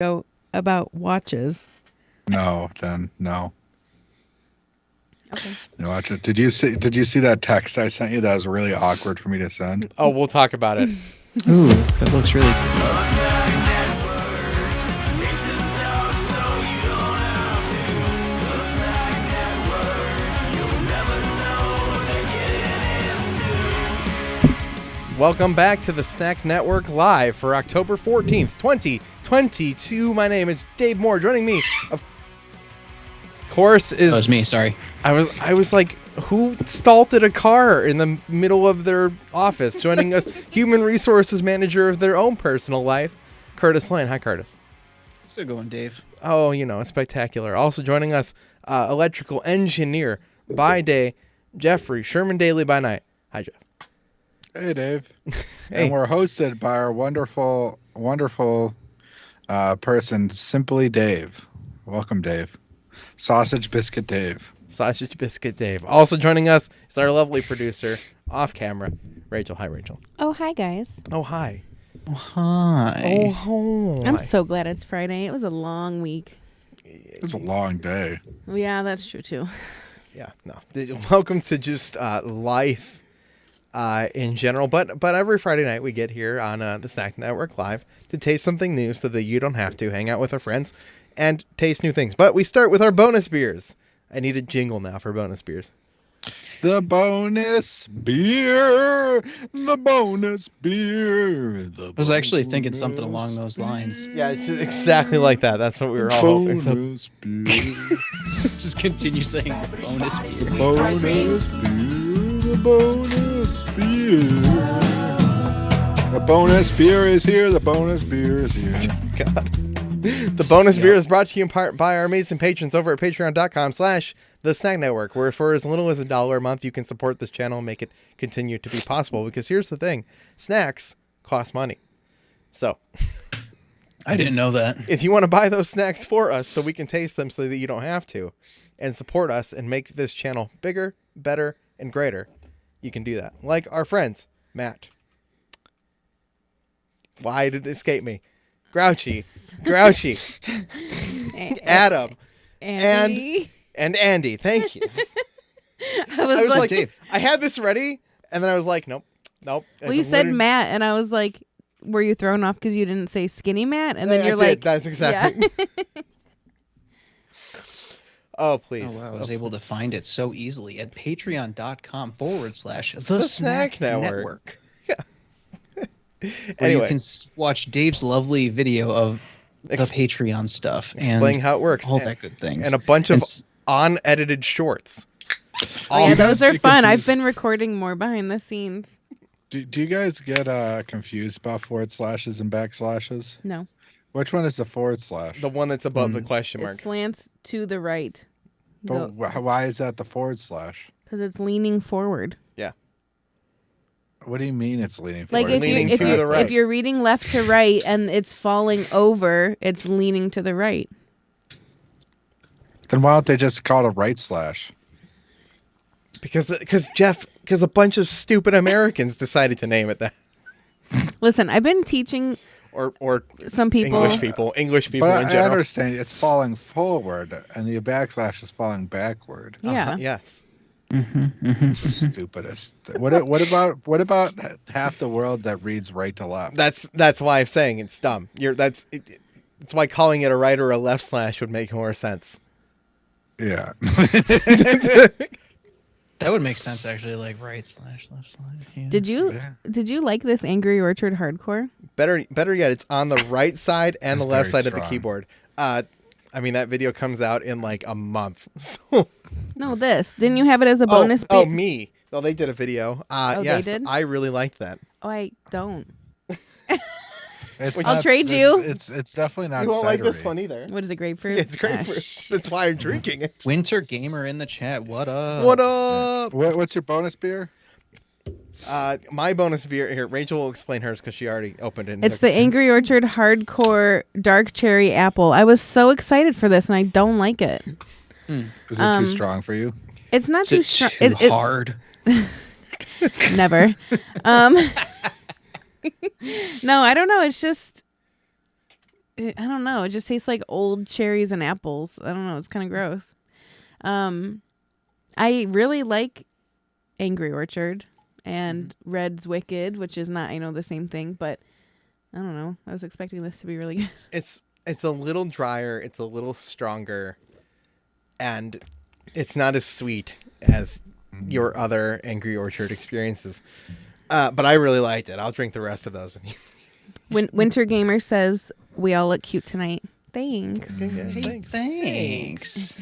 Go about watches. No, then no. Okay. No, watch it. Did you see that text I sent you that was really awkward for me to send? Oh, we'll talk about it. Ooh, that looks really cool. Welcome back to the Snack Network Live for October 14th, 2022. My name is Dave Moore. Joining me, of course, is... That was me, sorry. I was like, who stalled a car in the middle of their office? Joining us, Human Resources Manager of their own personal life, Curtis Lane. Hi, Curtis. Still going, Dave. Oh, spectacular. Also joining us, Electrical Engineer by day, Jeffrey Sherman Daly by night. Hi, Jeff. Hey, Dave. Hey. And we're hosted by our wonderful, wonderful person, Simply Dave. Welcome, Dave. Sausage Biscuit Dave. Sausage Biscuit Dave. Also joining us is our lovely producer, off camera, Rachel. Hi, Rachel. Oh, hi, guys. Oh, hi. Oh, hi. Oh, hi. I'm so glad it's Friday. It was a long week. It was a long day. Yeah, that's true, too. Yeah, no. Welcome to just life in general. But every Friday night we get here on the Snack Network Live to taste something new so that you don't have to hang out with our friends and taste new things. But we start with our bonus beers. I need a jingle now for bonus beers. The bonus beer. The bonus beer. I was actually thinking something along those lines. Yeah, it's just exactly like that. That's what we were all hoping for. Bonus beer. Just continue saying bonus beer. The bonus beer. The bonus beer. The bonus beer is here. The bonus beer is here. God. The bonus beer is brought to you in part by our amazing patrons over at patreon.com/the Snack Network, where for as little as $1 a month, you can support this channel and make it continue to be possible. Because here's the thing, snacks cost money. So I didn't know that. if you want to buy those snacks for us so we can taste them so that you don't have to, and support us and make this channel bigger, better, and greater, you can do that. Like our friends, Matt. Why did it escape me? Grouchy, Adam, Andy. and Andy. Thank you. I was like, Dave. I had this ready, and then I was like, nope. well, you said Matt, and I was like, were you thrown off because you didn't say skinny Matt? And then I you're did. like, That's exactly. Yeah. Oh, please. Oh, wow, I was able to find it so easily at patreon.com/the The Snack Snack Network. Network. Where Anyway, you can watch Dave's lovely video of the Patreon stuff explain and how it works. all that good things. And a bunch of And unedited shorts. Oh, yeah, those are fun. I've confused. been recording more behind the scenes. Do you guys get confused about forward slashes and backslashes? No. Which one is the forward slash? The one that's above the question It mark. slants to the right. But why is that the forward slash? Because it's leaning forward. What do you mean it's leaning Like forward? if you're reading left to right and it's falling over, it's leaning to the right. Then why don't they just call it a right slash? Because a bunch of stupid Americans decided to name it that. Listen, I've been teaching Or some people. English people But in I general. understand it's falling forward and the backslash is falling backward. Yeah. Yes. It's the stupidest. What about half the world that reads right to left? That's why I'm saying it's dumb. That's why calling it a right or a left slash would make more sense. Yeah. that would make sense, actually, like right slash, left slash. Yeah. Did you like this Angry Orchard hardcore? Better yet, it's on the right side and the It's left very side of the strong. keyboard. I mean, that video comes out in like a month. So No, this. Didn't you have it as a bonus? Me. Oh, they did a video. Yes, they did? I really liked that. Oh, I don't. It's I'll not- trade it's- you. It's definitely not. You won't like this cidery. one either. What is it, grapefruit? It's grapefruit. That's why I'm drinking it. Winter Gamer in the chat. What up? What up? What's your bonus beer? My bonus beer here. Rachel will explain hers because she already opened it. and It's took the a sip. Angry Orchard Hardcore Dark Cherry Apple. I was so excited for this, and I don't like it. Is it too strong for you? It's not Is too it strong. too hard? Never. No, I don't know. It's just I don't know. It just tastes like old cherries and apples. I don't know. It's kind of gross. I really like Angry Orchard and Red's Wicked, which is not, I know, the same thing, but I don't know. I was expecting this to be really good. It's a little drier. It's a little stronger, and it's not as sweet as your other Angry Orchard experiences. But I really liked it. I'll drink the rest of those. Winter Gamer says, we all look cute tonight. Thanks. Hey, thanks.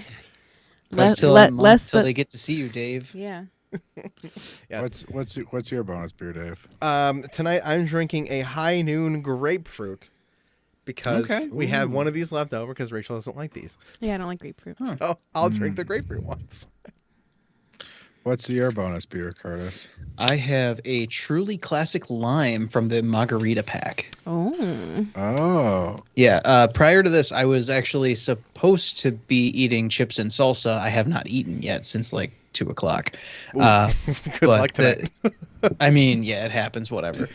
Till They get to see you, Dave. Yeah. Yeah. What's your bonus beer, Dave? Tonight I'm drinking a High Noon grapefruit because we have one of these left over because Rachel doesn't like these. Yeah, I don't like grapefruit. So I'll drink the grapefruit ones. What's your bonus beer, Curtis? I have a truly classic lime from the margarita pack. Oh. Yeah. Prior to this, I was actually supposed to be eating chips and salsa. I have not eaten yet since like 2:00. Good luck tonight. I mean, yeah, it happens. Whatever.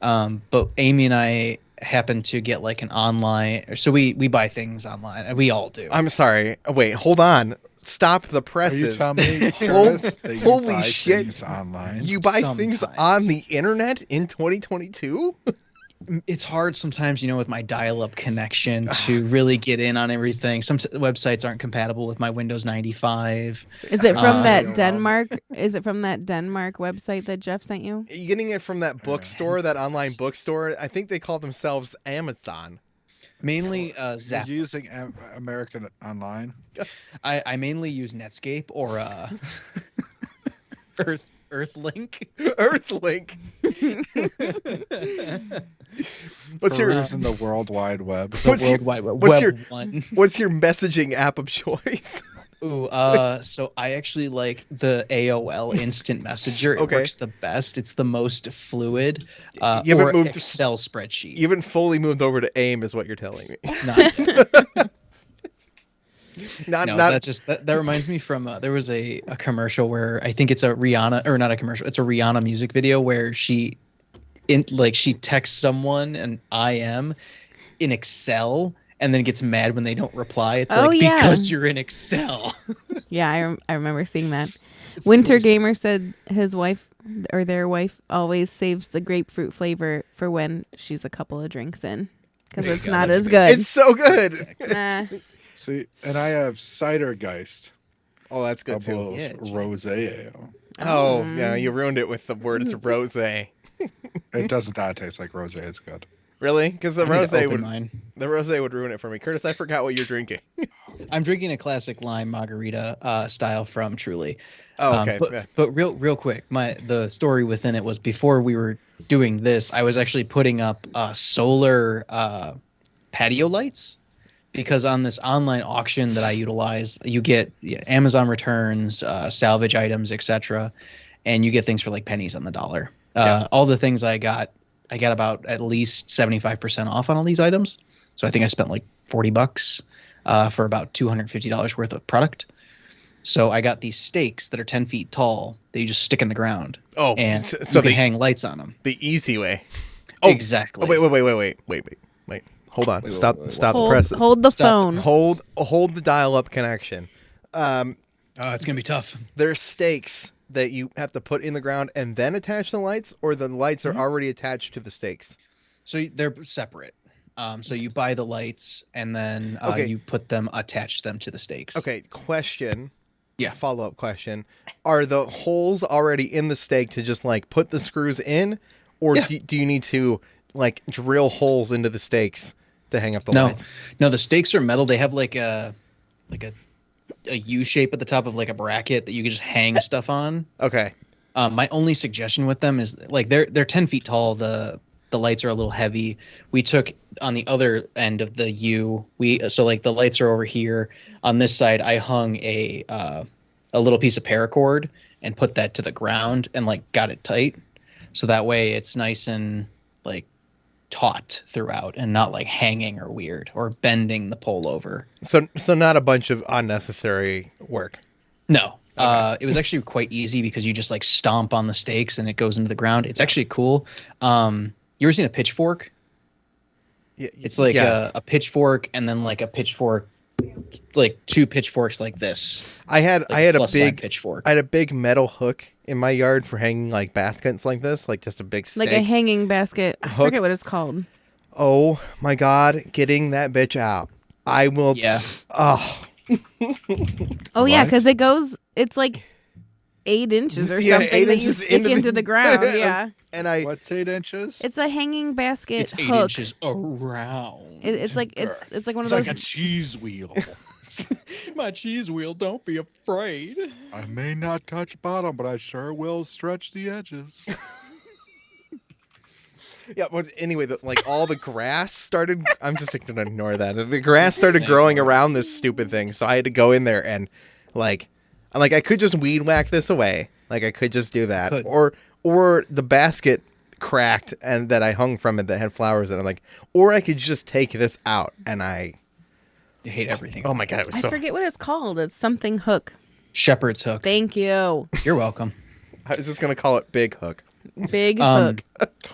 But Amy and I happened to get like an online. So we buy things online. We all do. I'm sorry. Wait, hold on. Stop the presses. Are you telling me, Curtis, that you Holy buy shit. things online? You buy things on the internet in 2022? It's hard sometimes, with my dial-up connection to really get in on everything. Some websites aren't compatible with my Windows 95. Is it from that Denmark? Is it from that Denmark website that Jeff sent you? Are you getting it from that bookstore, that online bookstore? I think they call themselves Amazon. Mainly Zap. You're using American Online? I mainly use Netscape or Earthlink. Earthlink. What's your in the World Wide Web? What's your What's your messaging app of choice? Ooh, so I actually like the AOL Instant Messenger. It works the best. It's the most fluid. You haven't moved Excel spreadsheet. You haven't fully moved over to AIM, is what you're telling me. That reminds me from there was a commercial where I think it's a Rihanna, or not a commercial. It's a Rihanna music video where she texts someone an IM in Excel. And then gets mad when they don't reply. It's because you're in Excel. Yeah, I remember seeing that. Winter Gamer said his wife or their wife always saves the grapefruit flavor for when she's a couple of drinks in because it's not as good. It's so good. See, and I have Cidergeist. Oh, that's good too. Rosé ale. Oh, yeah, you ruined it with the word. It's rosé. It does not taste like rosé. It's good. Really? Because the rosé would ruin it for me. Curtis, I forgot what you're drinking. I'm drinking a classic lime margarita style from Truly. Oh, okay. But real quick, the story within it was before we were doing this, I was actually putting up solar patio lights because on this online auction that I utilize, you get Amazon returns, salvage items, etc., and you get things for like pennies on the dollar. All the things I got about at least 75% off on all these items. So I think I spent like $40 for about $250 worth of product. So I got these stakes that are 10 feet tall that you just stick in the ground. Oh, and so you can hang lights on them. The easy way. Oh, exactly. Oh, wait. Hold on. Stop the presses. Hold the phone. Hold the dial-up connection. Oh, it's going to be tough. There's stakes that you have to put in the ground and then attach the lights, or the lights are already attached to the stakes? So they're separate. So you buy the lights and then you attach them to the stakes. Okay, question. Yeah. Follow-up question. Are the holes already in the stake to just like put the screws in, or do you need to like drill holes into the stakes to hang up the lights? No, the stakes are metal. They have like a U shape at the top of like a bracket that you can just hang stuff on. Okay. My only suggestion with them is like they're 10 feet tall. The lights are a little heavy. We took on the other end of the U. So like the lights are over here. On this side, I hung a little piece of paracord and put that to the ground and like got it tight. So that way it's nice and like taut throughout and not like hanging or weird or bending the pole over. So not a bunch of unnecessary work. No. Okay. It was actually quite easy because you just like stomp on the stakes and it goes into the ground. It's actually cool. You ever seen a pitchfork? It's like a pitchfork and then like a pitchfork, like 2 pitchforks like this. I had a big pitchfork. I had a big metal hook in my yard for hanging like baskets like this, like just a big stake. Like a hanging basket. I forget what it's called. Oh my God, getting that bitch out. I will. Yeah. Oh. Oh yeah, because it's like 8 inches or something 8 that you inches stick into the ground. Yeah. And What's 8 inches? It's a hanging basket It's 8 hook. inches around. It's like one It's of those. like a cheese wheel. My cheese wheel, don't be afraid. I may not touch bottom, but I sure will stretch the edges. Yeah, but anyway, like all the grass started. I'm just going to ignore that. The grass started growing around this stupid thing, so I had to go in there and like I could just weed whack this away. Like I could just do that, or the basket cracked and that I hung from it that had flowers in it. I'm like, or I could just take this out, and I hate everything. Oh my God, it was I forget what it's called. It's something hook. Shepherd's hook. Thank you. You're welcome. I was just gonna call it Big Hook. Big hook.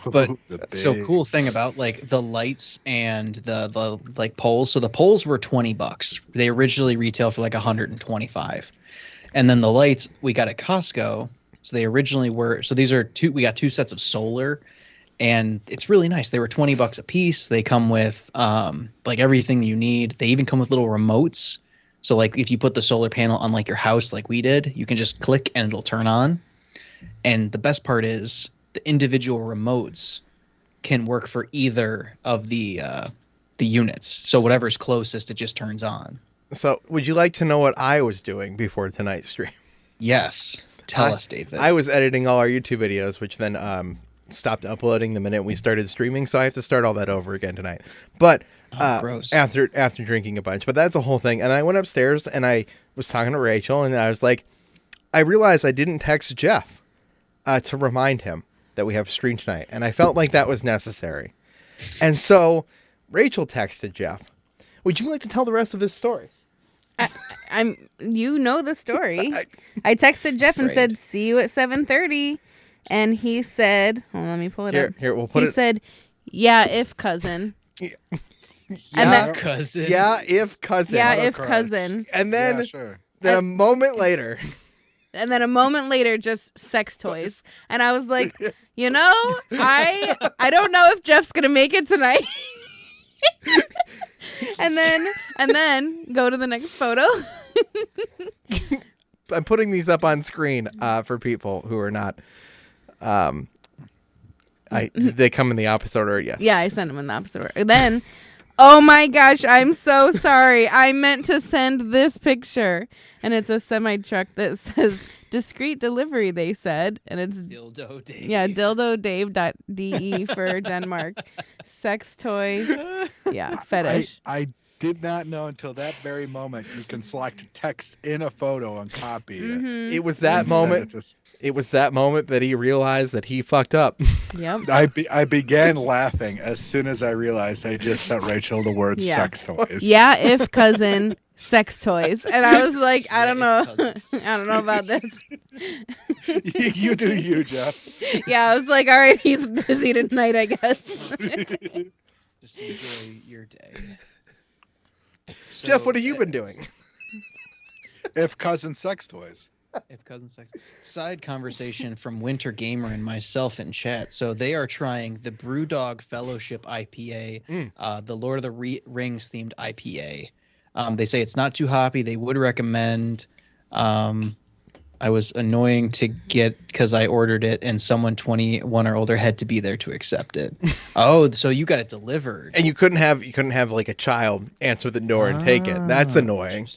But so cool thing about like the lights and the like poles. So the poles were $20. They originally retail for like 125, and then the lights we got at Costco. So they originally were. So these are we got 2 sets of solar, and it's really nice. They were $20 a piece. They come with like everything you need. They even come with little remotes. So like if you put the solar panel on like your house like we did, you can just click and it'll turn on. And the best part is the individual remotes can work for either of the units. So whatever's closest, it just turns on. So would you like to know what I was doing before tonight's stream? Yes. Tell us, David. I was editing all our YouTube videos, which then stopped uploading the minute we started streaming. So I have to start all that over again tonight. But gross. after drinking a bunch. But that's a whole thing. And I went upstairs and I was talking to Rachel and I was like, I realized I didn't text Jeff to remind him that we have stream tonight. And I felt like that was necessary. And so Rachel texted Jeff, would you like to tell the rest of this story? You know the story. I texted Jeff and said, see you at 7:30. And he said, hold on, let me pull it up. Here, we'll put it. He said, yeah, if cousin. Cousin. Yeah, if cousin. Yeah, if cousin. And then, Yeah, sure. then a moment later. And then a moment later, just sex toys. And I was like, you know, I don't know if Jeff's going to make it tonight. and then go to the next photo. I'm putting these up on screen for people who are not. They come in the opposite order. Yes. Yeah, I sent them in the opposite order. Then, oh my gosh, I'm so sorry. I meant to send this picture, and it's a semi truck that says discreet delivery. They said, and it's Dildo Dave. Yeah, dildodave.de for Denmark. Sex toy. Yeah, fetish. I did not know until that very moment you can select text in a photo and copy it. It was that moment. It was that moment that he realized that he fucked up. Yep. I began laughing as soon as I realized I just sent Rachel the word sex toys. Yeah, if cousin sex toys. And I was like, I don't know. I don't know about this. You do you, Jeff. Yeah, I was like, all right, he's busy tonight, I guess. Just enjoy your day. Jeff, what have you been doing? If cousin sex toys. If cousin sex. Side conversation from Winter Gamer and myself in chat. So they are trying the Brewdog Fellowship IPA, the Lord of the Rings themed IPA. They say it's not too hoppy. They would recommend. I was annoying to get because I ordered it and someone 21 or older had to be there to accept it. Oh, so you got it delivered. And you couldn't have like a child answer the door and take it. That's annoying.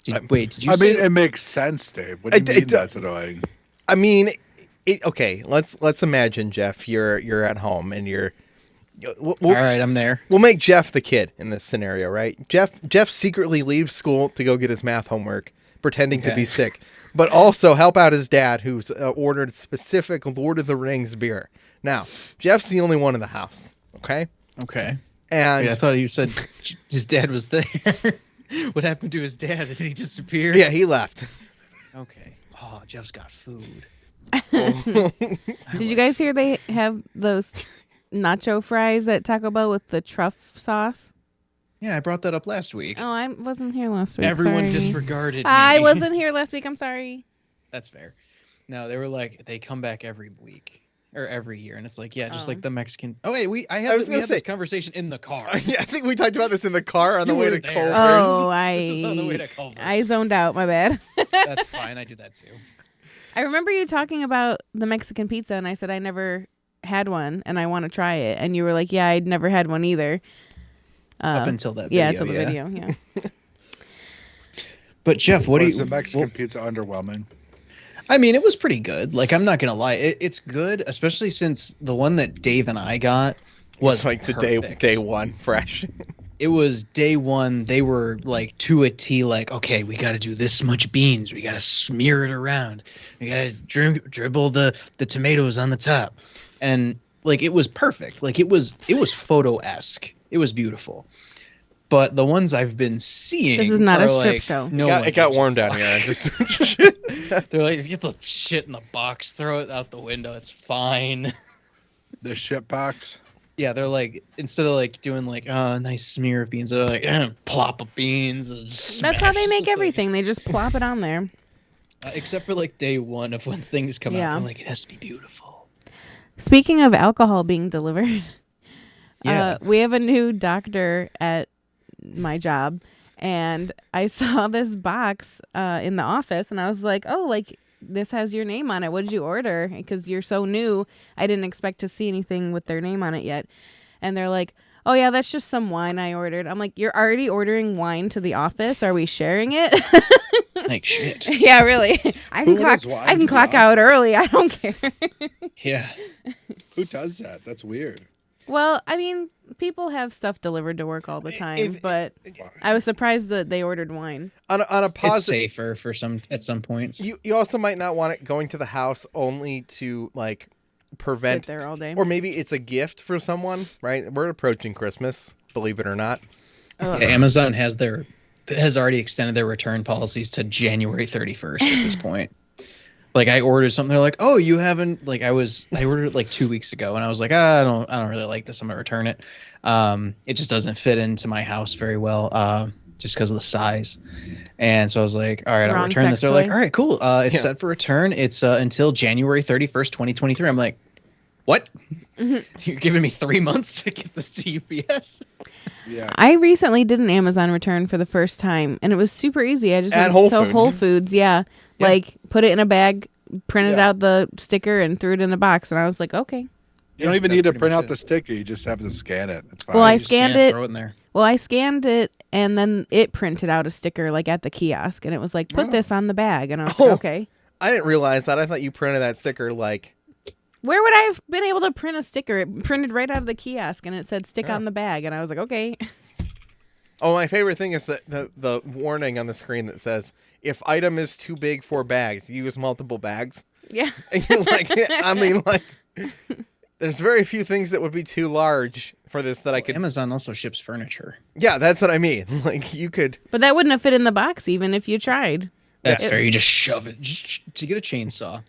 Did you I say mean, it makes sense, Dave. What do you mean that's annoying? I mean, okay. Let's imagine, Jeff. You're at home and you're. All right, I'm there. We'll make Jeff the kid in this scenario, right? Jeff secretly leaves school to go get his math homework, pretending to be sick, but also help out his dad, who's ordered specific Lord of the Rings beer. Now, Jeff's the only one in the house. Okay. Okay. And I thought you said his dad was there. What happened to his dad? Did he disappear? Yeah, he left. Okay. Oh, Jeff's got food. Did you guys hear they have those nacho fries at Taco Bell with the truff sauce. Yeah, I brought that up last week. Oh, I wasn't here last week. Everyone sorry. disregarded me. I wasn't here last week. I'm sorry. That's fair. No, they were like, they come back every week or every year, and it's like, yeah, just like the Mexican. Oh wait, we had this conversation in the car. Yeah, I think we talked about this in the car on the way to Culver's. Oh, This is on the way to Culver's. I zoned out. My bad. That's fine. I do that too. I remember you talking about the Mexican pizza, and I said I never had one, and I want to try it. And you were like, "Yeah, I'd never had one either." Up until that video. Yeah, until the video, yeah. But Jeff, what do you... Was the Mexican pizza underwhelming? I mean, it was pretty good. Like, I'm not going to lie. It's good, especially since the one that Dave and I got was like perfect. the day one fresh. It was day one. They were like to a T, like, okay, we got to do this much beans. We got to smear it around. We got to dribble the tomatoes on the top. And like, it was perfect. Like it was photo-esque. It was beautiful. But the ones I've been seeing, this is not a strip like, show. No, it got warm down here. They're like, if you get the shit in the box, throw it out the window. It's fine. The shit box. Yeah, they're like, instead of like doing like a nice smear of beans, they're like plop of beans. That's how they make everything. They just plop it on there. Except for like day one of when things come out, they're like, it has to be beautiful. Speaking of alcohol being delivered, yeah, we have a new doctor at my job, and I saw this box in the office, and I was like, oh, like this has your name on it. What did you order? Because you're so new, I didn't expect to see anything with their name on it yet. And they're like, oh yeah, that's just some wine I ordered. I'm like, you're already ordering wine to the office? Are we sharing it? Like shit. Yeah, really. I can clock out early. I don't care. Yeah. Who does that? That's weird. Well, I mean, people have stuff delivered to work all the time, but I was surprised that they ordered wine. On a positive, it's safer for at some points. You also might not want it going to the house only to like prevent sit there all day, or maybe it's a gift for someone. Right? We're approaching Christmas, believe it or not. Yeah, Amazon has already extended their return policies to January 31st at this point. Like I ordered something, they're like, "Oh, you haven't." Like I ordered it like 2 weeks ago, and I was like, I don't really like this. I'm gonna return it. It just doesn't fit into my house very well, just because of the size. And so I was like, all right, I'll return this. They're like, all right, cool. It's set for return. It's until January 31st, 2023. I'm like, what? You're giving me 3 months to get this to UPS? Yeah. I recently did an Amazon return for the first time, and it was super easy. I just At went Whole to Whole Foods, like put it in a bag, printed out the sticker, and threw it in a box. And I was like, okay. You don't even need to print out the sticker. You just have to scan it. It's fine. Well, I scanned it. Throw it in there. Well, I scanned it, and then it printed out a sticker like at the kiosk, and it was like, put this on the bag. And I was like, okay. I didn't realize that. I thought you printed that sticker like. Where would I have been able to print a sticker? It printed right out of the kiosk, and it said stick on the bag. And I was like, okay. Oh, my favorite thing is the warning on the screen that says, if item is too big for bags, use multiple bags. Yeah. And you're like, I mean, like, there's very few things that would be too large for this that I could. Amazon also ships furniture. Yeah, that's what I mean. Like, you could. But that wouldn't have fit in the box even if you tried. That's fair. You just shove it to get a chainsaw.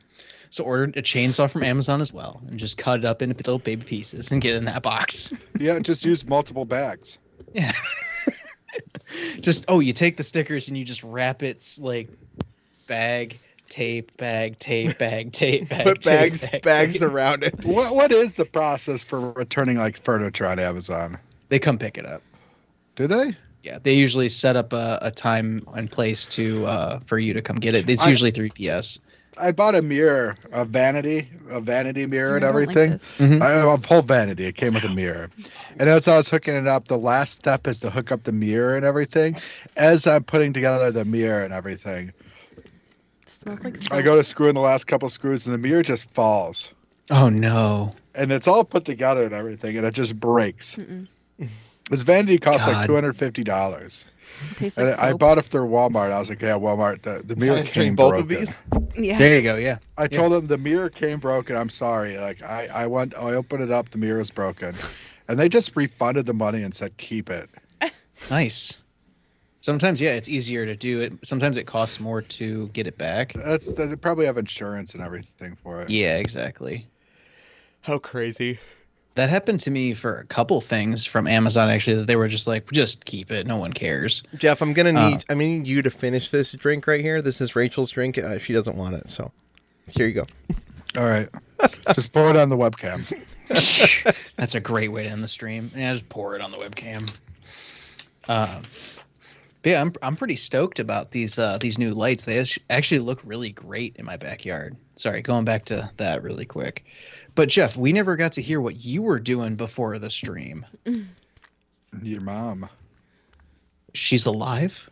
So ordered a chainsaw from Amazon as well, and just cut it up into little baby pieces and get it in that box. Yeah, just use multiple bags. Yeah. You take the stickers and you just wrap it like bag, tape, bag, tape, bag, tape, bag. Put tape, bags tape. around it. What is the process for returning like furniture on Amazon? They come pick it up. Do they? Yeah, they usually set up a time and place for you to come get it. It's usually 3PS. I bought a mirror, a vanity mirror and everything. Like A whole vanity. It came with a mirror. And as I was hooking it up, the last step is to hook up the mirror and everything. As I'm putting together the mirror and everything, It smells like I go to screw in the last couple screws and the mirror just falls. Oh no! And it's all put together and everything, and it just breaks. This vanity costs like $250. Tastes And like I soap. bought it through Walmart. I was like, yeah, Walmart, the mirror came both broken. of these. Yeah. There you go. Yeah. I told them the mirror came broken. I'm sorry. Like I opened it up, the mirror was broken. And they just refunded the money and said, keep it. Nice. Sometimes, it's easier to do it. Sometimes it costs more to get it back. They probably have insurance and everything for it. Yeah, exactly. How crazy. That happened to me for a couple things from Amazon, actually, that they were just like, just keep it. No one cares. Jeff, I'm gonna need you to finish this drink right here. This is Rachel's drink. She doesn't want it, so here you go. All right. Just pour it on the webcam. That's a great way to end the stream. Yeah, just pour it on the webcam. But yeah, I'm pretty stoked about these new lights. They actually look really great in my backyard. Sorry, going back to that really quick. But Jeff, we never got to hear what you were doing before the stream. Your mom. She's alive?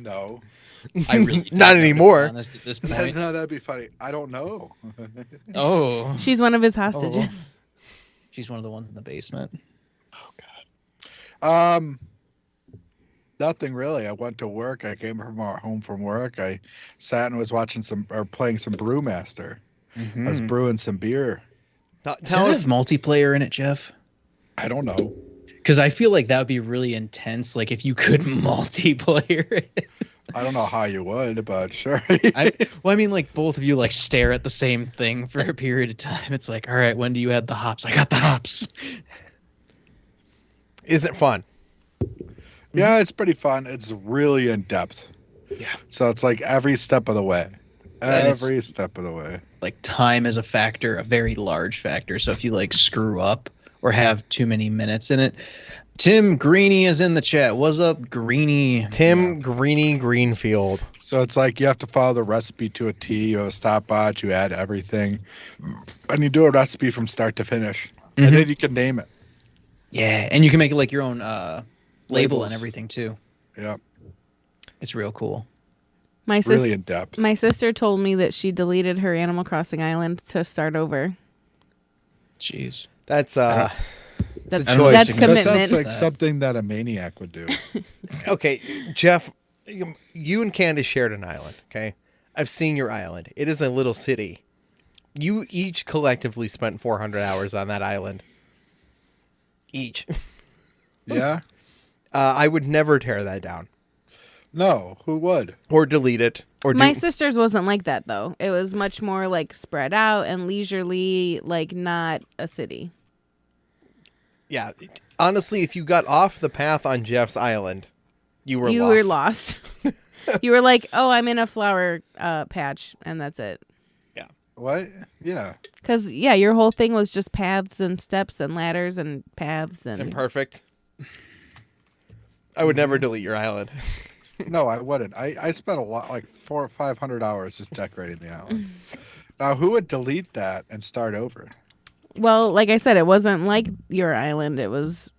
No. I really Not anymore. To be honest, at this point. No, that'd be funny. I don't know. Oh, She's one of his hostages. she's one of the ones in the basement. Nothing really. I went to work. I came home from work. I sat and was watching playing some Brewmaster. Mm-hmm. I was brewing some beer. Does it have multiplayer in it, Jeff? I don't know. Because I feel like that would be really intense. Like if you could multiplayer it. I don't know how you would, but sure. I mean, like both of you like stare at the same thing for a period of time. It's like, all right, when do you add the hops? I got the hops. Isn't fun. Yeah, it's pretty fun. It's really in depth. Yeah. So it's like every step of the way. Every step of the way. Like time is a factor, a very large factor. So if you like screw up or have too many minutes in it. Tim Greeny is in the chat. What's up, Greeny? Tim Greeny Greenfield. So it's like you have to follow the recipe to a T. You have a stopwatch. You add everything. And you do a recipe from start to finish. Mm-hmm. And then you can name it. Yeah, and you can make it like your own label Labels. and everything too. Yeah. It's real cool. My Really in depth. My sister told me that she deleted her Animal Crossing island to start over. Jeez. That's That's a choice. that's That commitment. That sounds like something that a maniac would do. Okay, Jeff, you and Candace shared an island, okay? I've seen your island. It is a little city. You each collectively spent 400 hours on that island. Each. Yeah? I would never tear that down. No, who would? Or delete it. Or My sister's wasn't like that, though. It was much more like spread out and leisurely, like not a city. Yeah. Honestly, if you got off the path on Jeff's island, you were lost. You were like, oh, I'm in a flower patch, and that's it. Yeah. What? Yeah. Because, yeah, your whole thing was just paths and steps and ladders and paths. And Imperfect. I would never delete your island. No, I wouldn't. I spent a lot, like 400 or 500 hours just decorating the island. Now, who would delete that and start over? Well, like I said, it wasn't like your island. It was.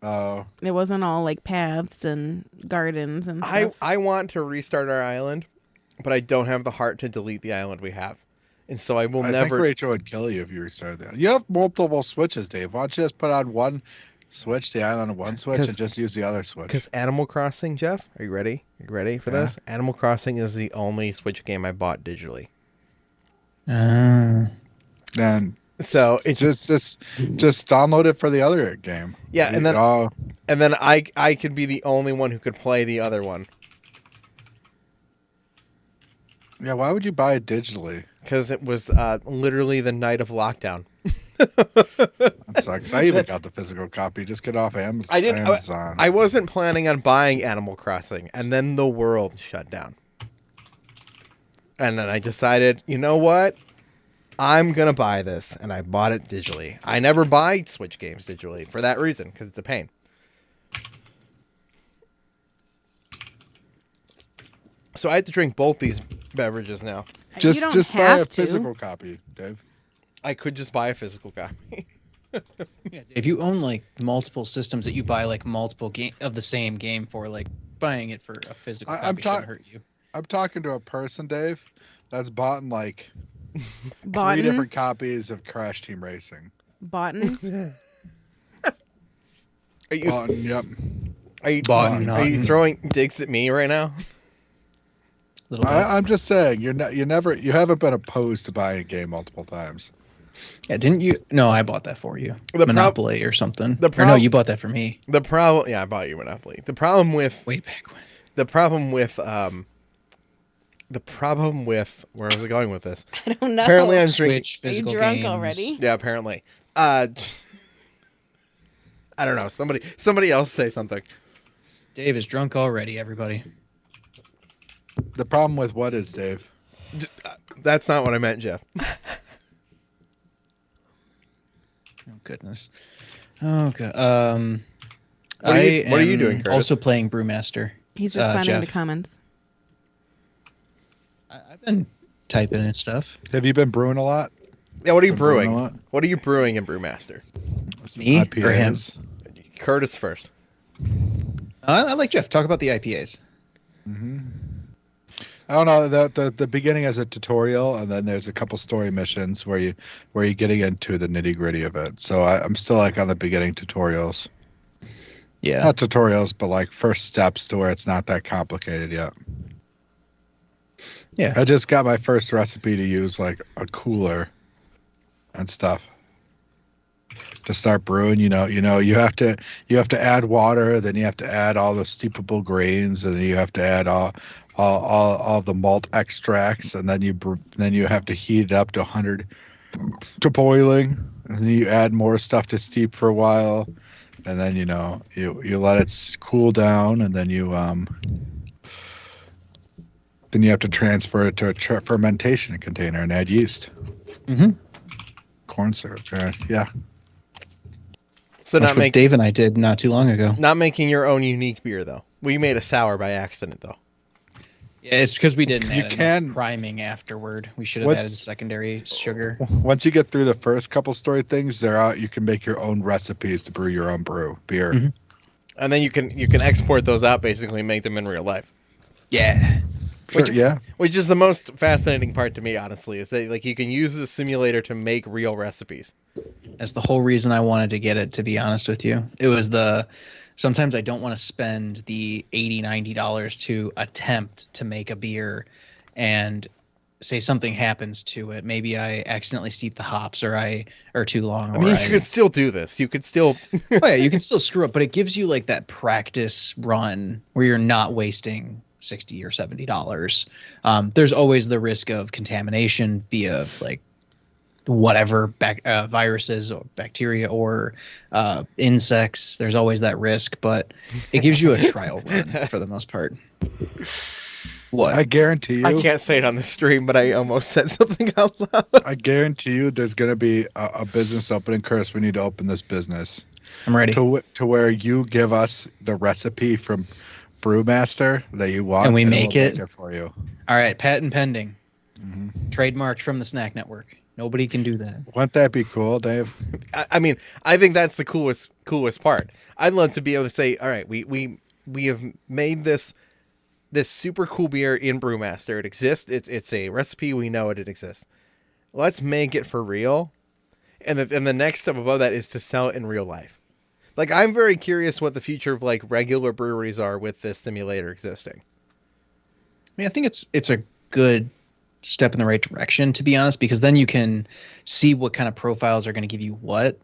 Oh. It wasn't all like paths and gardens and stuff. I want to restart our island, but I don't have the heart to delete the island we have. And so I will I never. think Rachel would kill you if you restarted that. You have multiple switches, Dave. Why don't you just put on one switch, the island on one switch, and just use the other switch? Because Animal Crossing, Jeff, are you ready? You ready for this? Animal Crossing is the only Switch game I bought digitally. And so it's just download it for the other game. Yeah, and then I could be the only one who could play the other one. Yeah, why would you buy it digitally? Because it was literally the night of lockdown. That sucks. I even got the physical copy. Just get off Amazon. I wasn't planning on buying Animal Crossing, and then the world shut down. And then I decided, you know what? I'm going to buy this, and I bought it digitally. I never buy Switch games digitally for that reason, because it's a pain. So I have to drink both these beverages now. Just buy a physical copy, Dave. I could just buy a physical copy. Yeah, if you own like multiple systems that you buy like multiple of the same game for, like buying it for a physical copy shouldn't hurt you. I'm talking to a person, Dave, that's bought like 3 different copies of Crash Team Racing. Boughten? Are you? Boughten, yep. Are you throwing digs at me right now? I'm just saying you haven't been opposed to buying a game multiple times. Yeah, didn't you? No, I bought that for you. Monopoly or something. Or no, you bought that for me. I bought you Monopoly. The problem with way back when. The problem with the problem with where was I going with this? I don't know. Apparently, I'm drinking. Switch, Are you physical drunk games. already? Yeah, apparently. I don't know. Somebody else say something. Dave is drunk already, everybody. The problem with what is, Dave? That's not what I meant, Jeff. Oh, goodness. Oh, God. What are you doing, Curtis? Also playing Brewmaster. He's responding Jeff. to comments. I've been typing and stuff. Have you been brewing a lot? Yeah, what are you Been brewing brewing? a lot? What are you brewing in Brewmaster? Some Me or him? IPAs. Curtis first. I like Jeff. Talk about the IPAs. I don't know. The beginning is a tutorial, and then there's a couple story missions where you're getting into the nitty gritty of it. So I'm still like on the beginning tutorials. Yeah. Not tutorials, but like first steps to where it's not that complicated yet. Yeah. I just got my first recipe to use like a cooler and stuff to start brewing. You have to add water, then you have to add all the steepable grains, and then you have to add all the malt extracts, and then you have to heat it up to 100 to boiling, and then you add more stuff to steep for a while, and then you let it cool down, and then you have to transfer it to a fermentation container and add yeast. Mm-hmm. Corn syrup. Yeah. So That's not what Dave and I did not too long ago. not making your own unique beer though. We made a sour by accident though. Yeah, it's because we didn't You add can- enough priming afterward. We should have What's- added secondary sugar. Once you get through the first couple story things, you can make your own recipes to brew your own beer. Mhm. And then you can export those out basically and make them in real life. Yeah. Sure, yeah. Which is the most fascinating part to me, honestly, is that like you can use the simulator to make real recipes. That's the whole reason I wanted to get it, to be honest with you. It was sometimes I don't want to spend the $80, $90 to attempt to make a beer and say something happens to it. Maybe I accidentally steep the hops or too long. I mean, you could still do this. You could still. Oh, yeah, you can still screw up, but it gives you like that practice run where you're not wasting $60 or $70. There's always the risk of contamination via like whatever viruses or bacteria or insects. There's always that risk, but it gives you a trial run for the most part. What? I guarantee you. I can't say it on the stream, but I almost said something out loud. I guarantee you, there's going to be a business opening. Curtis, we need to open this business I'm ready. to where you give us the recipe from Brewmaster that you want, And we we'll make it? for you. All right, patent pending. Mm-hmm. Trademarked from the Snack Network. Nobody can do that. Wouldn't that be cool, Dave? I mean, I think that's the coolest part. I'd love to be able to say, all right, we have made this super cool beer in Brewmaster. It exists. It's a recipe. We know it exists. Let's make it for real. And the next step above that is to sell it in real life. Like, I'm very curious what the future of like regular breweries are with this simulator existing. I mean, I think it's a good step in the right direction, to be honest, because then you can see what kind of profiles are going to give you what.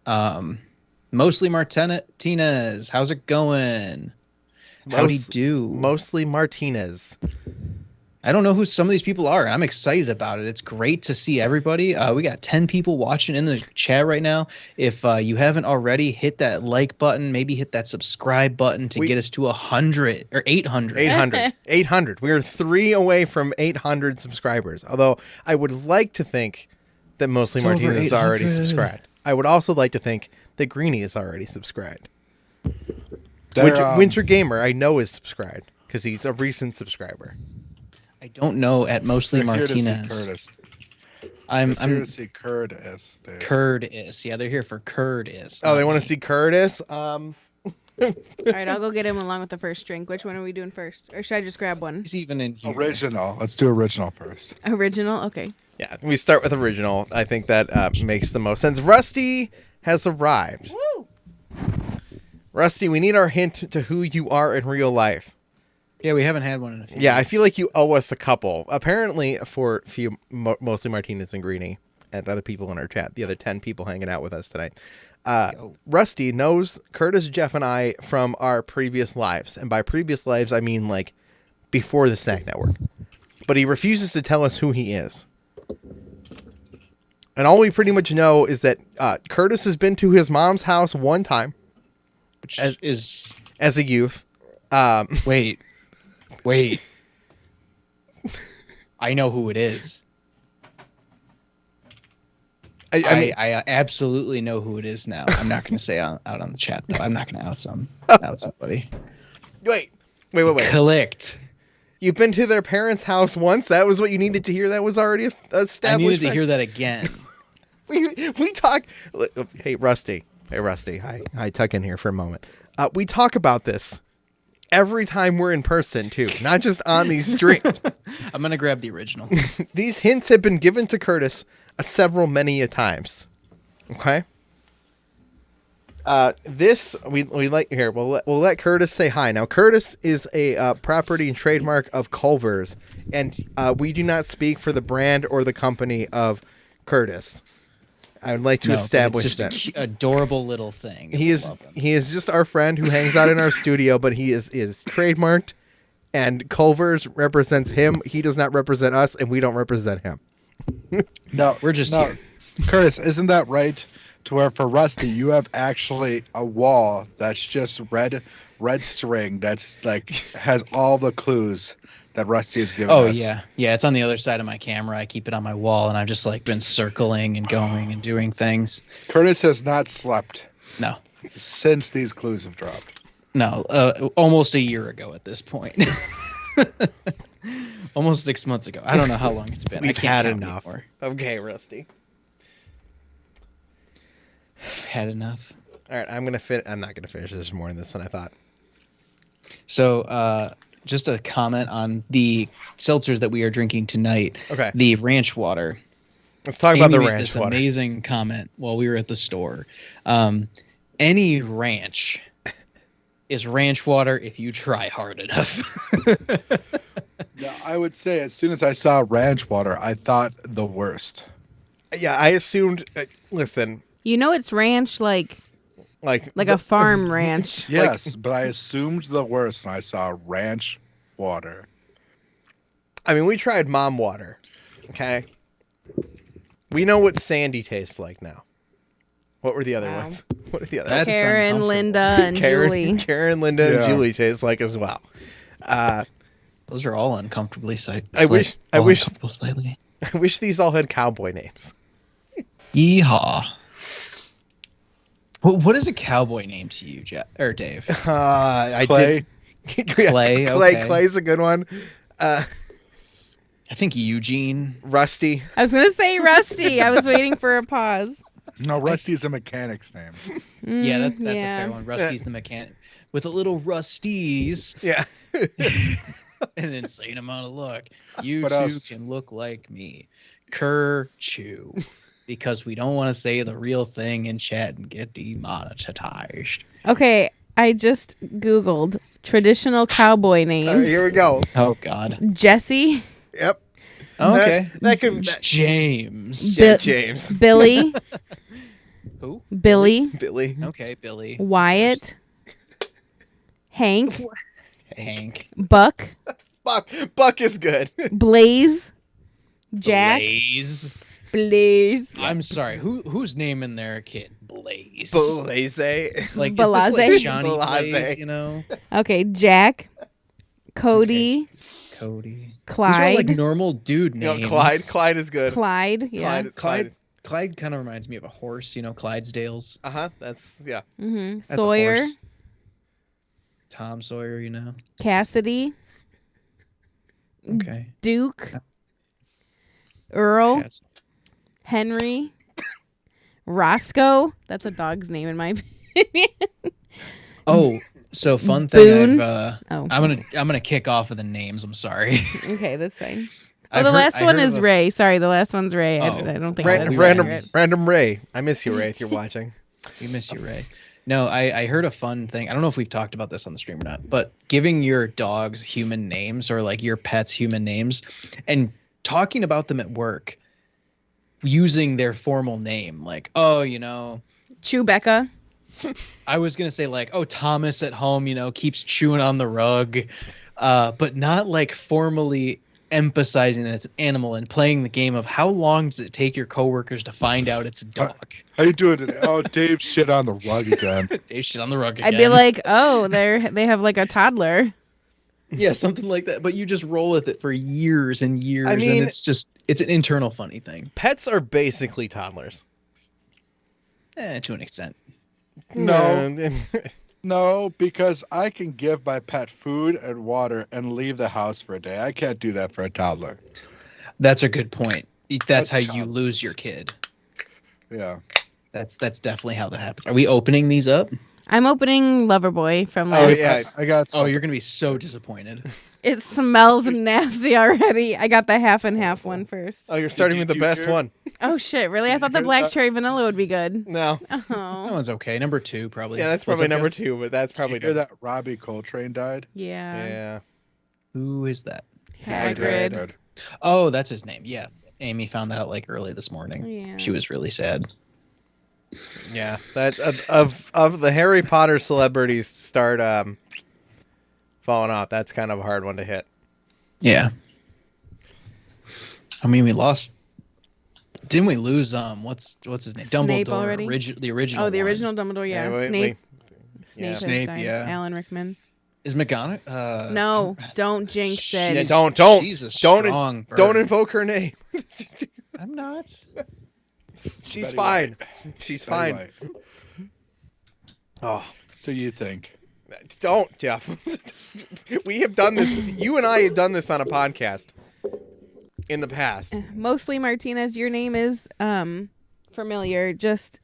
Mostly Martinez. How's it going? How'd he do? Mostly Martinez. I don't know who some of these people are. I'm excited about it. It's great to see everybody. We got 10 people watching in the chat right now. If you haven't already, hit that like button. Maybe hit that subscribe button to get us to 100 or 800. 800. We are 3 away from 800 subscribers. Although I would like to think that mostly It's over Martinez is already 800. subscribed. I would also like to think that Greenie is already subscribed. They're, Winter Gamer, I know, is subscribed because he's a recent subscriber. I don't know at mostly they're here to see Martinez. Curtis. I'm Here to see Curtis. Dave. Curtis. Yeah, they're here for Curtis. Oh, they want to see Curtis? All right, I'll go get him along with the first drink. Which one are we doing first? Or should I just grab one? He's even in here. Original. Let's do original first. Original? Okay. Yeah, we start with original. I think that makes the most sense. Rusty has arrived. Woo! Rusty, we need our hint to who you are in real life. Yeah, we haven't had one in a few Yeah, I weeks. feel like you owe us a couple. Apparently, for few, mostly Martinez and Greenie and other people in our chat, the other 10 people hanging out with us tonight. Rusty knows Curtis, Jeff, and I from our previous lives. And by previous lives, I mean like before the Snack Network. but he refuses to tell us who he is. And all we pretty much know is that Curtis has been to his mom's house one time, Which as is a youth. wait. I know who it is. I mean, I absolutely know who it is now. I'm not going to say out on the chat though. I'm not going to out somebody. wait. Clicked. You've been to their parents' house once. That was what you needed to hear. That was already established. I needed to hear that again. we talk. Hey, Rusty. Hi, tuck in here for a moment. We talk about this every time we're in person too, not just on these streams. I'm going to grab the original. These hints have been given to Curtis many a times. Okay. This we like here. We'll let Curtis say hi. Now, Curtis is a property and trademark of Culver's, and we do not speak for the brand or the company of Curtis. I would like to establish it's that. just an adorable little thing. He is just our friend who hangs out in our studio, but he is trademarked, and Culver's represents him. He does not represent us, and we don't represent him. No, we're just here. Curtis, isn't that right? To where for Rusty, you have actually a wall that's just red string that's like has all the clues that Rusty has given us. Yeah, it's on the other side of my camera. I keep it on my wall, and I've just like been circling and going and doing things. Curtis has not slept. No, since these clues have dropped. No, almost a year ago at this point. Almost 6 months ago. I don't know how long it's been. We've I can't had count enough. Anymore. Okay, Rusty. Had enough. All right, I'm not gonna finish. There's more in this than I thought. So, just a comment on the seltzers that we are drinking tonight. Okay. The ranch water. Let's talk about Amy the made ranch this water. amazing comment while we were at the store. Any ranch is ranch water if you try hard enough. Yeah, I would say as soon as I saw ranch water, I thought the worst. Yeah, I assumed. Listen, You know it's ranch like a farm ranch. Yes, but I assumed the worst when I saw ranch water. I mean, we tried mom water. Okay. We know what Sandy tastes like now. What were the other Wow. ones? What are the other That's ones? Karen, uncomfortable. Linda, and Julie. Karen, Linda, and Yeah. Julie taste like as well. Those are all uncomfortably I wish- uncomfortable slightly. I wish these all had cowboy names. Yeehaw. What is a cowboy name to you, Jeff or Dave? I Clay. did. Clay, okay. Clay's a good one. I think Eugene. Rusty. I was gonna say Rusty. I was waiting for a pause. No, Rusty's a mechanic's name. Yeah, that's a yeah. fair one. Rusty's the mechanic with a little Rusties Yeah. and an insane amount of luck. You What too else? can look like me. Chew. Because we don't want to say the real thing in chat and get demonetized. Okay, I just Googled traditional cowboy names. Here we go. Oh God. Jesse, Yep. Okay. That could. James. Yeah, James. Billy, Who? Billy, Billy. Okay, Billy. Wyatt, Hank, Hank. Buck, Buck is good. Blaze, Jack, Blaze. Blaze, I'm sorry. Who's naming their kid Blaze? Blaze. Like Blase. is this like Johnny Blase. Blaze, you know? Okay, Jack, Cody, Cody. These are Clyde, like normal dude No, names. Clyde is good. Clyde, yeah, Clyde kind of reminds me of a horse, you know, Clydesdales. That's yeah. That's That's a Sawyer, horse. Tom Sawyer, you know. Cassidy, Okay. Duke, Earl, Cats. Henry, Roscoe. That's a dog's name in my opinion. Oh, so fun Boone. thing. Oh, I'm gonna kick off with the names. I'm sorry. okay, that's fine. Oh, I've the heard- last I one heard is of a- Ray. Sorry, the last one's Ray. Oh. I don't think that's Random accurate. Ray. I miss you, Ray, if you're watching. We miss you, Ray. No, I heard a fun thing. I don't know if we've talked about this on the stream or not, but giving your dogs human names or like your pets human names and talking about them at work using their formal name. Like, oh, you know, Chewbacca. I was going to say like, oh, Thomas at home, you know, keeps chewing on the rug, but not like formally emphasizing that it's an animal and playing the game of how long does it take your coworkers to find out it's a dog. How you doing today? Oh, Dave shit on the rug again. Dave shit on the rug again. I'd be like, oh, they have like a toddler. Yeah, something like that. But you just roll with it for years and years. I mean, and it's an internal funny thing. Pets are basically toddlers. To an extent. No. No, because I can give my pet food and water and leave the house for a day. I can't do that for a toddler. That's a good point. That's how tough. you lose your kid. Yeah. That's definitely how that happens. Are we opening these up? I'm opening Loverboy from Oh, last. yeah. I got Oh, you're gonna be so disappointed. It smells nasty already. I got the half and half one first. Oh, you're starting Did with the you best hear? one. Oh shit, really? I thought the hear black that? cherry vanilla would be good. No. That Oh. one's okay. Number 2, probably. Yeah, that's What's probably up, number Jeff? 2, but that's probably Did you hear different. that Robbie Coltrane died? Yeah. Yeah. Who is that? Hagrid. Oh, that's his name. Yeah. Amy found that out like early this morning. Yeah. She was really sad. Yeah. That of the Harry Potter celebrities start falling off. That's kind of a hard one to hit. Yeah. I mean, we lost. Didn't we lose? What's his name? Snape Dumbledore. already? The original. Oh, the one. original Dumbledore. Yeah. Yeah, Snape. Snape yeah. has Snape, died. yeah. Alan Rickman. Is McGonagall? No, don't jinx Shit. it. Don't She's a don't strong bird. don't invoke her name. I'm not. She's Betty fine. White. She's Betty fine. White. Oh, So you think? don't, Jeff. We have done this. You and I have done this on a podcast in the past. Mostly Martinez, your name is familiar, just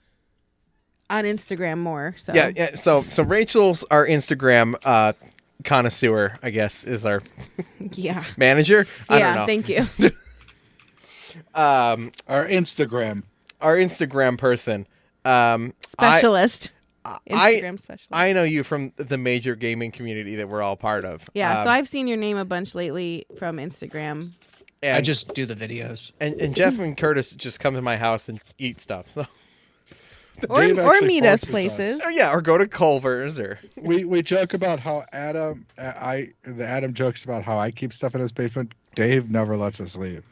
on Instagram more. So Yeah. So Rachel's our Instagram connoisseur, I guess, is our Yeah. manager. I don't know. Thank you. Our Instagram. Our Instagram person. Specialist. I Instagram specialist. I know you from the major gaming community that we're all part of. Yeah, so I've seen your name a bunch lately from Instagram. and, I just do the videos. and Jeff and Curtis just come to my house and eat stuff. So Dave Or actually meet us forces places. or go to Culver's or We joke about how Adam jokes about how I keep stuff in his basement. Dave never lets us leave.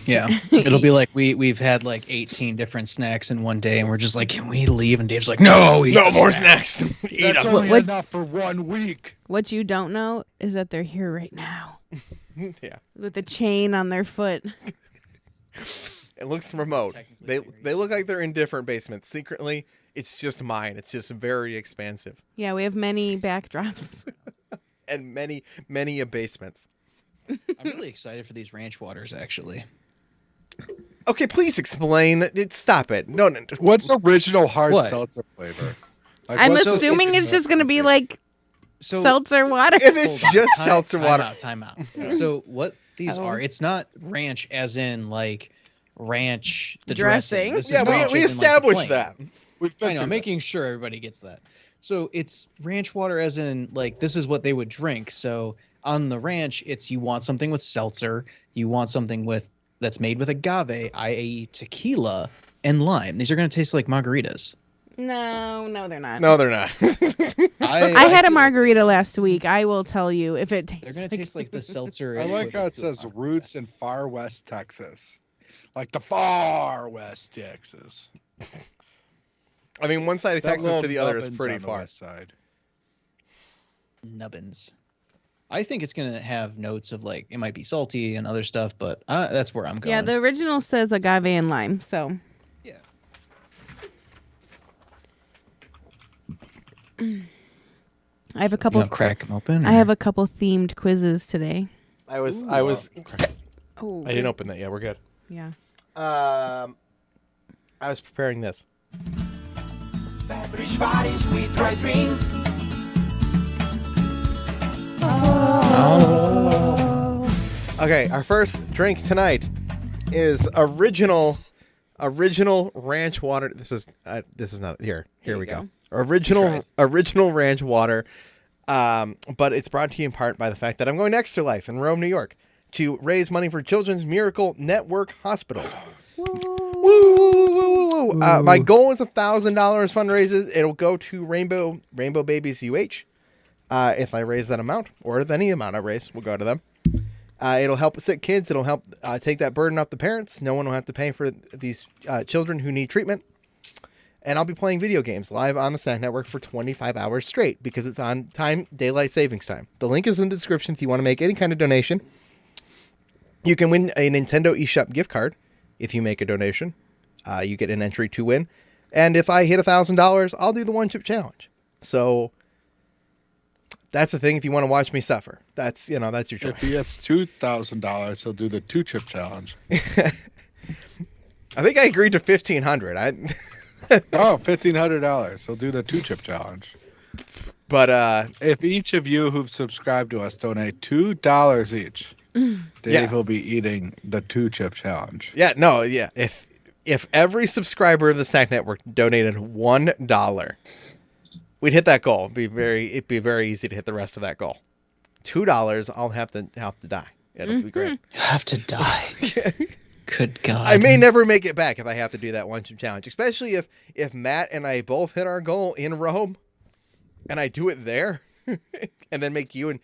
Yeah. It'll be like we've had like 18 different snacks in one day, and we're just like, can we leave? And Dave's like, no, eat no the more snack." snacks. Eat That's 'em. only What- enough for 1 week. What you don't know is that they're here right now Yeah, with a chain on their foot. it looks remote. They look like they're in different basements. Secretly, it's just mine. It's just very expansive Yeah, we have many backdrops. and many basements. I'm really excited for these ranch waters, actually. Okay, please explain. Stop it. No. What's original hard What? seltzer flavor? Like, I'm what's- assuming it's just going to be like So seltzer water. If it's hold on. just seltzer water. Time out. So what these Oh. are? It's not ranch as in like ranch the Dressing. dressing. This is Yeah, ranch we as in, like, the established plain. that. We've been I know, through making sure everybody gets that. So it's ranch water as in like this is what they would drink. So on the ranch, it's you want something with seltzer, you want something with that's made with agave, i.e. tequila and lime. These are going to taste like margaritas. No, they're not. No, they're not. I had a feel like margarita last week. I will tell you if it tastes They're going to taste like the seltzer. I like how it says roots in far west Texas. Like the far west Texas. I mean, one side of That Texas little to the other is nubbins pretty on the far. west side. nubbins. I think it's gonna have notes of like it might be salty and other stuff, but that's where I'm going. Yeah, the original says agave and lime. So yeah. I have a couple. You know, crack them open. I have a couple themed quizzes today. I was. Oh, I didn't open that yet. We're good. Yeah. I was preparing this. Rich bodies, sweet dry dreams. Okay, our first drink tonight is original ranch water. This is not here. Here you we go. go. Original ranch water. But it's brought to you in part by the fact that I'm going to Extra Life in Rome, New York, to raise money for Children's Miracle Network hospitals. Woo, woo, woo, woo, woo. My goal is $1,000 fundraiser. It'll go to Rainbow Babies UH. If I raise that amount, or if any amount I raise, will go to them. It'll help sick kids. It'll help take that burden off the parents. No one will have to pay for these children who need treatment. And I'll be playing video games live on the Snack Network for 25 hours straight because it's on daylight savings time. The link is in the description if you want to make any kind of donation. You can win a Nintendo eShop gift card if you make a donation. You get an entry to win. And if I hit $1,000, I'll do the one chip challenge. So that's the thing. If you want to watch me suffer, that's your choice. If he gets $2,000, he'll do the 2-chip challenge. I think I agreed to $1,500. Oh, $1,500. He'll do the 2-chip challenge. But if each of you who've subscribed to us donate $2 each, Dave will be eating the 2-chip challenge. Yeah, no, yeah. If every subscriber of the Snack Network donated $1, we'd hit that goal. It'd be very easy to hit the rest of that goal. $2, I'll have to die. It'll be great. Have to die. Good God. I may never make it back if I have to do that one chip challenge, especially if Matt and I both hit our goal in Rome and I do it there and then make you and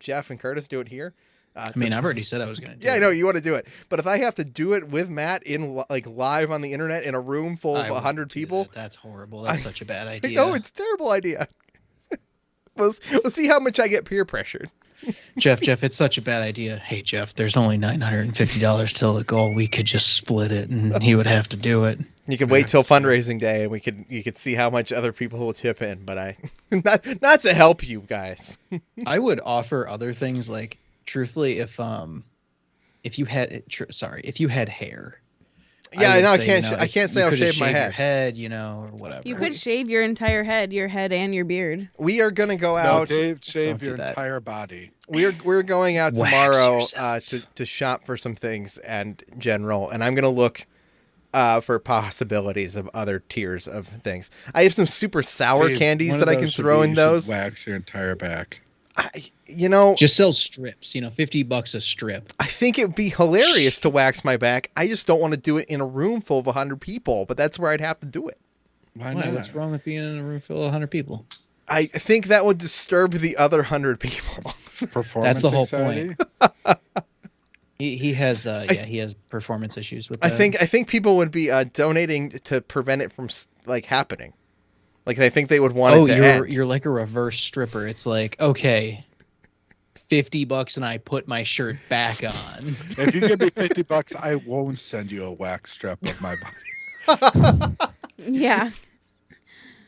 Jeff and Curtis do it here. I've already said I was going to do it. Yeah, I know you want to do it. But if I have to do it with Matt in live on the internet in a room full of 100 people. That's horrible. That's such a bad idea. No, it's a terrible idea. We'll see how much I get peer pressured. Jeff, it's such a bad idea. Hey, Jeff, there's only $950 till the goal. We could just split it, and he would have to do it. You could wait till fundraising day, and you could see how much other people will chip in. But not to help you guys. I would offer other things like, truthfully, if you had hair. Yeah, I know. I can't say I'll shave my head, or whatever. You could shave your entire head, and your beard. We are gonna go No, out. Dave, shave Don't your do that. entire body. We're going out Wax tomorrow yourself. to shop for some things and general, and I'm gonna look for possibilities of other tiers of things. I have some super sour Dave, candies one that of I can those should throw be in you should those. Wax your entire back. Just sell strips, $50 a strip. I think it would be hilarious to wax my back. I just don't want to do it in a room full of 100 people, but that's where I'd have to do it. Why Why? not? What's wrong with being in a room full of 100 people? I think that would disturb the other 100 people. Performance That's the whole anxiety? point. He has performance issues with that. I think people would be donating to prevent it from happening. Like I think they would want it to end. You're like a reverse stripper. It's like, okay, $50 and I put my shirt back on. If you give me $50, I won't send you a wax strip of my body. Yeah.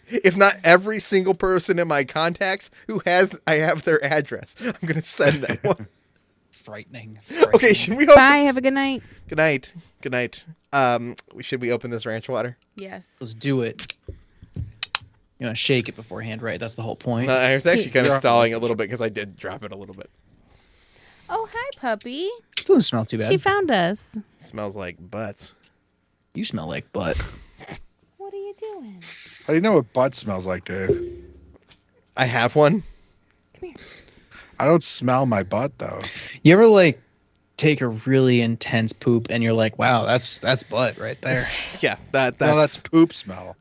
If not every single person in my contacts I have their address. I'm gonna send them one. Frightening. Okay, should we open Bye. Have a good night. Good night. Good night. Should we open this ranch water? Yes. Let's do it. You want to shake it beforehand, right? That's the whole point. I was actually kind of Yeah. stalling a little bit because I did drop it a little bit. Oh, hi, puppy. It doesn't smell too bad. She found us. Smells like butts. You smell like butt. What are you doing? How do you know what butt smells like, Dave? I have one. Come here. I don't smell my butt though. You ever take a really intense poop and you're like, wow, that's butt right there. Yeah, that's No, that's poop smell.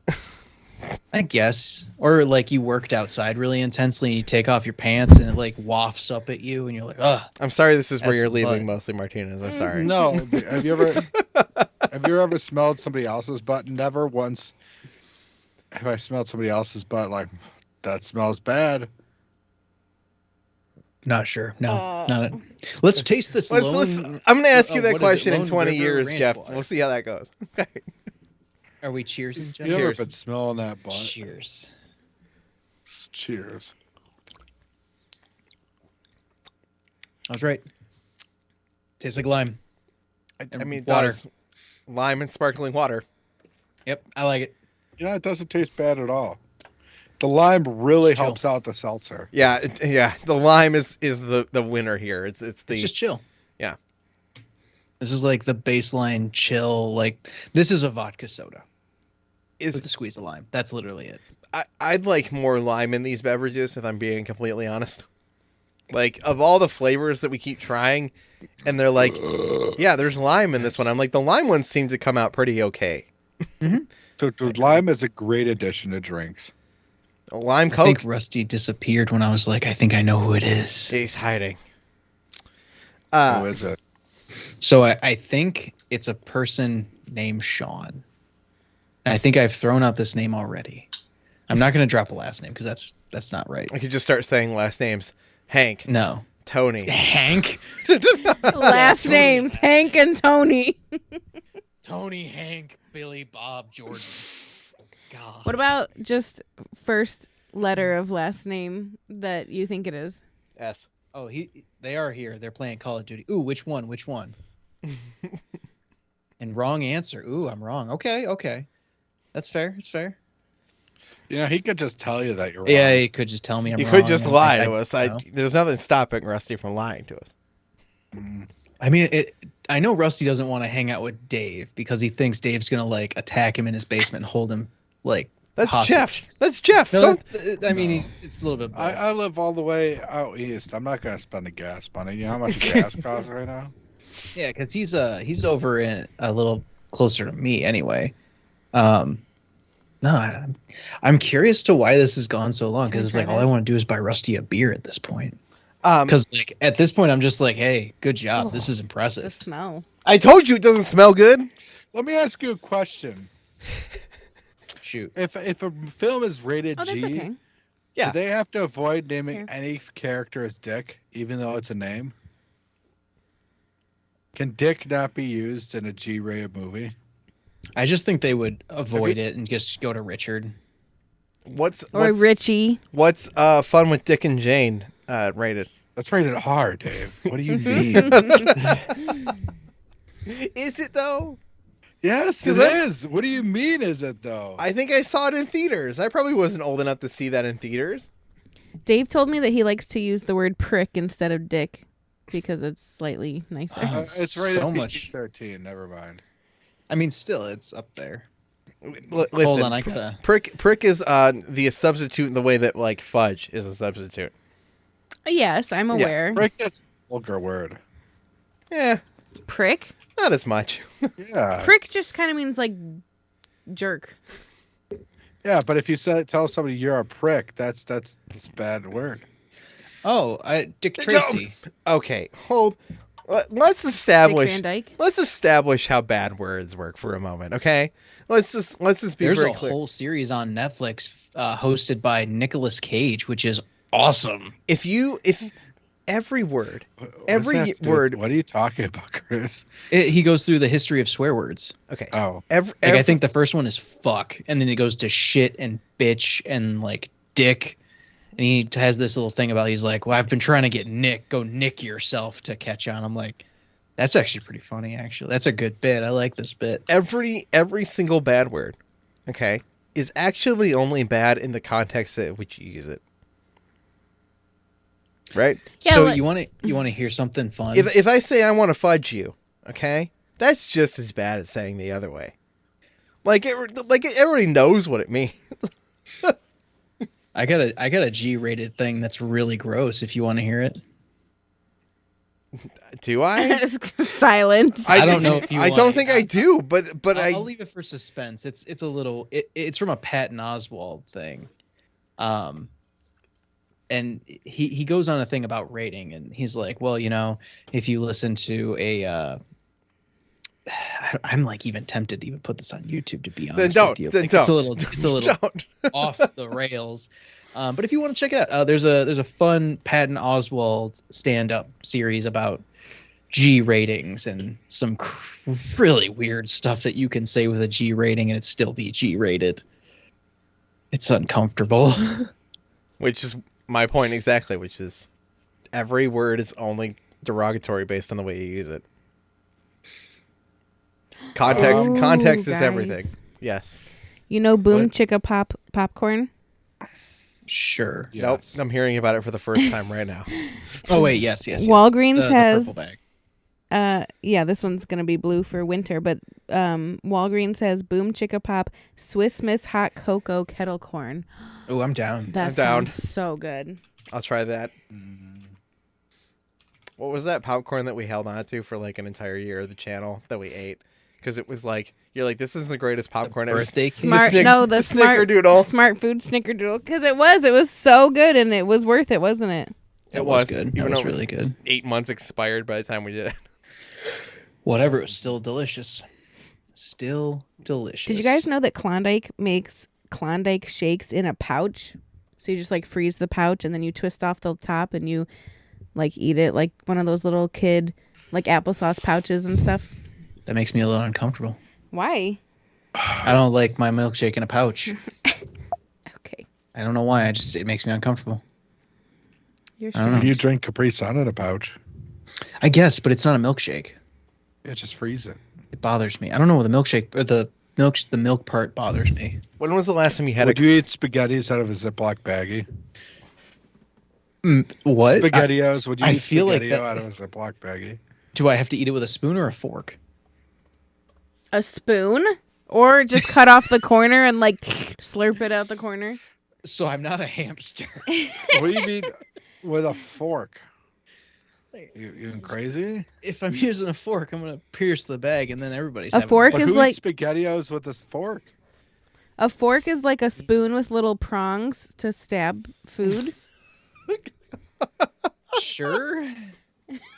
I guess. Or you worked outside really intensely and you take off your pants and it wafts up at you and you're like, ugh. I'm sorry this is where That's you're leaving butt. mostly, Martinez. I'm sorry. No, have you ever smelled somebody else's butt? Never once have I smelled somebody else's butt like that smells bad. Not sure. No, not it. Let's taste this I'm going to ask you that what is it, question in Lone 20 River years, Ranch Jeff. water? We'll see how that goes. Okay. Are we cheersing, Jeff? You ever Cheers. been smelling that butt? Cheers. Cheers. I was right. Tastes like lime. I mean, it water. does. Lime and sparkling water. Yep, I like it. You know, it doesn't taste bad at all. The lime really It's chill. helps out the seltzer. Yeah, yeah. The lime is the winner here. It's It's just chill. Yeah. This is the baseline chill. This is a vodka soda with a squeeze of lime. That's literally it. I'd like more lime in these beverages, if I'm being completely honest. Of all the flavors that we keep trying, and they're like, yeah, there's lime in this one. I'm like, the lime ones seem to come out pretty okay. So lime is a great addition to drinks. Lime I Coke. think Rusty disappeared when I was like, I think I know who it is. He's hiding. Who is it? So I think it's a person named Sean. And I think I've thrown out this name already. I'm not going to drop a last name because that's not right. I could just start saying last names. Hank. No. Tony. Hank. Last names Hank and Tony. Tony, Hank, Billy, Bob, Jordan. God. What about just first letter of last name that you think it is? S. Oh, they are here. They're playing Call of Duty. Ooh, which one? Which one? And wrong answer. Ooh, I'm wrong. Okay. That's fair. It's fair. You know, he could just tell you that you're wrong. Yeah, he could just tell me I'm You wrong. could just and lie to us. know. There's nothing stopping Rusty from lying to us. I mean, I know Rusty doesn't want to hang out with Dave because he thinks Dave's gonna like attack him in his basement and hold him like. That's hostage. Jeff. That's Jeff. No, Don't. I mean, it's a little bit. Both. I live all the way out east. I'm not going to spend the gas money. You know how much gas costs right now? Yeah, because he's over in a little closer to me anyway. No, I'm curious to why this has gone so long because it's like all I want to do is buy Rusty a beer at this point. Because like at this point I'm just like, hey, good job, this is The impressive. smell. I told you it doesn't smell good. Let me ask you a question. Shoot, If a film is rated Oh, that's G, okay. Yeah. do they have to avoid naming Here. any character as Dick, even though it's a name? Can Dick not be used in a G-rated movie? I just think they would avoid it and just go to Richard. What's Richie. What's Fun with Dick and Jane rated? That's rated R, Dave. What do you mean? Is it though? Yes, it 'Cause I- is. What do you mean, is it though? I think I saw it in theaters. I probably wasn't old enough to see that in theaters. Dave told me that he likes to use the word prick instead of dick because it's slightly nicer. It's rated so much. PG-13. Never mind. I mean, still, it's up there. Listen, Hold on, I gotta. prick is the substitute in the way that like fudge is a substitute. Yes, I'm aware. Break this vulgar word. Yeah, Prick? not as much. Yeah. Prick just kind of means like jerk. Yeah, but if you tell somebody you're a prick, that's a bad word. Oh, Dick Tracy. Okay, let's establish. Dick Van Dyke? Let's establish how bad words work for a moment, okay? Let's just be There's very a clear. whole series on Netflix hosted by Nicolas Cage, which is awesome. If every word, What does every that have to do word. with- What are you talking about, Chris? He goes through the history of swear words. Okay. Oh, Every, Like I think the first one is fuck, and then it goes to shit and bitch and like dick. And he has this little thing about he's like, well, I've been trying to get Nick, go Nick yourself to catch on. I'm like, that's actually pretty funny. Actually, that's a good bit. I like this bit. every single bad word, okay, is actually only bad in the context at which you use it. Right? Yeah, So like- you want to hear something fun? If I say I want to fudge you, okay, that's just as bad as saying the other way. Everybody knows what it means. I got a G-rated thing that's really gross. If you want to hear it, Do I? Silence. I don't know if you I want don't it. think I do, but I'll leave it for suspense. It's a little. It's from a Patton Oswalt thing, and he goes on a thing about rating, and he's like, well, you know, if you listen to a, I'm like even tempted to even put this on YouTube, to be honest don't. with you. Then Like, don't. It's a little don't. off the rails. But if you want to check it out, there's a fun Patton Oswalt stand-up series about G ratings and some really weird stuff that you can say with a G rating and it still be G rated. It's uncomfortable. Which is my point exactly, which is every word is only derogatory based on the way you use it. Context Oh, context is guys. everything. Yes. You know Boom What? Chicka Popcorn? Sure. yes. Nope. I'm hearing about it for the first time right now. Oh wait, yes. Walgreens The has purple bag. yeah, this one's gonna be blue for winter, but Walgreens has Boom Chicka Pop Swiss Miss Hot Cocoa Kettle Corn. Oh, I'm down. That I'm down. sounds so good. I'll try that. What was that popcorn that we held on to for like an entire year? The channel that we ate because it was like you're like this is the greatest popcorn ever. birthday cake? Smart, Snick- no, the Snickerdoodle. smart food Snickerdoodle, because it was so good and it was worth it, wasn't it? That It was was good. even That was though it was really good. 8 months expired by the time we did it. Whatever, it was still delicious. Still delicious. Did you guys know that Klondike makes Klondike shakes in a pouch? So you just like freeze the pouch and then you twist off the top and you like eat it like one of those little kid like applesauce pouches and stuff. That makes me a little uncomfortable. Why? I don't like my milkshake in a pouch. Okay. I don't know why. It makes me uncomfortable. You're I don't know. strange. You drink Capri Sun in a pouch. I guess, but it's not a milkshake. Yeah, just freeze it. It bothers me. I don't know what the milkshake or the milk part bothers me. When was the last time you had Would you eat SpaghettiOs out of a Ziploc baggie? What? SpaghettiOs? Would you I eat feel like SpaghettiO that- out of a Ziploc baggie? Do I have to eat it with a spoon or a fork? A spoon? Or just cut off the corner and like slurp it out the corner? So I'm not a hamster. What do you mean with a fork? You crazy? If I'm using a fork, I'm gonna pierce the bag, and then everybody's A having fork But is who like eats SpaghettiOs with a fork? a fork is like a spoon with little prongs to stab food. Sure.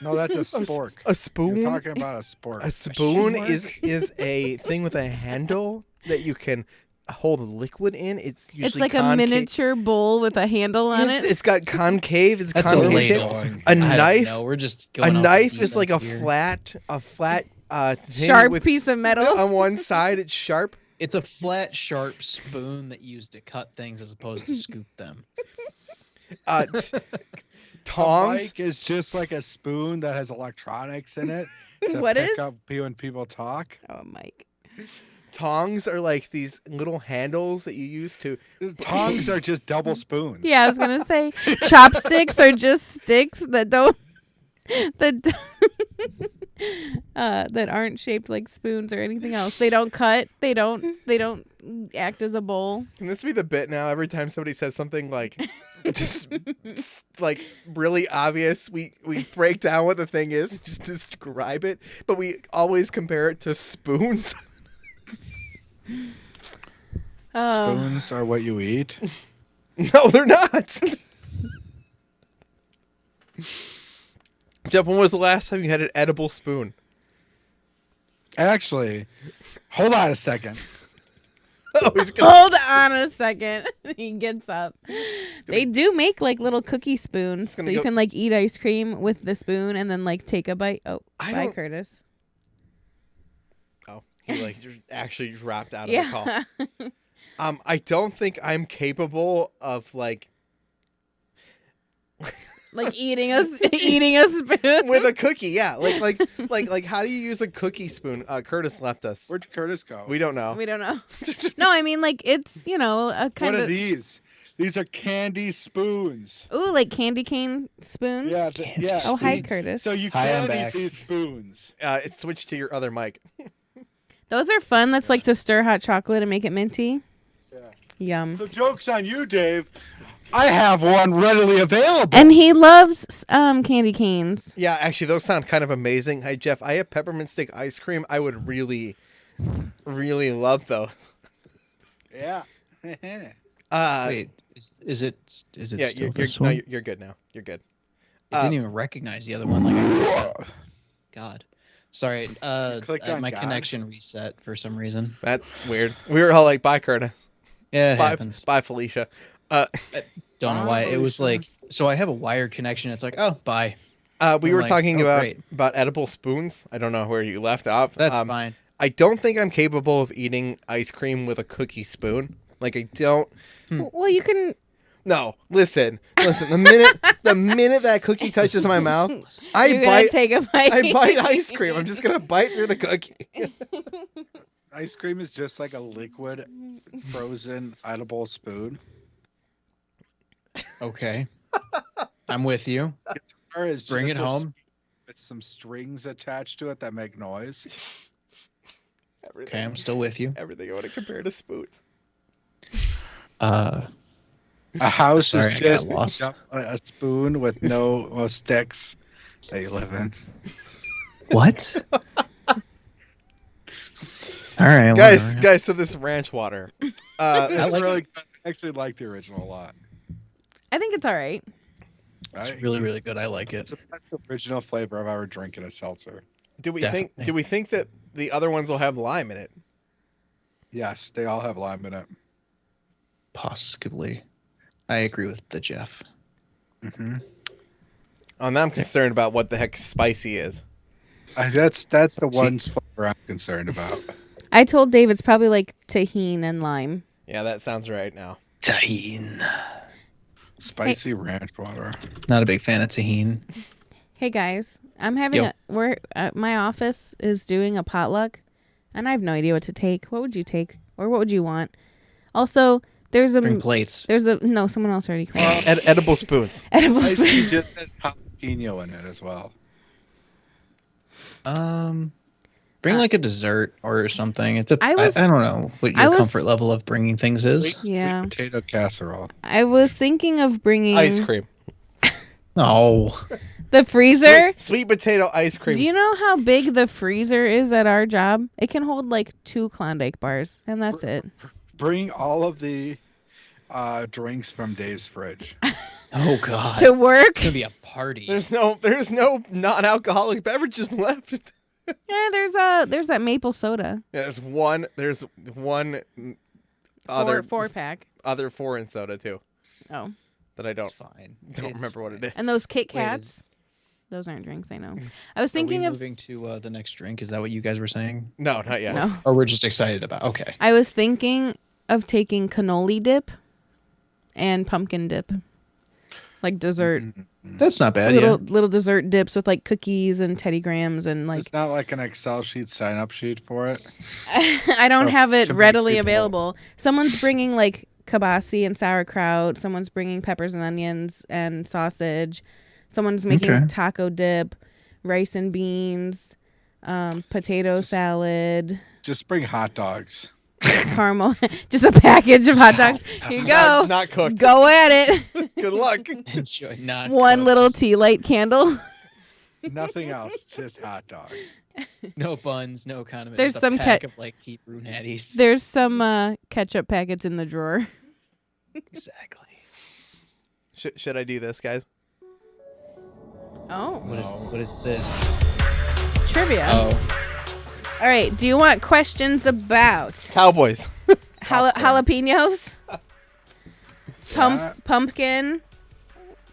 No, that's a spork. a spoon? You're talking about a spork. A spoon Shamrock? is a thing with a handle that you can hold liquid in. It's usually It's like concave. a miniature bowl with a handle on it. It's got concave. It's That's a concave. ladle. shape. I A don't knife. know. We're just A going off the knife deep is like a end here. flat thing Sharp with, piece of metal. on one side. It's sharp. It's a flat, sharp spoon that used to cut things as opposed to scoop them. Uh, t- tongs. Mic is just like a spoon that has electronics in it to What pick is? up when people talk. Oh, Mike. Tongs are like these little handles that you use to. Tongs are just double spoons. Yeah, I was gonna say chopsticks are just sticks that don't that that aren't shaped like spoons or anything else. They don't cut. They don't act as a bowl. Can this be the bit now? Every time somebody says something like, just like really obvious, we break down what the thing is, just describe it, but we always compare it to spoons. Oh, Spoons are what you eat. No, they're not. Jeff, when was the last time you had an edible spoon? Actually, hold on a second. Oh, he's gonna, hold on a second. He gets up. They do make like little cookie spoons, so gonna you go- can like eat ice cream with the spoon and then like take a bite. Oh, I bye, don't- Curtis. oh, he like just actually dropped out of the call. Yeah. I don't think I'm capable of like Like eating a spoon with a cookie. Yeah, like how do you use a cookie spoon? Curtis left us. Where'd Curtis go? We don't know. We don't know. No, I mean like it's a kind What are of these? These are candy spoons. ooh like candy cane spoons. Yeah, yeah. Oh, hi, spoons. Curtis. So you Hi, I'm can eat back. these spoons. It's switched to your other mic. Those are fun. That's like to stir hot chocolate and make it minty. Yeah. Yum. So joke's on you, Dave. I have one readily available. And he loves candy canes. Yeah, actually, those sound kind of amazing. Hi, Jeff. I have peppermint stick ice cream. I would really, really love those. Yeah. Wait, is it Yeah, still you're, this no, one? you're good now. You're good. I didn't even recognize the other one. Like, God, sorry. clicked on My God? connection reset for some reason. That's weird. We were all like, bye, Curtis. Yeah, it Bye, happens. bye, Felicia. Don't know why. It was like, so I have a wired connection. It's like, oh, bye. We I'm were like, talking oh, about great. edible spoons. I don't know where you left off. That's fine. I don't think I'm capable of eating ice cream with a cookie spoon. Like I don't. Well, you can. No, listen. The minute that cookie touches my mouth, I You're gonna bite. take a bite. I bite ice cream. I'm just gonna bite through the cookie. Ice cream is just like a liquid, frozen, edible spoon. Okay, I'm with you. Or is Bring just it home. with some strings attached to it that make noise. Okay, I'm still with you. Everything I want to compare to spoons. A house Sorry, is I got just lost. a spoon with no sticks that you live in. What? All right, Guys, whatever. guys. So this ranch water. It's really good. I actually like the original a lot. I think it's all right. It's really, really good. I like It's it. the best original flavor I've ever drank in a seltzer. Do we Definitely. think that the other ones will have lime in it? Yes, they all have lime in it. Possibly. I agree with the Jeff. Mm-hmm. Oh, now I'm concerned about what the heck spicy is. That's the one flavor I'm concerned about. I told Dave it's probably like tahini and lime. Yeah, that sounds right now. Tahine. Spicy ranch water. Not a big fan of tahine. Hey guys, I'm having my office is doing a potluck, and I have no idea what to take. What would you take, or what would you want? Also, Bring plates. No, someone else already called. Edible spoons. Edible Spicy spoon. just has jalapeno in it as well. Bring like a dessert or something. I don't know what I your was- comfort level of bringing things is. Yeah. Sweet potato casserole. I was thinking of bringing Ice cream. Oh, the freezer. Sweet potato ice cream. Do you know how big the freezer is at our job? It can hold like 2 Klondike bars, and that's it. Bring all of the drinks from Dave's fridge. oh God. To work. It's gonna be a party. There's no non-alcoholic beverages left. Yeah, there's that maple soda. Yeah, there's one other 4-pack. other foreign soda too Oh, that I It's don't fine. remember what it is. and those Kit Wait, Kats. Those aren't drinks, I know. I was Are we thinking of moving to the next drink? Is that what you guys were saying? No, not yet. no. Or we're just excited about? Okay. I was thinking of taking cannoli dip and pumpkin dip, like dessert. That's not bad. Little dessert dips with like cookies and Teddy Grahams and like. It's not like an Excel sheet sign-up sheet for it. I don't Oh, have it to make readily people- available. Someone's bringing like kibasi and sauerkraut. Someone's bringing peppers and onions and sausage. Someone's making Okay. taco dip, rice and beans, potato salad, Just bring hot dogs. caramel. Just a package of hot dogs. Here you go. Not cooked. Go at it. Good luck. Enjoy. Not One cooked. little tea light candle. Nothing else, just hot dogs. No buns, no condiments. There's just a some pack of like Hebrew natties. There's some ketchup packets in the drawer. Exactly. Should I do this, guys? Oh, What is this? trivia. Oh, All right. Do you want questions about Cowboys. jalapenos? Yeah. Pumpkin?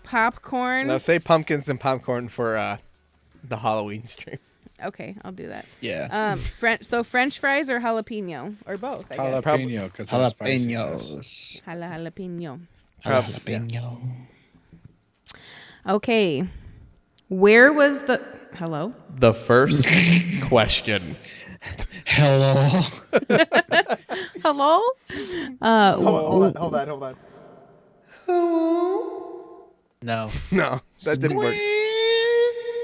Popcorn? Now say pumpkins and popcorn for the Halloween stream. Okay, I'll do that. yeah. French fries or jalapeno? Or both, I guess. Jalapeno, because Jalapenos. Jalapeno. Jalapeno. Okay. Where was the... Hello? The first question. Hello. Hello? Hold on. No. No, that didn't work.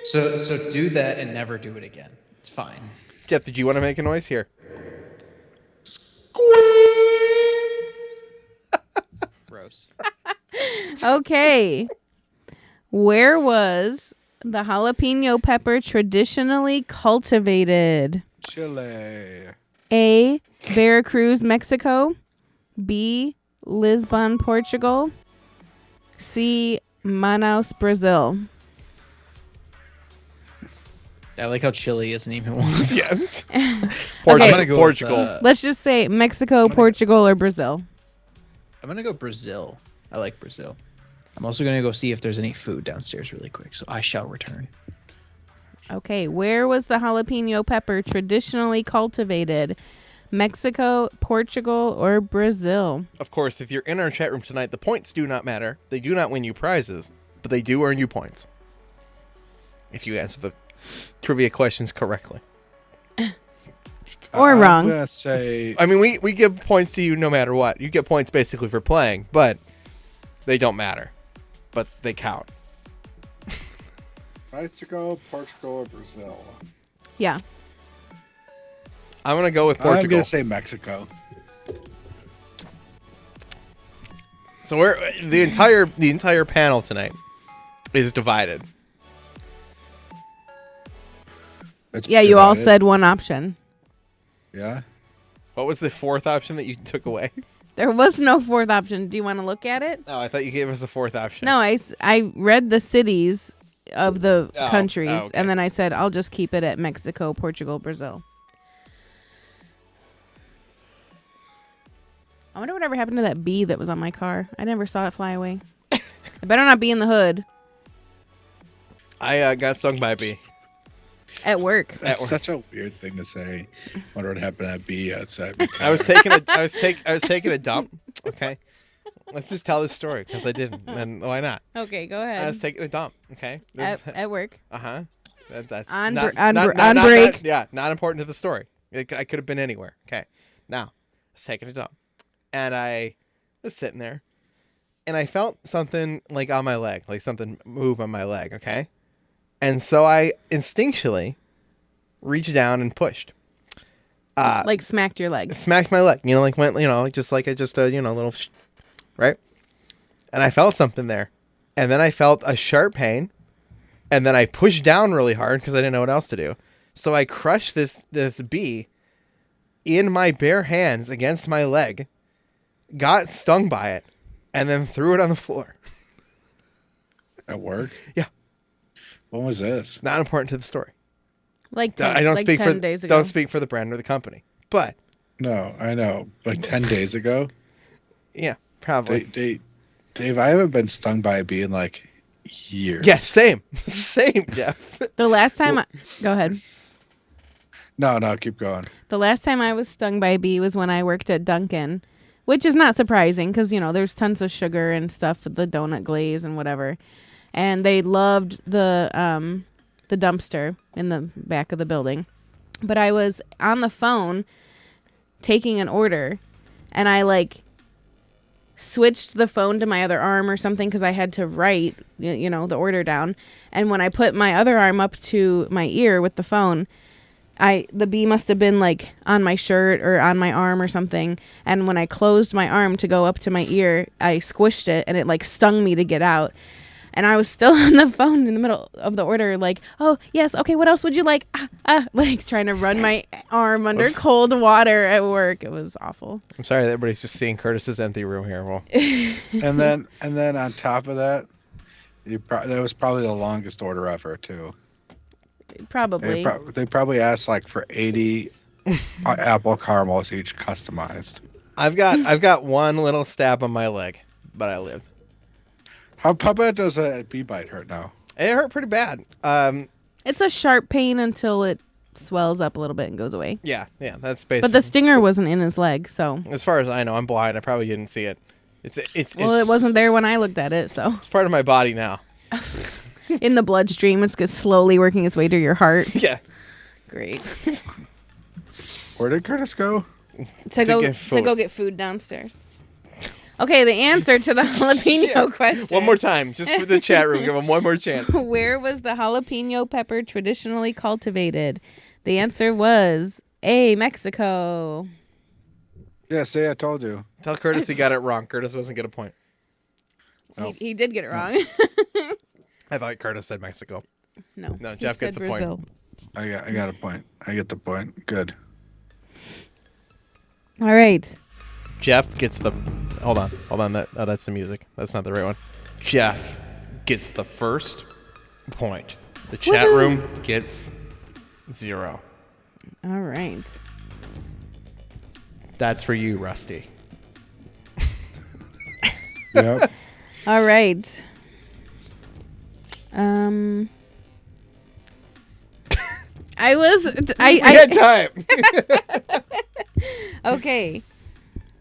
So do that and never do it again. It's fine. Jeff, did you want to make a noise here? Gross. Okay. Where was the jalapeno pepper traditionally cultivated? Chile. A. Veracruz, Mexico. B. Lisbon, Portugal. C. Manaus, Brazil. I like how Chile isn't even one. Yeah. Okay. I'm gonna go with, Portugal. Let's just say Mexico, Portugal, or Brazil. I'm gonna go Brazil. I like Brazil. I'm also gonna go see if there's any food downstairs really quick. So I shall return. Okay. Where was the jalapeno pepper traditionally cultivated? Mexico, Portugal, or Brazil? Of course, if you're in our chat room tonight, the points do not matter. They do not win you prizes, but they do earn you points. If you answer the trivia questions correctly. Or I'm wrong. gonna say I mean, we give points to you no matter what. You get points basically for playing, but they don't matter. But they count. Mexico, Portugal, or Brazil. Yeah. I'm going to go with I'm Portugal. gonna say Mexico. So we're the entire panel tonight is divided. It's Yeah, you all divided. said one option. Yeah. What was the fourth option that you took away? There was no fourth option. Do you want to look at it? Oh, I thought you gave us a fourth option. No, I read the cities of the countries, okay. and then I said I'll just keep it at Mexico, Portugal, Brazil. I wonder whatever happened to that bee that was on my car. I never saw it fly away. It better not be in the hood. I got stung by a bee. At work. That's such a weird thing to say. Wonder what happened to that bee outside. my I was car. taking a dump. Okay, let's just tell this story because I didn't, and why not? Okay, go I ahead. was taking a dump. Okay, At work. That's On not, break. yeah, not important to the story. I could have been anywhere. Okay, now I was taking a dump, and I was sitting there, and I felt something like on my leg, like something move on my leg. Okay, and so I instinctually reached down and pushed. Like smacked your leg. Smacked my leg, like went, like just like a little, right? And I felt something there, and then I felt a sharp pain, and then I pushed down really hard because I didn't know what else to do. So I crushed this bee in my bare hands against my leg, got stung by it, and then threw it on the floor. At work? Yeah. When was this? Not important to the story. Like 10, I don't like speak 10 for days ago. don't speak for the brand or the company, but No, I know. Like 10 days ago? yeah, probably. Dave, I haven't been stung by a bee in like years. Yeah, same, Jeff. The last time go ahead. No, keep going. The last time I was stung by a bee was when I worked at Dunkin', which is not surprising because, there's tons of sugar and stuff, the donut glaze and whatever. And they loved the dumpster in the back of the building. But I was on the phone taking an order, and I switched the phone to my other arm or something because I had to write, the order down. And when I put my other arm up to my ear with the phone, the bee must have been on my shirt or on my arm or something. And when I closed my arm to go up to my ear, I squished it and it stung me to get out. And I was still on the phone in the middle of the order, oh, yes, okay, what else would you like? Trying to run my arm under cold water at work. It was awful. I'm sorry that everybody's just seeing Curtis's empty room here. Well, And then on top of that, that was probably the longest order ever too. Probably. They probably asked for 80 apple caramels each customized. I've got one little stab on my leg, but I lived. How bad does a bee bite hurt now? It hurt pretty bad. It's a sharp pain until it swells up a little bit and goes away. Yeah, that's basically. But the stinger wasn't in his leg, so. As far as I know, I'm blind. I probably didn't see it. It wasn't there when I looked at it, so. It's part of my body now. In the bloodstream, it's slowly working its way to your heart. Yeah. Great. Where did Curtis go? To go get food downstairs. Okay, the answer to the jalapeno question. One more time, just for the chat room. Give them one more chance. Where was the jalapeno pepper traditionally cultivated? The answer was A, Mexico. Yeah, see, I told you. Tell Curtis he got it wrong. Curtis doesn't get a point. Oh. He did get it wrong. I thought Curtis said Mexico. No, Jeff gets a Brazil. point. I got a point. I get the point. Good. All right. Jeff gets the. Hold on. That's the music. That's not the right one. Jeff gets the first point. The chat room gets 0. All right. That's for you, Rusty. Yep. All right. I had time. Okay.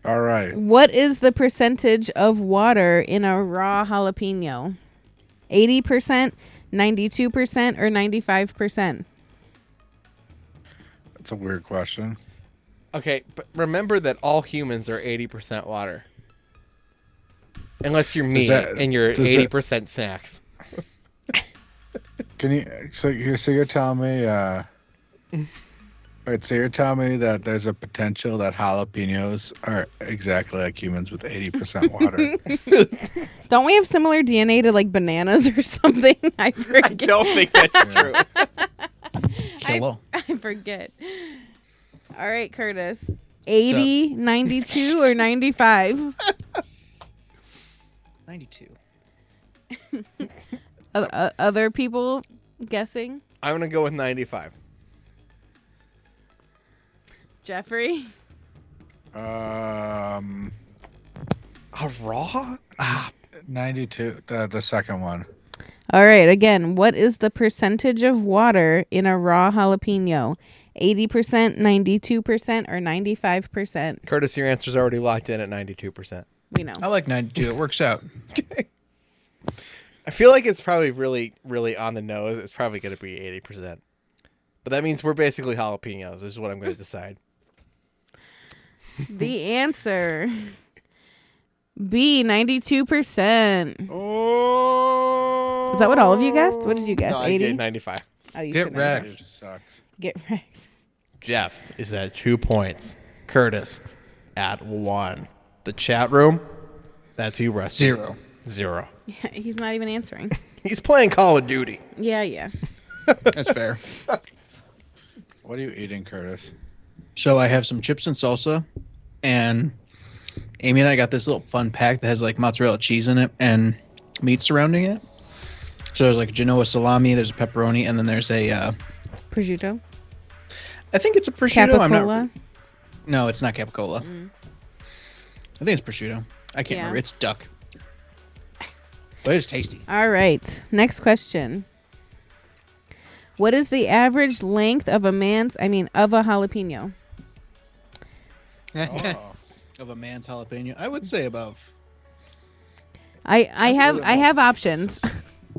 All right. What is the percentage of water in a raw jalapeno? 80%, 92%, or 95%? That's a weird question. Okay, but remember that all humans are 80% water. Unless you're me and you're 80% snacks. Can you? So you're telling me? Wait, so you're telling me that there's a potential that jalapenos are exactly like humans with 80% water? Don't we have similar DNA to bananas or something? I forget. I don't think that's true. Hello. I forget. All right, Curtis. 80, 92, or 95? 92. Other people guessing? I'm going to go with 95. Jeffrey? A raw? 92. The second one. All right, again, what is the percentage of water in a raw jalapeno? 80%, 92%, or 95%? Curtis, your answer's already locked in at 92%. We know. I like 92. It works out. I feel like it's probably really, really on the nose. It's probably going to be 80%. But that means we're basically jalapenos, is what I'm going to decide. The answer B, 92%. Oh. Is that what all of you guessed? What did you guess? No, I 80? gave 95. Oh, you Get said wrecked. 95. It sucks. Get wrecked. Jeff is at 2 points. Curtis at 1. The chat room, that's you, Rusty. 0. 0. Yeah, he's not even answering. He's playing Call of Duty. Yeah. That's fair. What are you eating, Curtis? So I have some chips and salsa, and Amy and I got this little fun pack that has like mozzarella cheese in it and meat surrounding it. So there's like Genoa salami, there's a pepperoni, and then there's a Prosciutto. I think it's a prosciutto. Capicola. No, it's not capicola. I think it's prosciutto. I can't Yeah. remember. It's duck. But it's tasty. All right. Next question. What is the average length of a jalapeno? Of a man's jalapeno. I would say about. I have options.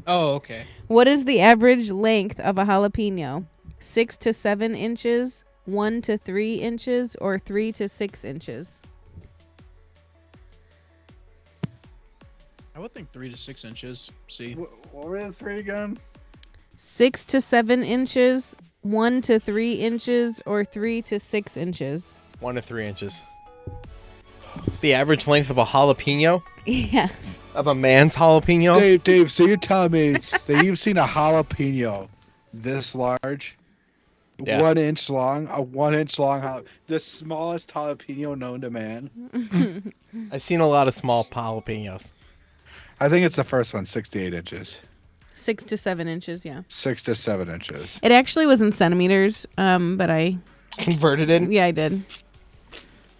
Oh, okay. What is the average length of a jalapeno? 6 to 7 inches, 1 to 3 inches, or 3 to 6 inches? I would think 3 to 6 inches. See. What were the three again? 6 to 7 inches, 1 to 3 inches, or 3 to 6 inches? 1 to 3 inches. The average length of a jalapeno? Yes. Of a man's jalapeno? Dave, so you're telling me that you've seen a jalapeno this large? Yeah. 1 inch long? A 1 inch long the smallest jalapeno known to man? I've seen a lot of small jalapenos. I think it's the first one, 6 to 8 inches. 6 to 7 inches, yeah. 6 to 7 inches. It actually was in centimeters, but I Converted it? I did.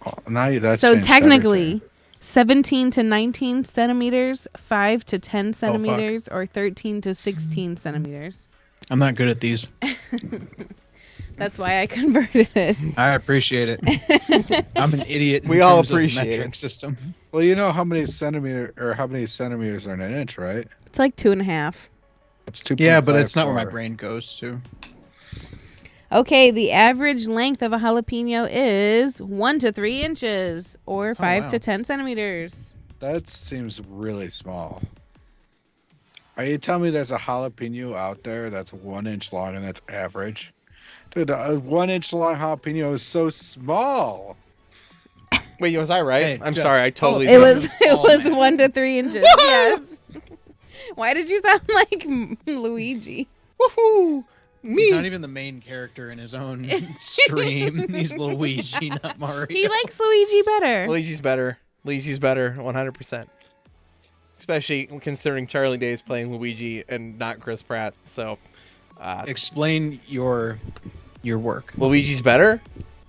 Oh, now that's So changed technically, everything. 17 to 19 centimeters, 5 to 10 centimeters, or 13 to 16 centimeters. I'm not good at these. That's why I converted it. I appreciate it. I'm an idiot. We all terms of appreciate metric it. system. Well, you know how many centimeters are in an inch, right? It's like 2.5. It's 2. Yeah, but it's not where my brain goes to. Okay, the average length of a jalapeno is 1 to 3 inches, or 5 wow. to 10 centimeters. That seems really small. Are you telling me there's a jalapeno out there that's 1 inch long and that's average? Dude, a 1 inch long jalapeno is so small. Wait, was I right? Hey, I'm Jeff. sorry, I totally... It was Oh, man. 1 to 3 inches. Yes. Why did you sound like Luigi? Woohoo! He's not even the main character in his own stream. He's Luigi, not Mario. He likes Luigi better. Luigi's better. 100%. Especially considering Charlie Day's playing Luigi and not Chris Pratt. So, Explain your work. Luigi's better?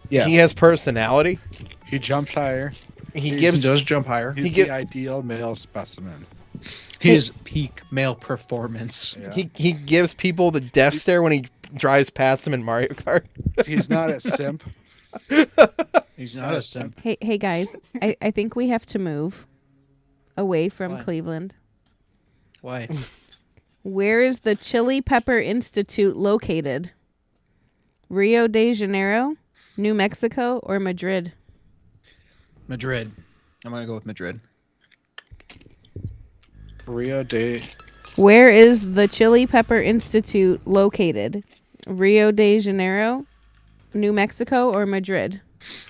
Yeah. He has personality. He jumps higher. He He gives... does jump higher. He's gi- the ideal male specimen. He is peak male performance. Yeah. He gives people the death stare when he drives past them in Mario Kart. He's not a simp. He's not a simp. Hey guys, I think we have to move away from Why? Cleveland. Why? Where is the Chili Pepper Institute located? Rio de Janeiro, New Mexico, or Madrid? Madrid. I'm going to go with Madrid. Rio de... Where is the Chili Pepper Institute located? Rio de Janeiro, New Mexico, or Madrid?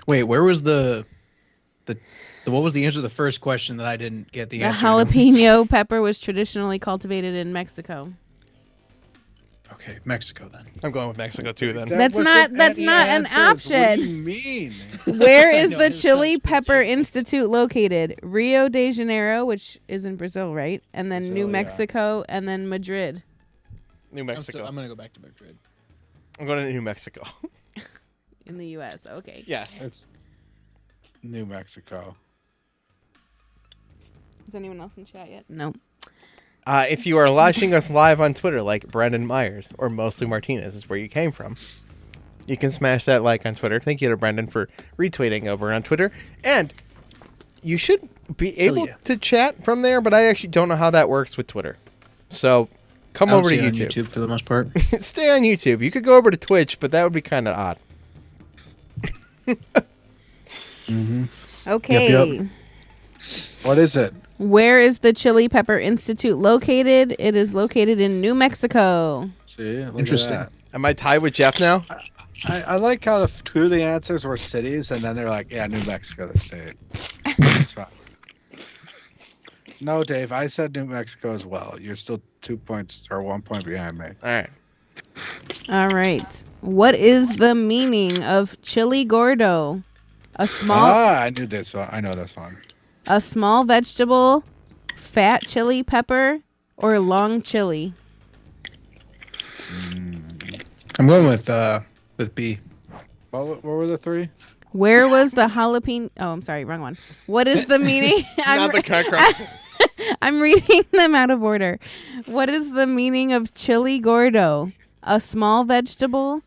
Wait, where was the what was the answer to the first question that I didn't get the The answer to? jalapeno pepper was traditionally cultivated in Mexico. Okay, Mexico then. I'm going with Mexico too. Then That's not an option. What do you mean? Where is know, the it Chili sounds good, Pepper too. Institute located? Rio de Janeiro, which is in Brazil, right? And then New Brazil, yeah. Mexico, and then Madrid. New Mexico. I'm gonna go back to Madrid. I'm going to New Mexico. In the U.S. Okay. Yes. It's New Mexico. Is anyone else in chat yet? No. If you are watching us live on Twitter, like Brandon Myers or Mostly Martinez is where you came from, you can smash that like on Twitter. Thank you to Brandon for retweeting over on Twitter. And you should be able to chat from there, but I actually don't know how that works with Twitter. So come over to On YouTube. YouTube for the most part. Stay on YouTube. You could go over to Twitch, but that would be kind of odd. Okay. Yep. What is it? Where is the Chili Pepper Institute located? It is located in New Mexico. See, look at Interesting. that. Am I tied with Jeff now? I like how two of the answers were cities, and then they're like, yeah, New Mexico, the state. It's fine. No, Dave, I said New Mexico as well. You're still 2 points or 1 point behind me. All right. All right. What is the meaning of chili gordo? A small I knew this one. I know this one. a small vegetable, fat chili pepper, or long chili? I'm going with B. What were the three? Where was the jalapeno? Oh, I'm sorry, wrong one. What is the meaning? Not the correct. I'm reading them out of order. What is the meaning of chili gordo? A small vegetable,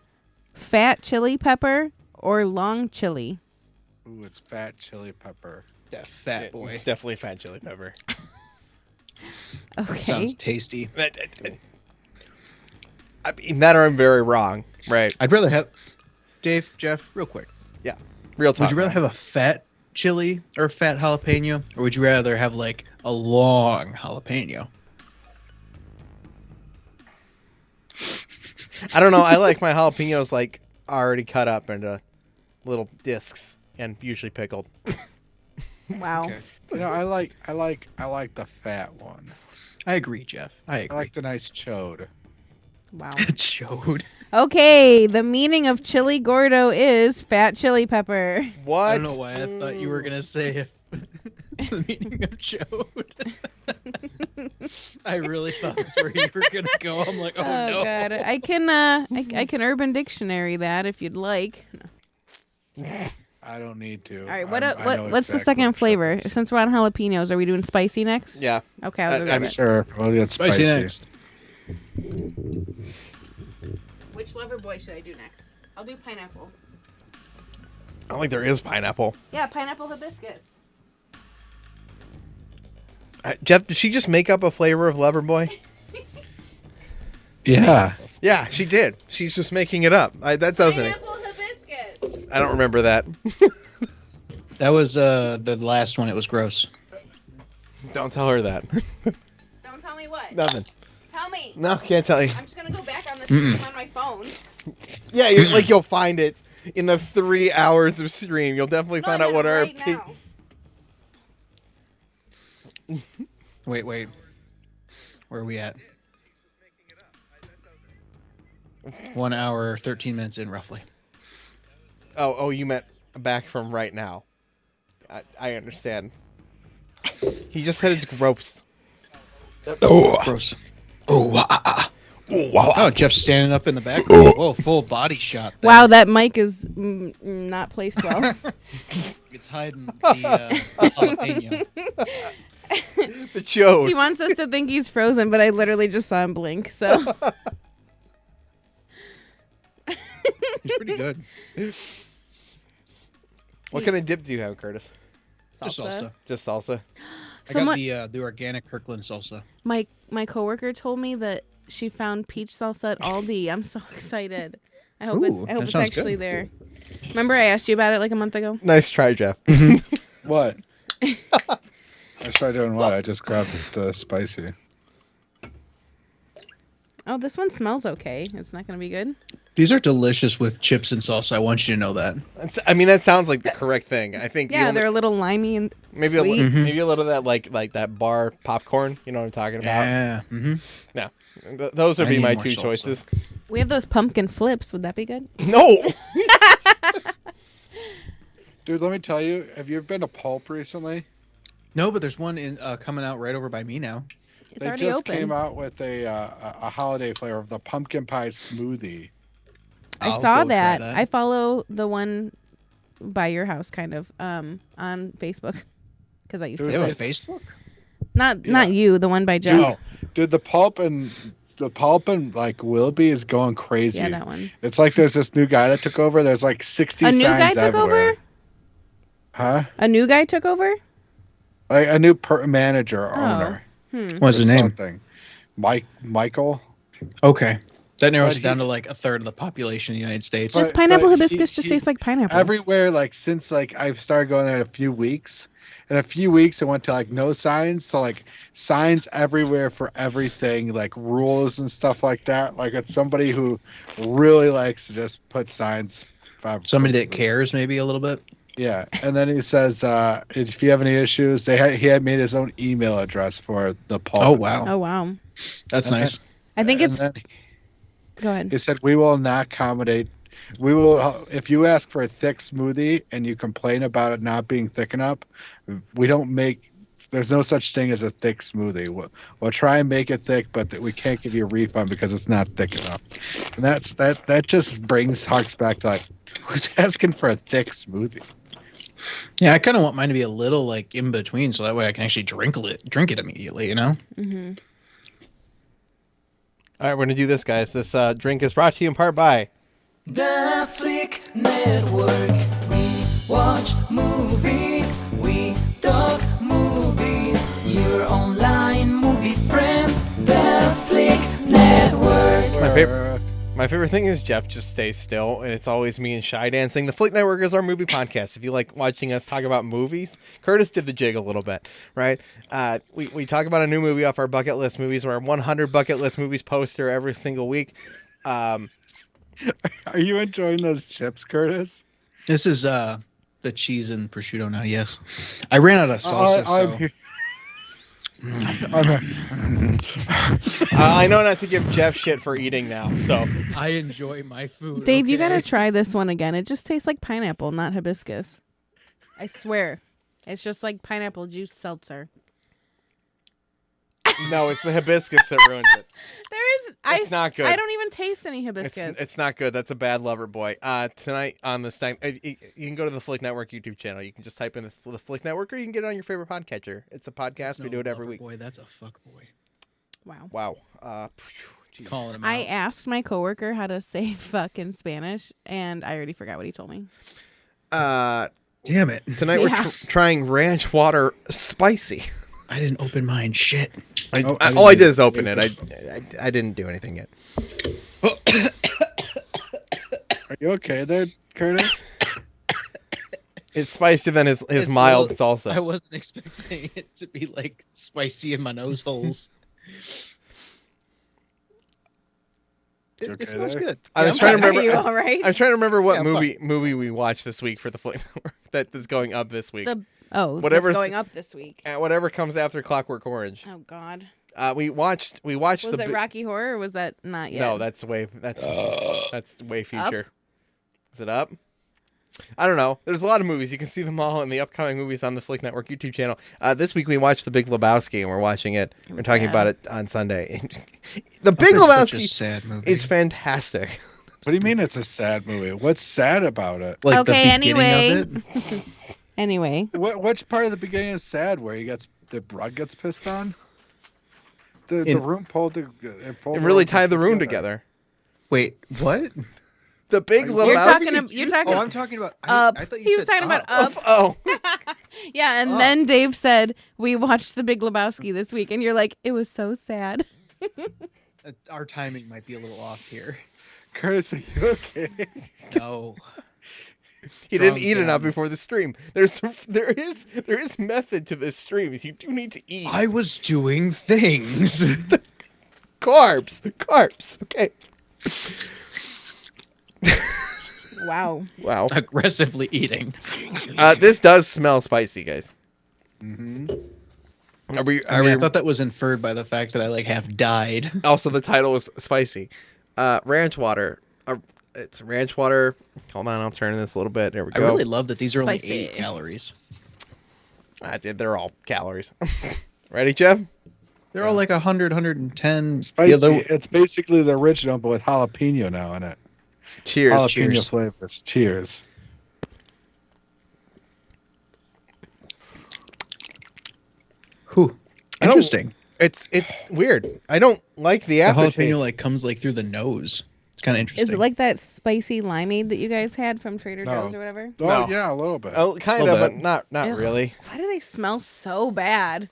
fat chili pepper, or long chili? Ooh, it's fat chili pepper. That fat boy. It's definitely fat chili pepper. Okay. Sounds tasty. I mean, that or I'm very wrong, right? I'd rather have Dave, Jeff, real quick. Yeah. Real talk. Would you rather have a fat chili or a fat jalapeno, or would you rather have like a long jalapeno? I don't know. I like my jalapenos like already cut up into little discs and usually pickled. Wow. Okay. You know, I like the fat one. I agree, Jeff. I I agree. like the nice chode. Wow. Chode. Okay, the meaning of chili gordo is fat chili pepper. What? I don't know why I thought you were gonna say the meaning of chode. I really thought that's where you were gonna go. I'm like, oh no. God, I can Urban Dictionary that if you'd like. I don't need to. All right, I know what's the exactly second what flavor? chode is. Since we're on jalapenos, are we doing spicy next? Yeah. Okay, I'll go grab I'm it. Sure. Well, that's Spicy spicy. next. Which lover boy should I do next? I'll do pineapple. I don't think there is pineapple. Yeah, pineapple hibiscus. Jeff, did she just make up a flavor of Loverboy? Yeah. Yeah, she did. She's just making it up. That doesn't. Pineapple hibiscus. I don't remember that. That was the last one. It was gross. Don't tell her that. Don't tell me what. Nothing. Tell me. No, can't tell you. I'm just gonna go back on the stream on my phone. Yeah, you'll find it in the 3 hours of stream. You'll definitely find out what our right now. Wait. Where are we at? 1 hour, 13 minutes in, roughly. Oh, you meant back from right now. I understand. He just said it's gross. Gross. Oh, wow. Oh, Jeff's standing up in the background. Whoa, full body shot. There. Wow, that mic is not placed well. It's hiding the jalapeno. The chode. He wants us to think he's frozen, but I literally just saw him blink. So He's pretty good. What kind of dip do you have, Curtis? Just salsa. Just salsa? Someone, I got the organic Kirkland salsa. my coworker told me that she found peach salsa at Aldi. I'm so excited. I hope Ooh, it's that sounds actually good. there. Remember I asked you about it like a month ago? Nice try, Jeff. What? I tried doing what? I just grabbed the spicy. Oh, this one smells okay. It's not going to be good. These are delicious with chips and salsa. I want you to know that. That sounds like the correct thing. I think. Yeah, they're a little limey and maybe sweet. maybe a little of that like that bar popcorn. You know what I'm talking about? Yeah. Mm-hmm. Yeah, Those would I be need my more two salsa. choices. We have those pumpkin flips. Would that be good? No. Dude, let me tell you, have you ever been to Pulp recently? No, but there's one in coming out right over by me now. It's They already just open. came out with a holiday flavor of the pumpkin pie smoothie. I I'll saw go try that. that. I follow the one by your house, kind of, on Facebook, because I used Dude, to. They have a live- Facebook? Not you, the one by Jeff. Dude, the pulp and like Wilby is going crazy. Yeah, that one. It's like there's this new guy that took over. There's like 60 A new signs guy took everywhere. over. Huh? A new guy took over. Like a new manager or owner. What's or his name? Something. Michael. Okay. That narrows But it down he- to like a third of the population of the United States. Just But- pineapple but hibiscus he- just he- tastes like pineapple. Everywhere, like since like I've started going there in a few weeks. In a few weeks, I went to like no signs, so like signs everywhere for everything, like rules and stuff like that. Like it's somebody who really likes to just put signs. Somebody that cares maybe a little bit. Yeah, and then he says, if you have any issues, he had made his own email address for the pulp. Oh, wow. Oh wow. That's And nice. I think And it's. then Go ahead. he said, we will not accommodate. We will, if you ask for a thick smoothie and you complain about it not being thick enough, we don't make. There's no such thing as a thick smoothie. We'll try and make it thick, but we can't give you a refund because it's not thick enough. And that just harks back to like, who's asking for a thick smoothie? Yeah, I kind of want mine to be a little like in between, so that way I can actually drink it immediately. You know. Mm-hmm. All right, we're gonna do this, guys. This drink is brought to you in part by. The Flick Network. We watch movies. We talk movies. Your online movie friends. The Flick Network. My favorite thing is Jeff just stays still, and it's always me and Shy dancing. The Flick Network is our movie podcast. If you like watching us talk about movies, Curtis did the jig a little bit, right? We talk about a new movie off our bucket list movies, or our 100 bucket list movies poster every single week. Are you enjoying those chips, Curtis? This is the cheese and prosciutto now. Yes, I ran out of salsa. So. I know not to give Jeff shit for eating now, so I enjoy my food. Dave, you okay? gotta try this one again. It just tastes like pineapple, not hibiscus. I swear, it's just like pineapple juice seltzer. no, it's the hibiscus that ruins it. It's not good. I don't even taste any hibiscus. It's not good. That's a bad lover boy. Tonight on the Stein, you can go to the Flick Network YouTube channel. You can just type in the Flick Network, or you can get it on your favorite podcatcher. It's a podcast. We do it every week. Boy, that's a fuck boy. Wow. Wow. Geez. Calling him I out. asked my coworker how to say fuck in Spanish, and I already forgot what he told me. Damn it! Tonight Yeah. we're trying ranch water spicy. I didn't open mine. Shit. All I did is open it. I didn't do anything yet. Are you okay there, Curtis? It's spicier than his It's mild I salsa. wasn't expecting it to be like spicy in my nose holes. You It okay smells there? good. I was I'm trying to fine. remember. Are you all right? I'm trying to remember what Yeah, I'm movie we watched this week for the Flick Network that is going up this week. Whatever's Whatever's- going up this week. Whatever comes after Clockwork Orange. Oh God. We watched Was the. it Rocky Horror or was that not yet? No, that's way future. Is it up? I don't know. There's a lot of movies. You can see them all in the upcoming movies on the Flick Network YouTube channel. This week we watched The Big Lebowski, and we're watching it. We're was talking bad. about it on Sunday. The Big It's such a Lebowski sad movie. is fantastic. What do you mean it's a sad movie? What's sad about it? Like Okay, the beginning of it. Anyway, Which part of the beginning is sad? Where the blood gets pissed on? The room pulled It really tied the room together. Wait, what? The Big You're Lebowski. you're talking. Oh, I'm talking about. Up. I thought you He was said talking about up. up. Oh, Yeah, and Up. then Dave said we watched The Big Lebowski this week, and you're like, it was so sad. Our timing might be a little off here. Curtis, are you okay? No. he didn't Strong eat enough down. before the stream. There is method to this stream. You do need to eat I was doing things. carbs. Okay. Wow. Wow. Aggressively eating. This does smell spicy, guys. Mm-hmm. I thought that was inferred by the fact that I like half died. Also, the title was spicy. Ranch water. It's ranch water. Hold on, I'll turn this a little bit. There we I go. really love that these are only Spicy. 8 calories. They're all calories. Ready, Jeff? They're all like 100, 110. Spicy. Yeah, they're- It's basically the original, but with jalapeno now in it. Cheers. Jalapeno cheers. flavors. Cheers. Whew. I don't- Interesting. It's weird. I don't like the The aftertaste. jalapeno like comes like through the nose. It's kind of interesting. Is it like that spicy limeade that you guys had from Trader No. Joe's or whatever? Oh No. yeah, a little bit. Oh, kind Little of, bit. but not Ugh. really. Why do they smell so bad?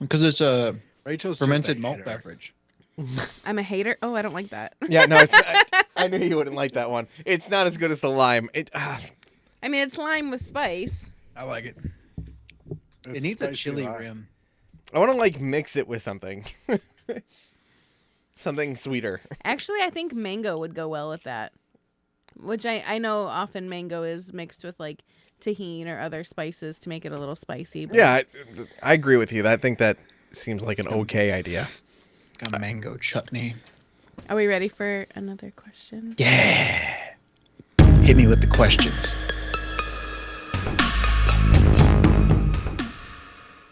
Because it's a Rachel's just fermented a malt hater. beverage. I'm a hater. Oh, I don't like that. Yeah, no, I knew you wouldn't like that one. It's not as good as the lime. I mean, it's lime with spice. I like it. It It's needs a spicy chili lime. rim. I want to like mix it with something. Something sweeter. Actually, I think mango would go well with that. Which I know often mango is mixed with like tahini or other spices to make it a little spicy. But Yeah, I agree with you. I think that seems like an okay idea. Got mango chutney. Are we ready for another question? Yeah. Hit me with the questions.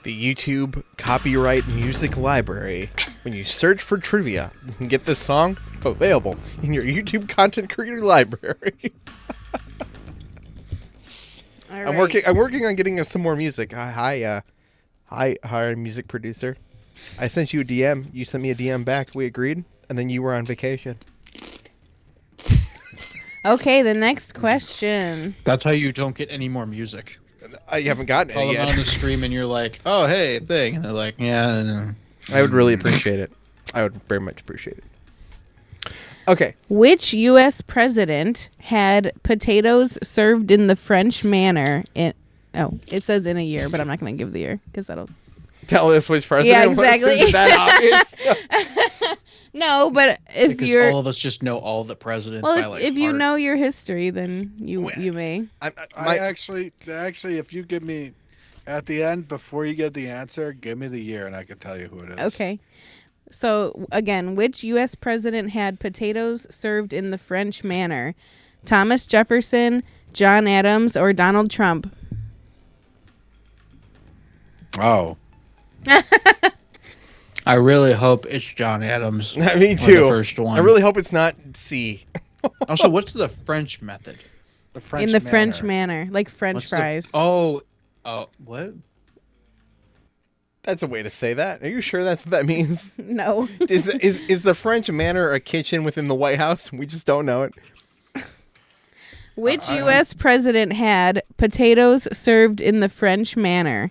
The YouTube copyright music library. When you search for trivia, you can get this song available in your YouTube content creator library. All I'm right. working on getting us some more music. Hi, music producer. I sent you a DM. You sent me a DM back. We agreed, and then you were on vacation. Okay, the next question. That's how you don't get any more music. I haven't gotten All it of it on yet. the stream, and you're like, "Oh, hey, thing," and they're like, "Yeah." No. I would really appreciate it. I would very much appreciate it. Okay. Which U.S. president had potatoes served in the French manner? It says in a year, but I'm not going to give the year because that'll. Tell us which president. Yeah, was. exactly. Is that obvious? No, but if Because you're all of us just know all the presidents. well, by, if, like, if you heart. know your history, then you may. I actually, if you give me at the end before you get the answer, give me the year and I can tell you who it is. Okay. So again, which U.S. president had potatoes served in the French manner? Thomas Jefferson, John Adams, or Donald Trump? Oh, I really hope it's John Adams. Me or too. The first one. I really hope it's not C. Also, what's the French method? the French. In the French manner. manner, like French What's the- fries. Oh, what? That's a way to say that. Are you sure that's what that means? No. Is the French manor a kitchen within the White House? We just don't know it. Which U.S. president had potatoes served in the French manner?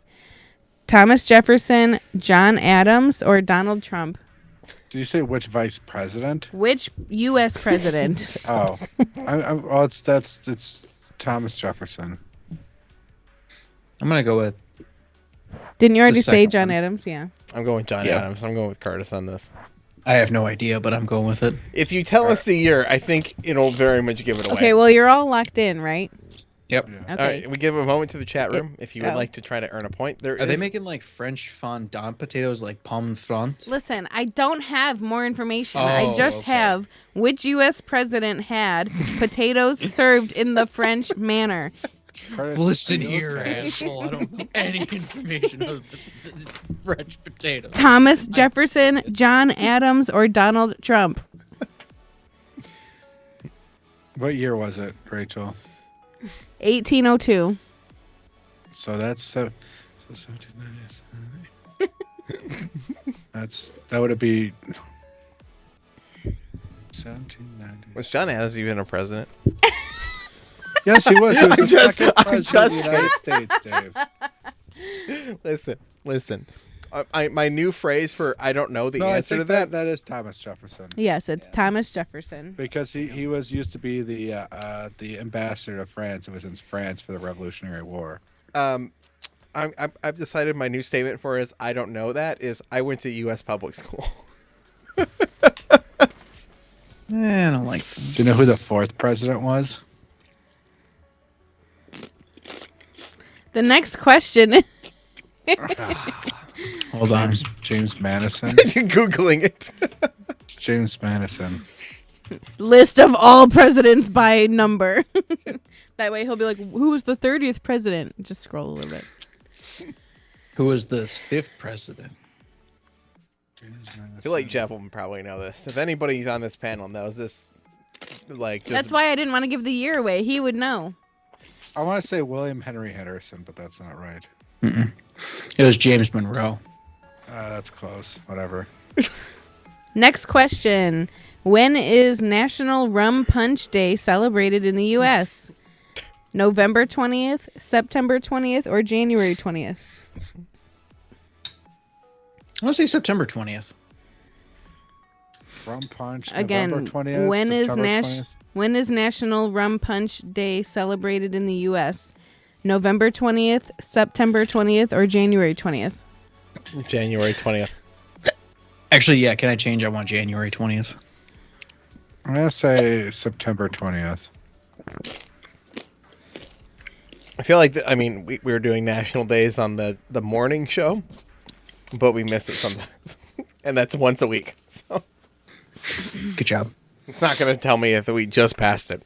Thomas Jefferson, John Adams, or Donald Trump? Did you say which vice president? Which U.S. president? Oh, it's Thomas Jefferson. I'm gonna go with. Didn't you already say second John one. Adams? Yeah. I'm going with John Yeah. Adams. I'm going with Curtis on this. I have no idea, but I'm going with it. If you tell us the year, I think it'll very much give it away. Okay, well, you're all locked in, right? Yep. Okay. All right, we give a moment to the chat room if you would Oh. like to try to earn a point. Are they making like French fondant potatoes, like pomme front? Listen, I don't have more information. I Oh, just okay. have which U.S. president had potatoes served in the French manner. Curtis, Listen are you here, okay? asshole. I don't know any information of the French potatoes. Thomas Jefferson, John Adams, or Donald Trump? What year was it, Rachel? 1802. So that's so 1790. That would be 1790. Was John Adams even a president? Yes, he was. He was the second I'm president just of the United States, Dave. Listen. My new phrase for I don't know the No, I answer to think that. that is Thomas Jefferson. Yes, it's Thomas Jefferson. Because he was used to be the ambassador to France. It was in France for the Revolutionary War. I've decided my new statement for is I don't know that is I went to U.S. public school. I don't like them. Do you know who the fourth president was? The next question Hold on. James Madison. You're Googling it. James Madison. List of all presidents by number. That way he'll be like, who was the 30th president? Just scroll a little bit. Who was this 5th president? I feel like Jeff will probably know this. If anybody's on this panel knows this, like, just, That's why I didn't want to give the year away. He would know. I want to say William Henry Henderson, but that's not right. Mm-mm. It was James Monroe. That's close. Whatever. Next question. When is National Rum Punch Day celebrated in the U.S.? November 20th, September 20th, or January 20th? I want to say September 20th. Rum Punch. Again, November 20th, when is September 20th? when is National Rum Punch Day celebrated in the U.S.? November 20th, September 20th, or January 20th? January 20th. Actually, yeah. Can I change? I want January 20th. I'm gonna say September 20th. I feel like, we were doing national days on the morning show, but we miss it sometimes. And that's once a week. So Good job. it's not going to tell me if we just passed it.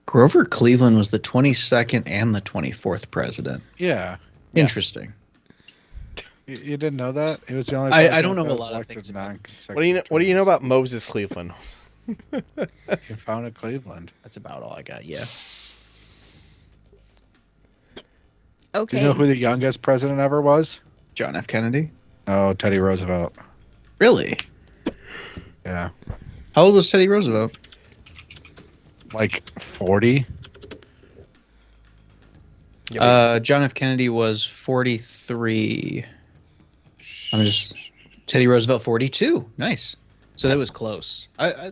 Grover Cleveland was the 22nd and the 24th president. Yeah. Interesting. You didn't know that? He was the only. I don't know president a that lot of elected things about him. non-consecutive What do you know terms. about Moses Cleveland? He founded Cleveland. That's about all I got. Yeah. Do Okay. you know who the youngest president ever was? John F. Kennedy. Oh, Teddy Roosevelt. Really? Yeah. How old was Teddy Roosevelt? Like 40. John F. Kennedy was 43. Teddy Roosevelt 42. Nice. So that was close. I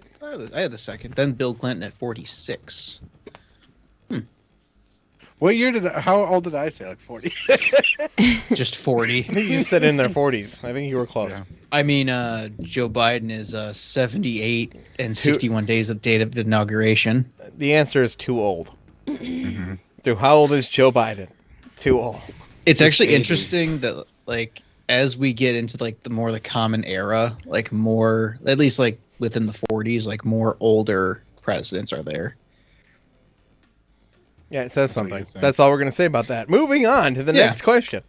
had the second. Then Bill Clinton at 46. What year how old did I say? Like 40? Just 40. I think you just said in their 40s. I think you were close. Yeah. I mean, Joe Biden is 78 and 61 days of date of inauguration. The answer is too old. Mm-hmm. Dude, how old is Joe Biden? Too old. It's actually 80. interesting that, like, as we get into like the common era, like more, at least like within the 40s, like more older presidents are there. Yeah, it says That's what you something. think. That's all we're going to say about that. Moving on to the Yeah. next question.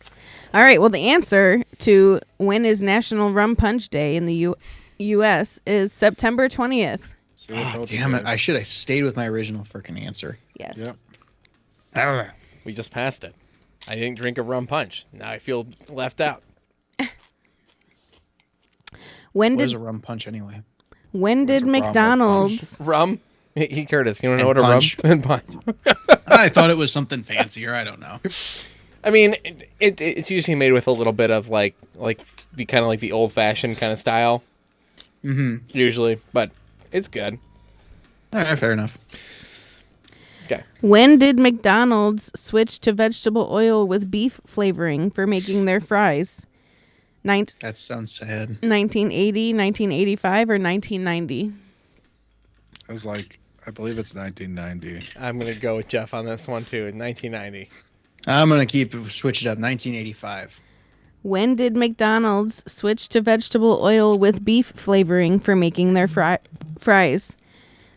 All right. Well, the answer to when is National Rum Punch Day in the U.S. is September 20th. See, I Oh, told you damn it. guys. I should have stayed with my original freaking answer. Yes. Yep. We just passed it. I didn't drink a rum punch. Now I feel left out. When What is did a rum punch anyway? when did a rum with McDonald's Rum? Hey, Curtis, you want to know And what punch. a rum and punch? I thought it was something fancier. I don't know. I mean, it's usually made with a little bit of like the kind of like the old fashioned kind of style. Mm-hmm. Usually, but it's good. All right, fair enough. Okay. When did McDonald's switch to vegetable oil with beef flavoring for making their fries? That sounds sad. 1980, 1985, or 1990? I was like, I believe it's 1990. I'm gonna go with Jeff on this one too. In 1990. I'm gonna switch it up. 1985. When did McDonald's switch to vegetable oil with beef flavoring for making their fries?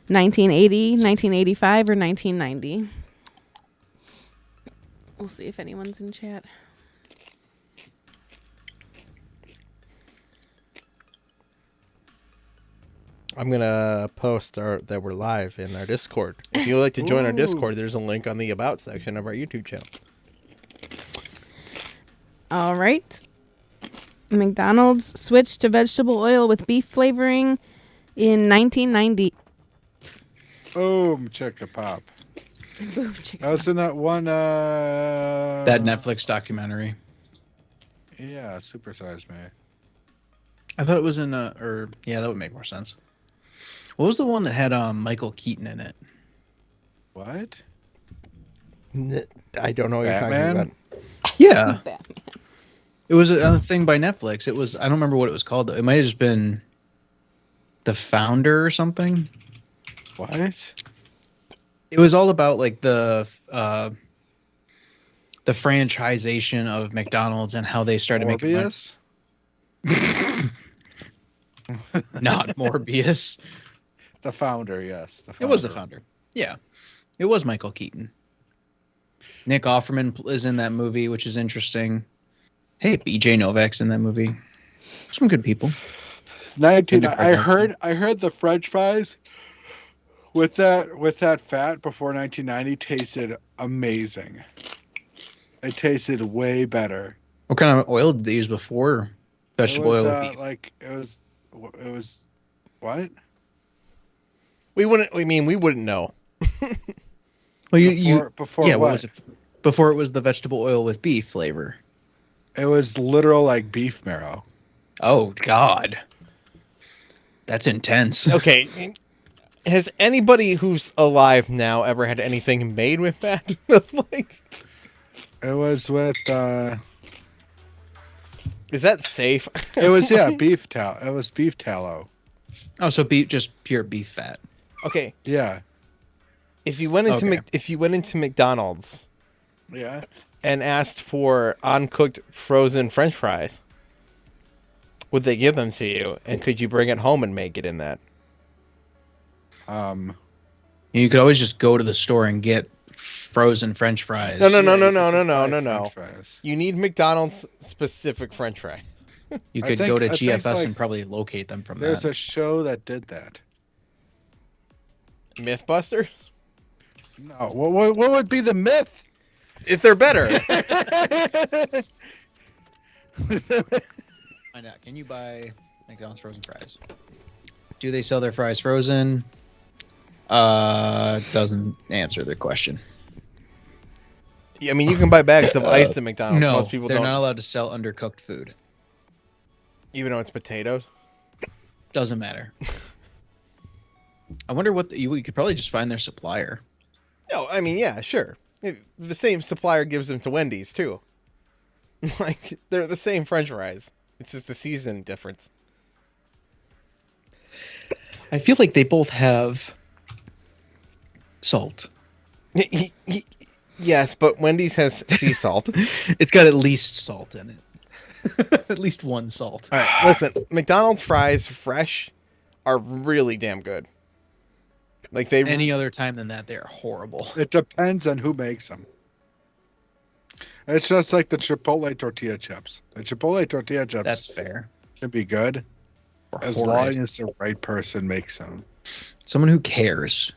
1980, 1985, or 1990? We'll see if anyone's in chat. I'm gonna post that we're live in our Discord. If you would like to join our Discord, there's a link on the About section of our YouTube channel. All right. McDonald's switched to vegetable oil with beef flavoring in 1990. Boom, chicka pop. I was in that one. That Netflix documentary. Yeah, Super Size Me. I thought it was in that would make more sense. What was the one that had Michael Keaton in it? What? I don't know what you're Batman? talking about. Yeah. It was a thing by Netflix. It was, I don't remember what it was called though. It might have just been The Founder or something. What? It was all about like the the franchisation of McDonald's and how they started making money. Morbius? Not Morbius. The founder, yes. It was the founder. Yeah. It was Michael Keaton. Nick Offerman is in that movie, which is interesting. Hey, BJ Novak's in that movie. Some good people. I heard the French fries with that fat before 1990 tasted amazing. It tasted way better. What kind of oil did they use before? Vegetable oil with beef? It was what? We wouldn't know. Well, before yeah, what? Was it? Before it was the vegetable oil with beef flavor. It was literal like beef marrow. Oh God, that's intense. Okay, has anybody who's alive now ever had anything made with that? Like, it was with. Is that safe? It was beef tallow. It was beef tallow. Oh, so just pure beef fat. Okay. Yeah. If you went into McDonald's, yeah, and asked for uncooked frozen French fries, would they give them to you? And could you bring it home and make it in that? You could always just go to the store and get frozen French fries. No. You need McDonald's specific French fries. You could go to GFS and probably locate them from there's that. a show that did that. Mythbusters? No. What would be the myth? If they're better. Find out. Can you buy McDonald's frozen fries? Do they sell their fries frozen? Doesn't answer the question. I mean, you can buy bags of ice at McDonald's. No, most people they're don't. not allowed to sell undercooked food. Even though it's potatoes? Doesn't matter. I wonder what you could probably just find their supplier. No, I mean, yeah, sure. The same supplier gives them to Wendy's, too. Like, they're the same French fries. It's just a season difference. I feel like they both have salt. Yes, but Wendy's has sea salt. It's got at least salt in it. At least one salt. All right, listen. McDonald's fries fresh are really damn good. Like they Any other time than that, they're horrible. It depends on who makes them. It's just like the Chipotle tortilla chips. The Chipotle tortilla chips. That's fair. Can be good as long as the right person makes them. Someone who cares.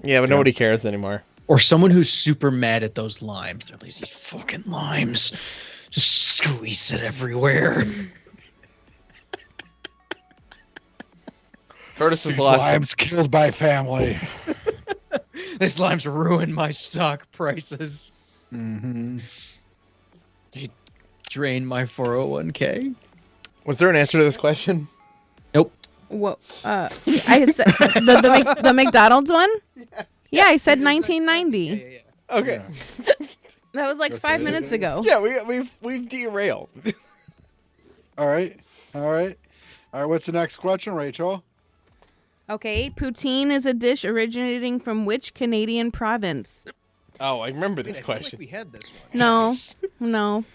Yeah, but nobody cares anymore. Or someone who's super mad at those limes. They're like, these fucking limes. Just squeeze it everywhere. Curtis is These limes killed my family. These limes ruined my stock prices. Mm-hmm. They drained my 401k. Was there an answer to this question? Nope. What? I said the McDonald's one. Yeah, I said 1990. Yeah. Okay. That was like 5 minutes ago. Yeah, we've derailed. All right. What's the next question, Rachel? Okay, poutine is a dish originating from which Canadian province? Oh, I remember this I feel question. like we had this one. No. No.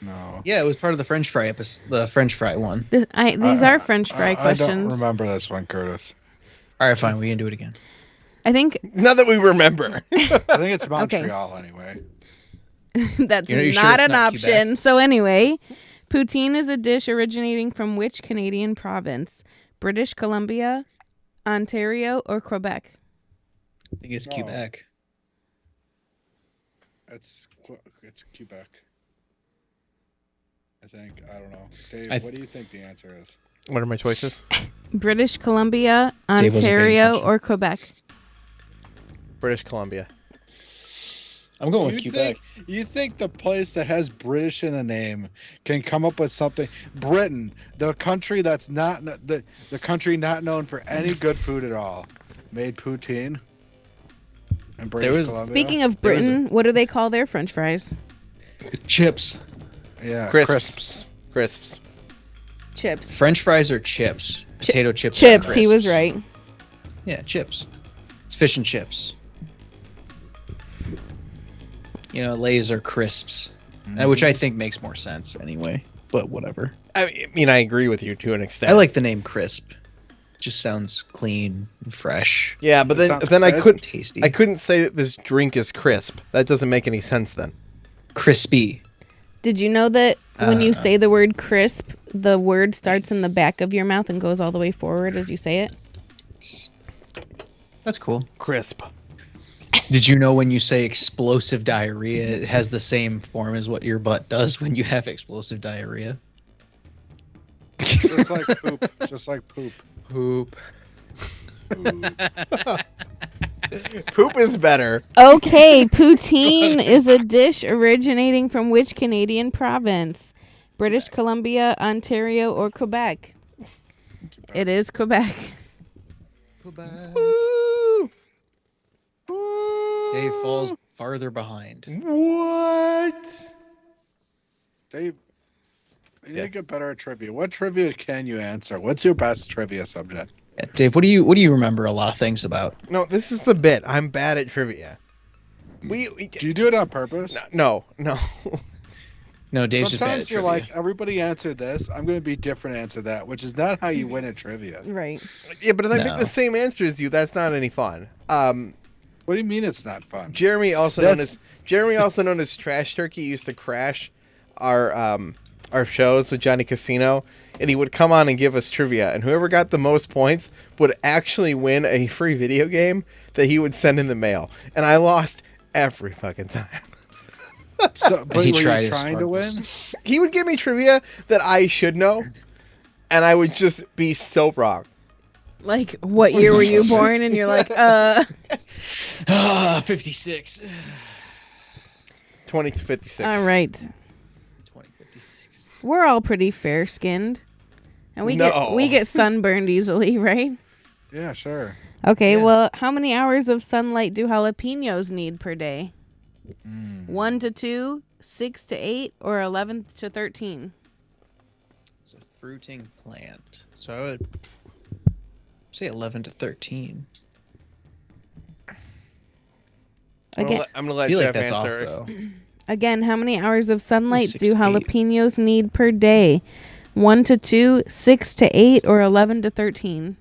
Yeah, it was part of the French fry episode, the French fry one. These are French fry I questions. don't remember this one, Curtis. All right, fine. We can do it again. I think Now that we remember. I think it's Montreal anyway. that's You sure not it's an not option. Quebec? So anyway, poutine is a dish originating from which Canadian province? British Columbia, Ontario, or Quebec? I think it's No. Quebec. It's Quebec. I think. I don't know. Dave, what do you think the answer is? What are my choices? British Columbia, Dave wasn't paying Ontario, attention. or Quebec? British Columbia. I'm going with Quebec. You think the place that has British in the name can come up with something? Britain, the country that's not the country not known for any good food at all, made poutine. And British Columbia. Speaking of Britain, what do they call their French fries? Chips. Yeah, Crisps. Chips. French fries or chips? Potato chips. or Chips. He was crisps? right. Yeah, chips. It's fish and chips. You know, Lay's are crisps. which I think makes more sense anyway. But whatever. I mean, I agree with you to an extent. I like the name Crisp. Just sounds clean and fresh. Yeah, but It then sounds I crisp. Tasty. couldn't say that this drink is crisp. That doesn't make any sense then. Crispy. Did you know that when you say the word crisp, the word starts in the back of your mouth and goes all the way forward as you say it? That's cool. Crisp. Did you know when you say explosive diarrhea, it has the same form as what your butt does when you have explosive diarrhea? Just like poop. Just like poop. Poop. Poop is better. Okay, poutine is a dish originating from which Canadian province? British Columbia, Ontario, or Quebec? It is Quebec. Woo! Dave falls farther behind. What? Dave, you need to get better at trivia. What trivia can you answer? What's your best trivia subject? Yeah, Dave, what do you remember a lot of things about? No, this is the bit. I'm bad at trivia. We Do you do it on purpose? no. No, Dave's just bad at Sometimes you're trivia. like, everybody answered this. I'm going to be different answer that, which is not how you win at trivia. Right. Yeah, but if I No. make the same answer as you, that's not any fun. What do you mean it's not fun? Jeremy, also known as Trash Turkey, used to crash our shows with Johnny Casino, and he would come on and give us trivia, and whoever got the most points would actually win a free video game that he would send in the mail. And I lost every fucking time. So, but He were tried you his trying to win? smartest. He would give me trivia that I should know, and I would just be so wrong. Like, what year were you born? And you're like, 56. 2056. all right. 2056. We're all pretty fair-skinned. And we get sunburned easily, right? Yeah, sure. Okay, Yeah. well, how many hours of sunlight do jalapenos need per day? 1 to 2, 6 to 8, or 11 to 13? It's a fruiting plant. So I would say 11 to 13. Again, I'm gonna I let feel Jeff like that's answer. off, though. Again, how many hours of sunlight 6 do to 8. jalapenos need per day? 1 to 2, 6 to 8, or 11 to 13?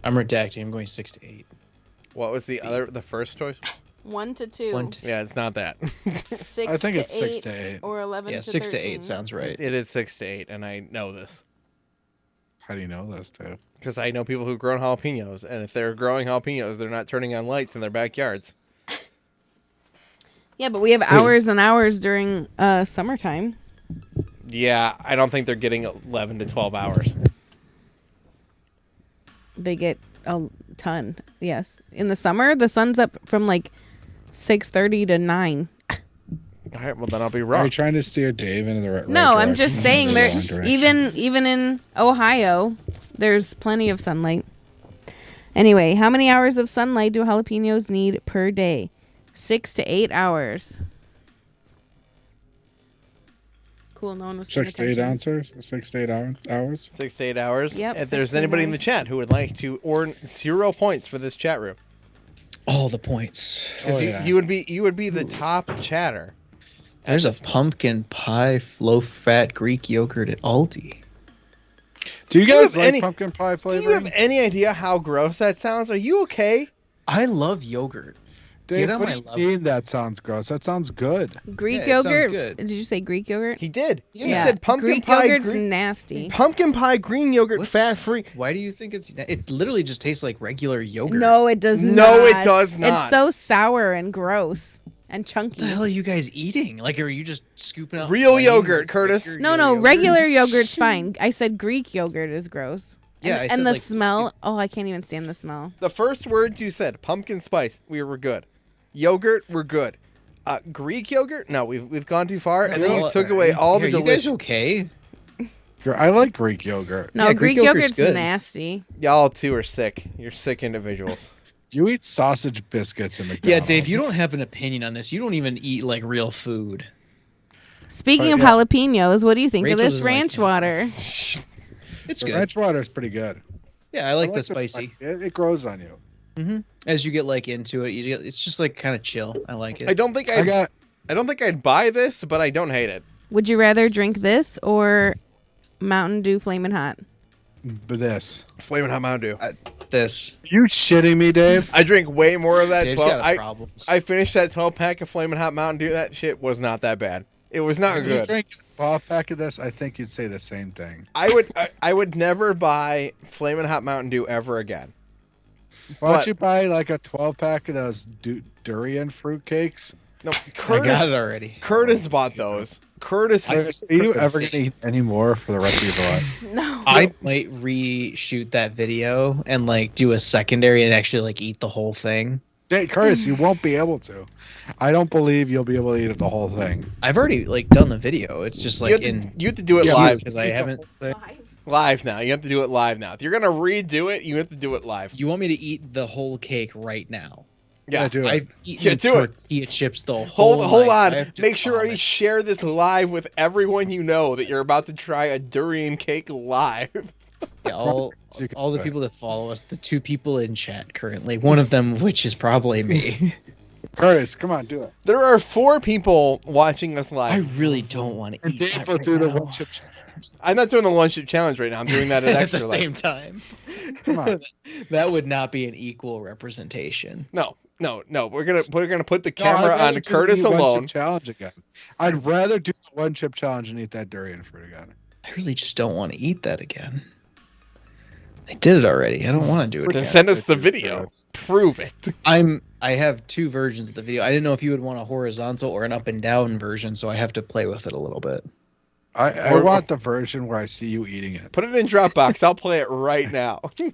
I'm redacting. I'm going 6 to 8. What was the first choice? 1 to 2, 1 to Yeah, it's not that. 6 I think to it's 8, 6 to 8. or 11 yeah, to 6 to 13. 8 sounds right. It is 6 to 8, and I know this How do you know this, dude? because I know people who've grown jalapenos, and if they're growing jalapenos, they're not turning on lights in their backyards. Yeah, but we have hours and hours during summertime. Yeah, I don't think they're getting 11 to 12 hours. They get a ton. Yes. In the summer, the sun's up from like 6:30 to 9. All right, well then I'll be Are wrong. you trying to steer Dave into the right No, I'm direction? just saying The there wrong direction. even in Ohio, there's plenty of sunlight. Anyway, how many hours of sunlight do jalapenos need per day? 6 to 8 hours. Cool, no one was paying 6 to 8 attention. ounces? 6 to 8 hours? 6 to 8 hours. Yep, If 6 there's to 8 anybody in the hours. chat who would like to earn 0 points for this chat room, All the points. because Oh, yeah. you would be the top chatter. There's a pumpkin pie low-fat Greek yogurt at Aldi. Do you you guys have like any- pumpkin pie Do flavoring? you have any idea how gross that sounds? Are you okay? I love yogurt. Dave, Get on what my do you level. mean that sounds gross? That sounds good. Greek Yeah, it sounds yogurt? good. Did you say Greek yogurt? He did. He Yeah. said pumpkin Greek pie. yogurt's nasty. Pumpkin pie green yogurt, What's- fat free. Why do you think it's... It literally just tastes like regular yogurt. No, it does not. No, it does not. It's so sour and gross and chunky. What the hell are you guys eating? Like, are you just scooping out Real plain yogurt, Curtis. regular No, yogurt? regular yogurt's fine. I said Greek yogurt is gross. Yeah, and, I and said, the like, smell. Oh, I can't even stand the smell. The first word you said, pumpkin spice, we were good. Yogurt, we're good. Greek yogurt, no, we've gone too far, and then you Well, took away all the Are you guys delicious. okay? I like Greek yogurt. No, Yeah, Greek Greek yogurt's yogurt's good. nasty. Y'all two are sick. You're sick individuals. You eat sausage biscuits in Yeah, McDonald's. Dave, you don't have an opinion on this. You don't even eat, like, real food. Speaking of Yeah. jalapenos, what do you think Rachel of this doesn't like ranch it. water? It's The good. ranch water is pretty good. Yeah, I like the spicy. It grows on you. As you get, like, into it, it's just, like, kind of chill. I like it. I don't think I got I don't think I'd buy this, but I don't hate it. Would you rather drink this or Mountain Dew Flamin' Hot? But this. Flamin' Hot Mountain Dew. This. You shitting me, Dave? I drink way more of that. Dave's 12. got problems. I finished that 12-pack of Flamin' Hot Mountain Dew. That shit was not that bad. It was not If you good. drink a 12-pack of this, I think you'd say the same thing. I would never buy Flamin' Hot Mountain Dew ever again. Why don't But- you buy like a 12-pack of those durian fruit cakes? No, I got Curtis. it already. Curtis bought those. Curtis. Are you ever going to eat any more for the rest of your life? No. I might reshoot that video and like do a secondary and actually like eat the whole thing. Hey, Curtis, you won't be able to. I don't believe you'll be able to eat the whole thing. I've already like done the video. It's just like you have to do it Yeah, live. because I haven't. Live now. You have to do it live now. If you're gonna redo it, you have to do it live. You want me to eat the whole cake right now? Yeah. do it. I've eaten do it. tortilla chips the whole Hold night. I on. have to Make sure you vomit. share this live with everyone you know that you're about to try a durian cake live. Yeah, all You can the do it. people that follow us, the 2 people in chat currently, one of them which is probably me. Curtis, come on, do it. There are 4 people watching us I live. really don't want to And eat Dave that will right do the now. one chip challenge. I'm not doing the lunch chip challenge right now. I'm doing that at at extra the live. same time. Come on. That would not be an equal representation. No. We're gonna put the No, camera I'd rather on do Curtis the one alone. chip challenge again. I'd rather do the one chip challenge and eat that durian fruit again. I really just don't want to eat that again. I did it already. I don't want to do it Then again. send us the video. Prove it. I have 2 versions of the video. I didn't know if you would want a horizontal or an up and down version, so I have to play with it a little bit. I Or- want the version where I see you eating it. Put it in Dropbox. I'll play it right now. I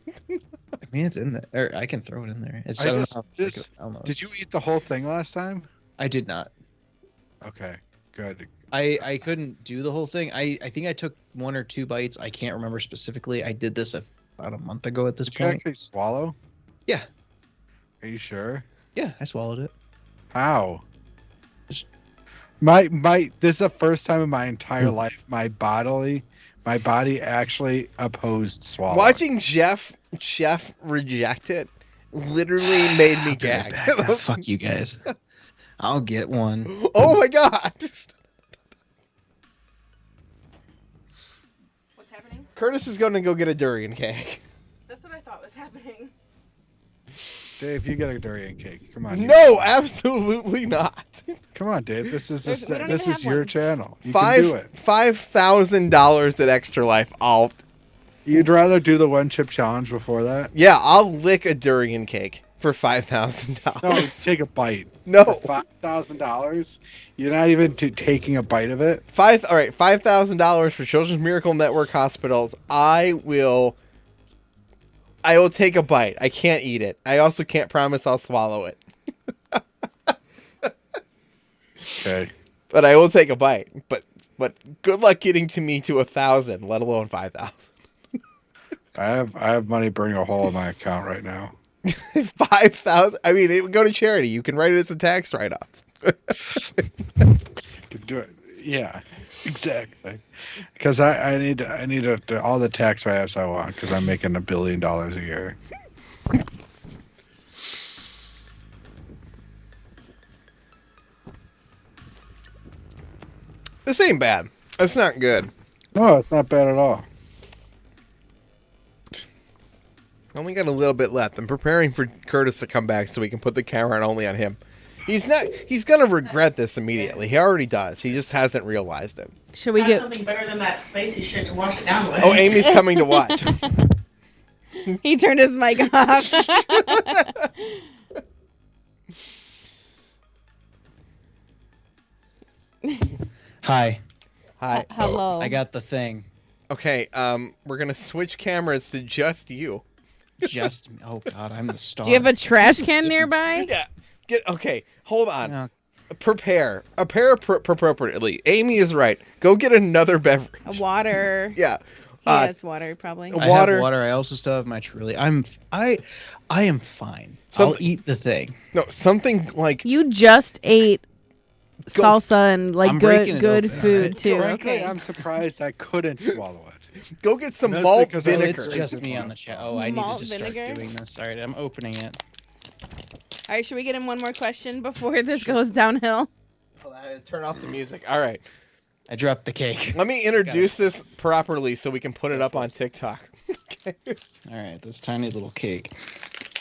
mean, it's in there. Or I can throw it in there. It's, I I don't just- know how to just- take it down, though. Did you eat the whole thing last time? I did not. Okay, good. I couldn't do the whole thing. I think I took 1 or 2 bites. I can't remember specifically. I did this about a month ago at this Did you point. actually swallow? Yeah. Are you sure? Yeah, I swallowed it. How? My this is the first time in my entire life my body actually opposed swallowing. Watching Jeff reject it literally made me I'll be right gag. back. Ah, fuck you guys. I'll get one. Oh my god. What's happening? Curtis is going to go get a durian cake. That's what I thought was happening. Dave, you get a durian cake. Come on. you- No, absolutely not. Come on, Dave. This is There's- we don't even have your one. channel. You can do it. $5,000 at Extra Life. You'd rather do the one chip challenge before that? I'll lick a durian cake for $5,000. No, take a bite. No. $5,000. You're not even taking a bite of it. All right, $5,000 for Children's Miracle Network hospitals. I will take a bite. I can't eat it. I also can't promise I'll swallow it. Okay. But I will take a bite. But good luck getting to me to 1,000, let alone 5,000. I have money burning a hole in my account right now. 5,000. I mean, it would go to charity. You can write it as a tax write-off. Could do it. Yeah, exactly. Because I need all the tax write-offs I want because I'm making $1 billion a year. This ain't bad. That's not good. No, it's not bad at all. Only got a little bit left. I'm preparing for Curtis to come back so we can put the camera on only on him. He's gonna regret this immediately. He already does. He just hasn't realized it. Should we Got get? something better than that spacey shit to wash it down with. Oh, Amy's coming to watch. He turned his mic off. Hi. Hi. Hello. I got the thing. Okay, we're gonna switch cameras to just you. Just oh god, I'm the star. Do you have a trash can nearby? Yeah. Okay, hold on. No, Prepare appropriately. Amy is right. Go get another beverage. A water. Yeah. He has water, probably. I- I water. have water. I also still have my Truly. I am fine. So- I'll eat the thing. No, something like You just ate salsa and like I'm breaking good it open, food alright? too. Frankly, Okay. I'm surprised I couldn't swallow it. go get some That's malt because I- Oh, vinegar. it's just me on the chat. Oh, I need Malt to just vinegar? start doing this. All right, I'm opening it. All right, should we get him one more question before this goes downhill? turn off the music. All right. I dropped the cake. Let me introduce this properly so we can put it up on TikTok. Okay. All right, this tiny little cake.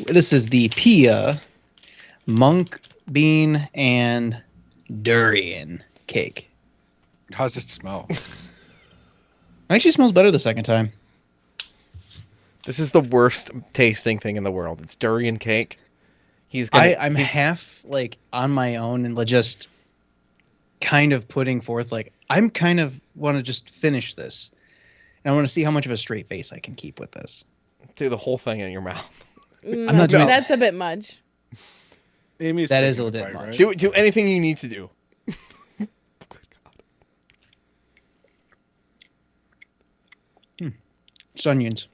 This is the Pia monk bean and durian cake. How's it smell? Actually smells better the second time. This is the worst tasting thing in the world. It's durian cake. I'm half like on my own and just kind of putting forth like I'm kind of want to just finish this. And I want to see how much of a straight face I can keep with this. Do the whole thing in your mouth. I'm not doing That's a bit much. Amy's That is a taking little bit bite, much. right? Do anything you need to do. It's onions.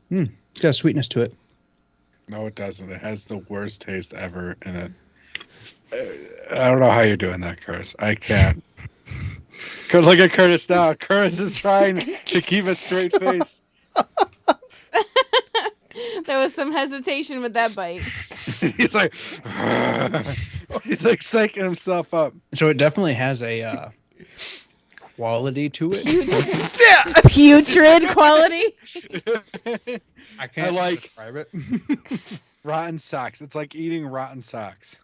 It's got a sweetness to it. No, it doesn't. It has the worst taste ever in it. I don't know how you're doing that, Curtis. I can't. Look at Curtis now. Curtis is trying to keep a straight face. There was some hesitation with that bite. He's like, he's like psyching himself up. So it definitely has a quality to it. Putrid quality. I can't like- describe it. Rotten socks. It's like eating rotten socks.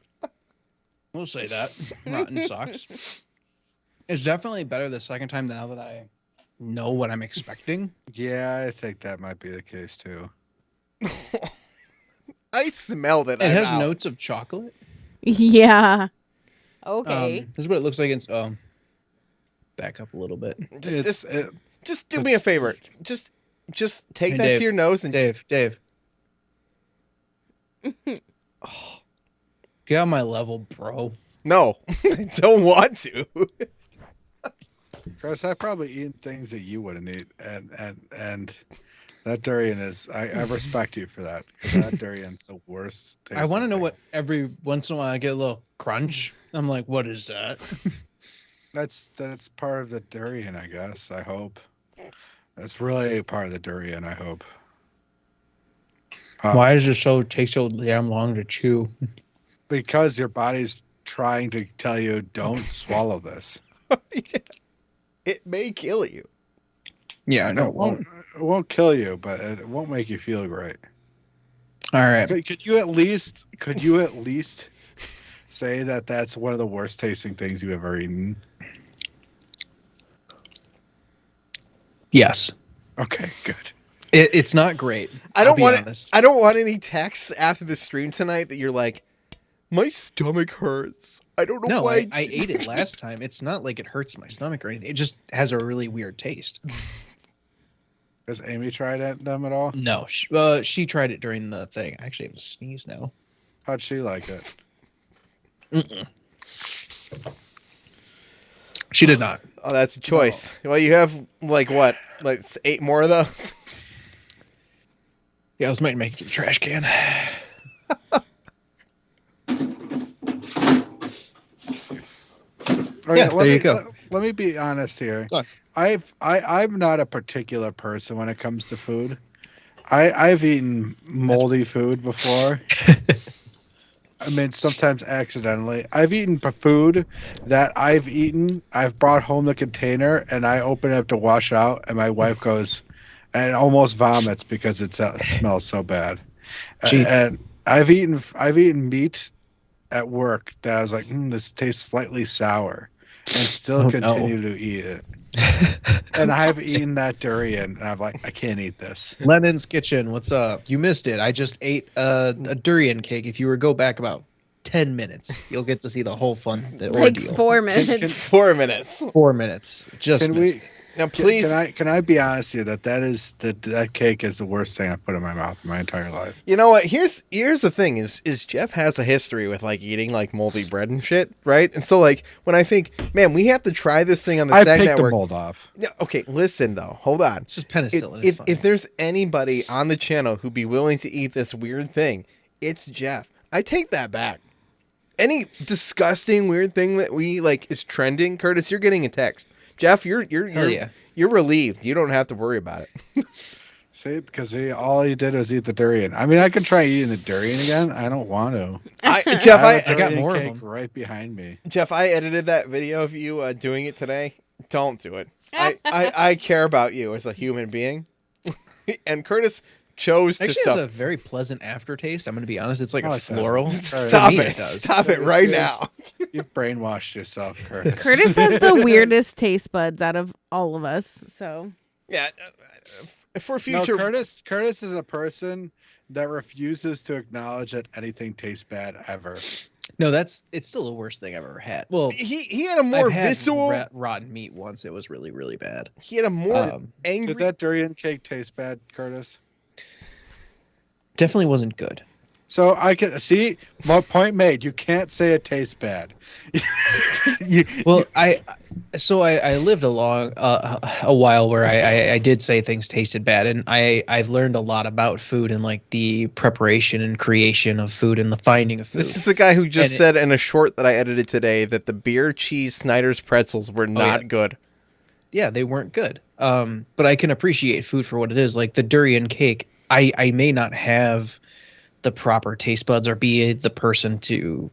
We'll say that. Rotten socks. It's definitely better the second time now that I know what I'm expecting. Yeah, I think that might be the case too. I smell that. It has notes of chocolate. Yeah. Okay. This is what it looks like. It's back up a little bit. Just do me a favor. Just take Hey, that Dave. to your nose and Dave. Get on my level, bro. No, I don't want to. Chris, I've probably eaten things that you wouldn't eat, and that durian is. I respect you for that. 'Cause that durian's the worst. I want to know thing. what every once in a while I get a little crunch. I'm like, what is that? That's part of the durian, I guess. I hope. That's really part of the durian. I hope. Why does it take so damn long to chew? Because your body's trying to tell you don't swallow this. It may kill you. Yeah, No, it won't kill you, but it won't make you feel great. All right. Could you at least say that that's one of the worst tasting things you've ever eaten? Yes. Okay, good. It's not great. I don't I'll be want honest. I don't want any texts after the stream tonight that you're like, my stomach hurts. I don't know No, why. I ate it last time. It's not like it hurts my stomach or anything. It just has a really weird taste. Has Amy tried them at all? No, she tried it during the thing. I actually have to sneeze now. How'd she like it? Mm-mm. She did not. Oh, that's a choice. Well, you have like 8 more of those. Yeah, I was might make it to the trash can. Okay, Yeah, there you go. Let me be honest here. Go on. I'm not a particular person when it comes to food. I've eaten moldy food before. I mean, sometimes accidentally. I've eaten food that I've brought home the container and I open it up to wash out, and my wife goes and almost vomits because it smells so bad. Gee. And I've eaten meat at work that I was like, this tastes slightly sour, and still continue to eat it. And I've eaten that durian, and I'm like, I can't eat this. Lennon's Kitchen, what's up? You missed it. I just ate a durian cake. If you were to go back about 10 minutes, you'll get to see the whole the Like ordeal. 4 minutes. 4 minutes. 4 minutes. Just Can missed. Now, please. Can I be honest here that cake is the worst thing I've put in my mouth in my entire life. You know what? Here's the thing: is Jeff has a history with like eating like moldy bread and shit, right? And so like when I think, man, we have to try this thing on the I Stag picked the Network. mold off. Yeah, okay, listen though, hold on. It's just penicillin. It's If fine. if there's anybody on the channel who'd be willing to eat this weird thing, it's Jeff. I take that back. Any disgusting weird thing that we like is trending, Curtis, you're getting a text. Jeff, you're Hell yeah. you're relieved. You don't have to worry about it. See, because all he did was eat the durian. I mean, I could try eating the durian again. I don't want to. Jeff, I have a I got durian more of cake them. right behind me. Jeff, I edited that video of you doing it today. Don't do it. I care about you as a human being. And Curtis chose to Actually, has a very pleasant aftertaste. I'm going to be honest. It's like No, a it doesn't. floral. Stop me, it. it does. Stop it right now. You've brainwashed yourself, Curtis. Curtis has the weirdest taste buds out of all of us. So Yeah. For No, future. Curtis is a person that refuses to acknowledge that anything tastes bad ever. No, it's still the worst thing I've ever had. Well, He had a more I've had visceral. rotten meat once. It was really, really bad. He had a more angry. Did that durian cake taste bad, Curtis? Definitely wasn't good. So I can see my point made. You can't say it tastes bad. Well, I lived a while where I did say things tasted bad, and I've learned a lot about food and like the preparation and creation of food and the finding of food. This is the guy who just And said in a short that I edited today that the beer cheese Snyder's pretzels were not good. Yeah, they weren't good. But I can appreciate food for what it is. Like the durian cake, I may not have the proper taste buds or be the person to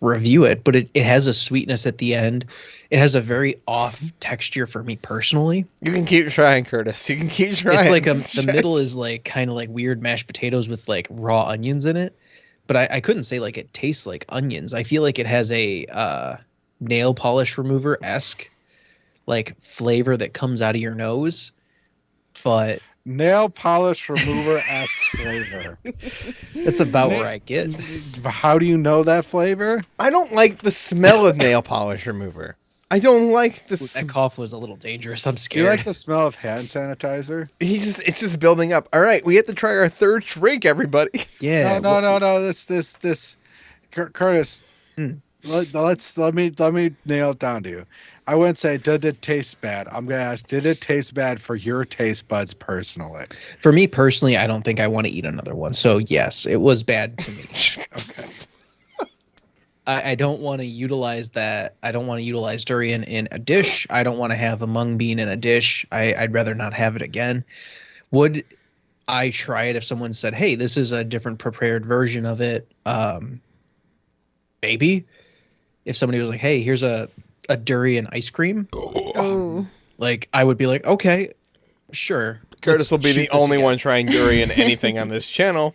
review it, but it has a sweetness at the end. It has a very off texture for me personally. You can keep trying, Curtis. You can keep trying. It's like the middle is like kind of like weird mashed potatoes with like raw onions in it. But I couldn't say like it tastes like onions. I feel like it has a nail polish remover-esque like flavor that comes out of your nose. But Nail polish remover-esque flavor. that's about where I get. How do you know that flavor? I don't like the smell of nail polish remover. I don't like the. That cough was a little dangerous. I'm Do you scared. like the smell of hand sanitizer? It's just building up. All right, we have to try our third drink, everybody. Yeah. No. This. Curtis. Let me nail it down to you. I wouldn't say did it taste bad. I'm gonna ask, did it taste bad for your taste buds personally? For me personally, I don't think I want to eat another one. So yes, it was bad to me. Okay. I don't want to utilize that. I don't want to utilize durian in a dish. I don't want to have a mung bean in a dish. I'd rather not have it again. Would I try it if someone said, hey, this is a different prepared version of it? Maybe. If somebody was like, hey, here's a durian ice cream. oh, Like, I would be like, okay, sure. Curtis will be Let's the shoot this only again. one trying durian anything on this channel.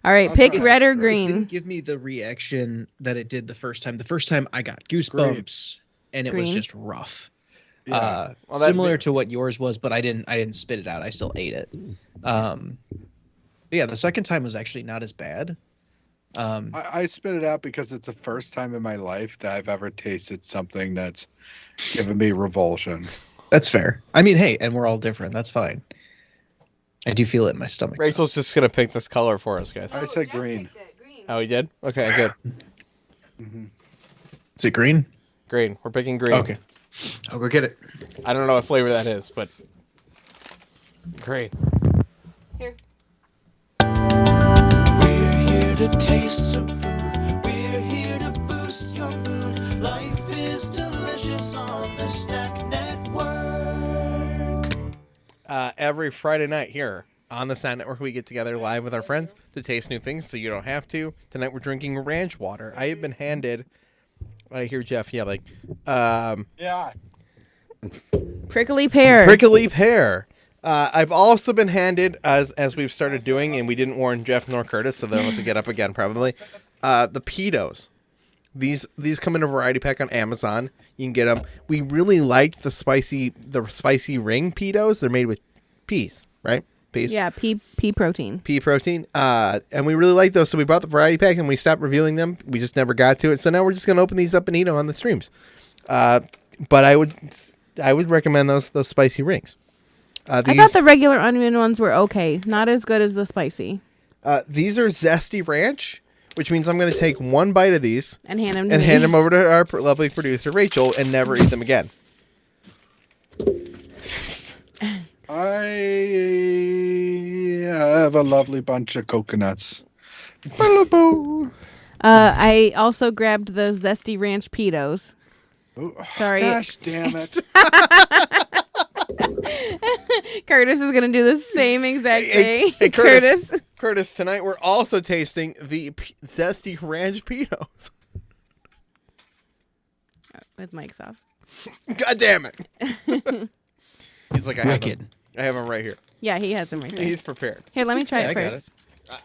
all right. I'll Pick try red or it. It green. didn't give me the reaction that it did the first time. The first time I got goosebumps, and it was Green. just rough. Yeah. Well, that- Similar to what yours was, but I didn't spit it out. I still ate it. But yeah, the second time was actually not as bad. I spit it out because it's the first time in my life that I've ever tasted something that's given me revulsion. That's fair. I mean, hey, and we're all different. That's fine. I do feel it in my stomach. Rachel's just gonna pick this color for us, guys. I said green. Oh, he did? Okay, good. Is it green? Green. We're picking green. Okay. I'll go get it. I don't know what flavor that is, but green. Here. We're here to taste some food. We're here to boost your mood. Life is delicious on the Snack Network. Every Friday night here on the Snack Network, we get together live with our friends to taste new things so you don't have to. Tonight we're drinking ranch water. I have been handed. I hear Jeff yelling. Yeah. Prickly pear. Prickly pear. I've also been handed, as we've started doing, and we didn't warn Jeff nor Curtis, so they'll have to get up again probably. The Pitos. These come in a variety pack on Amazon. You can get them. We really liked the spicy ring Pitos. They're made with peas, right? Peas. Yeah, pea protein. Pea protein. And we really like those, so we bought the variety pack and we stopped reviewing them. We just never got to it. So now we're just gonna open these up and eat them on the streams. But I would recommend those spicy rings. I thought the regular onion ones were okay. Not as good as the spicy. These are zesty ranch, which means I'm going to take one bite of these And hand them to and me. hand them over to our lovely producer Rachel and never eat them again. I have a lovely bunch of coconuts. I also grabbed the zesty ranch Pitos. Ooh, Sorry. Gosh damn it. Curtis is gonna do the same exact Hey, thing. hey, Curtis. Curtis, tonight we're also tasting the zesty ranch Pitos. His mic's off. God damn it! He's like, I have Wicked. him right here. Yeah, he has him right there. He's prepared. Here, let me try Yeah, I it got first.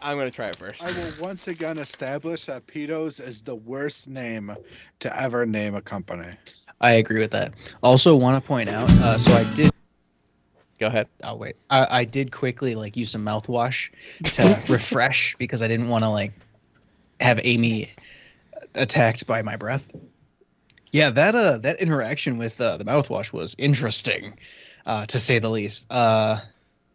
I'm gonna try it first. I will once again establish that Pitos is the worst name to ever name a company. I agree with that. Also, want to point out. So I did. Go ahead. Oh wait, I did quickly use some mouthwash to refresh because I didn't want to have Amy attacked by my breath. Yeah, that interaction with the mouthwash was interesting, to say the least.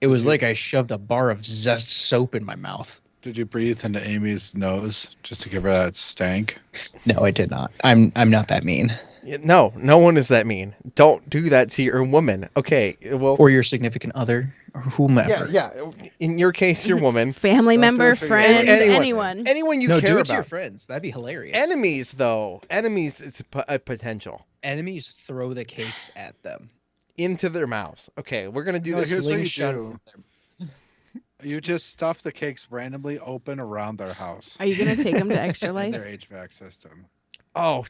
It was like I shoved a bar of Zest soap in my mouth. Did you breathe into Amy's nose just to give her that stank? No, I did not. I'm not that mean. No one is that mean. Don't do that to your woman. Okay, well, Or your significant other, or whomever. yeah. In your case, your woman. Family member, do it for friend, anyone. anyone. Anyone you No, care do it to your about. friends. That'd be hilarious. Enemies, though. Enemies is a potential. Enemies throw the cakes at them. Into their mouths. Okay, we're gonna do No, this. here's what you Slingshot do. them. You just stuff the cakes randomly open around their house. Are you gonna take him to Extra in Life? their HVAC system. Oh,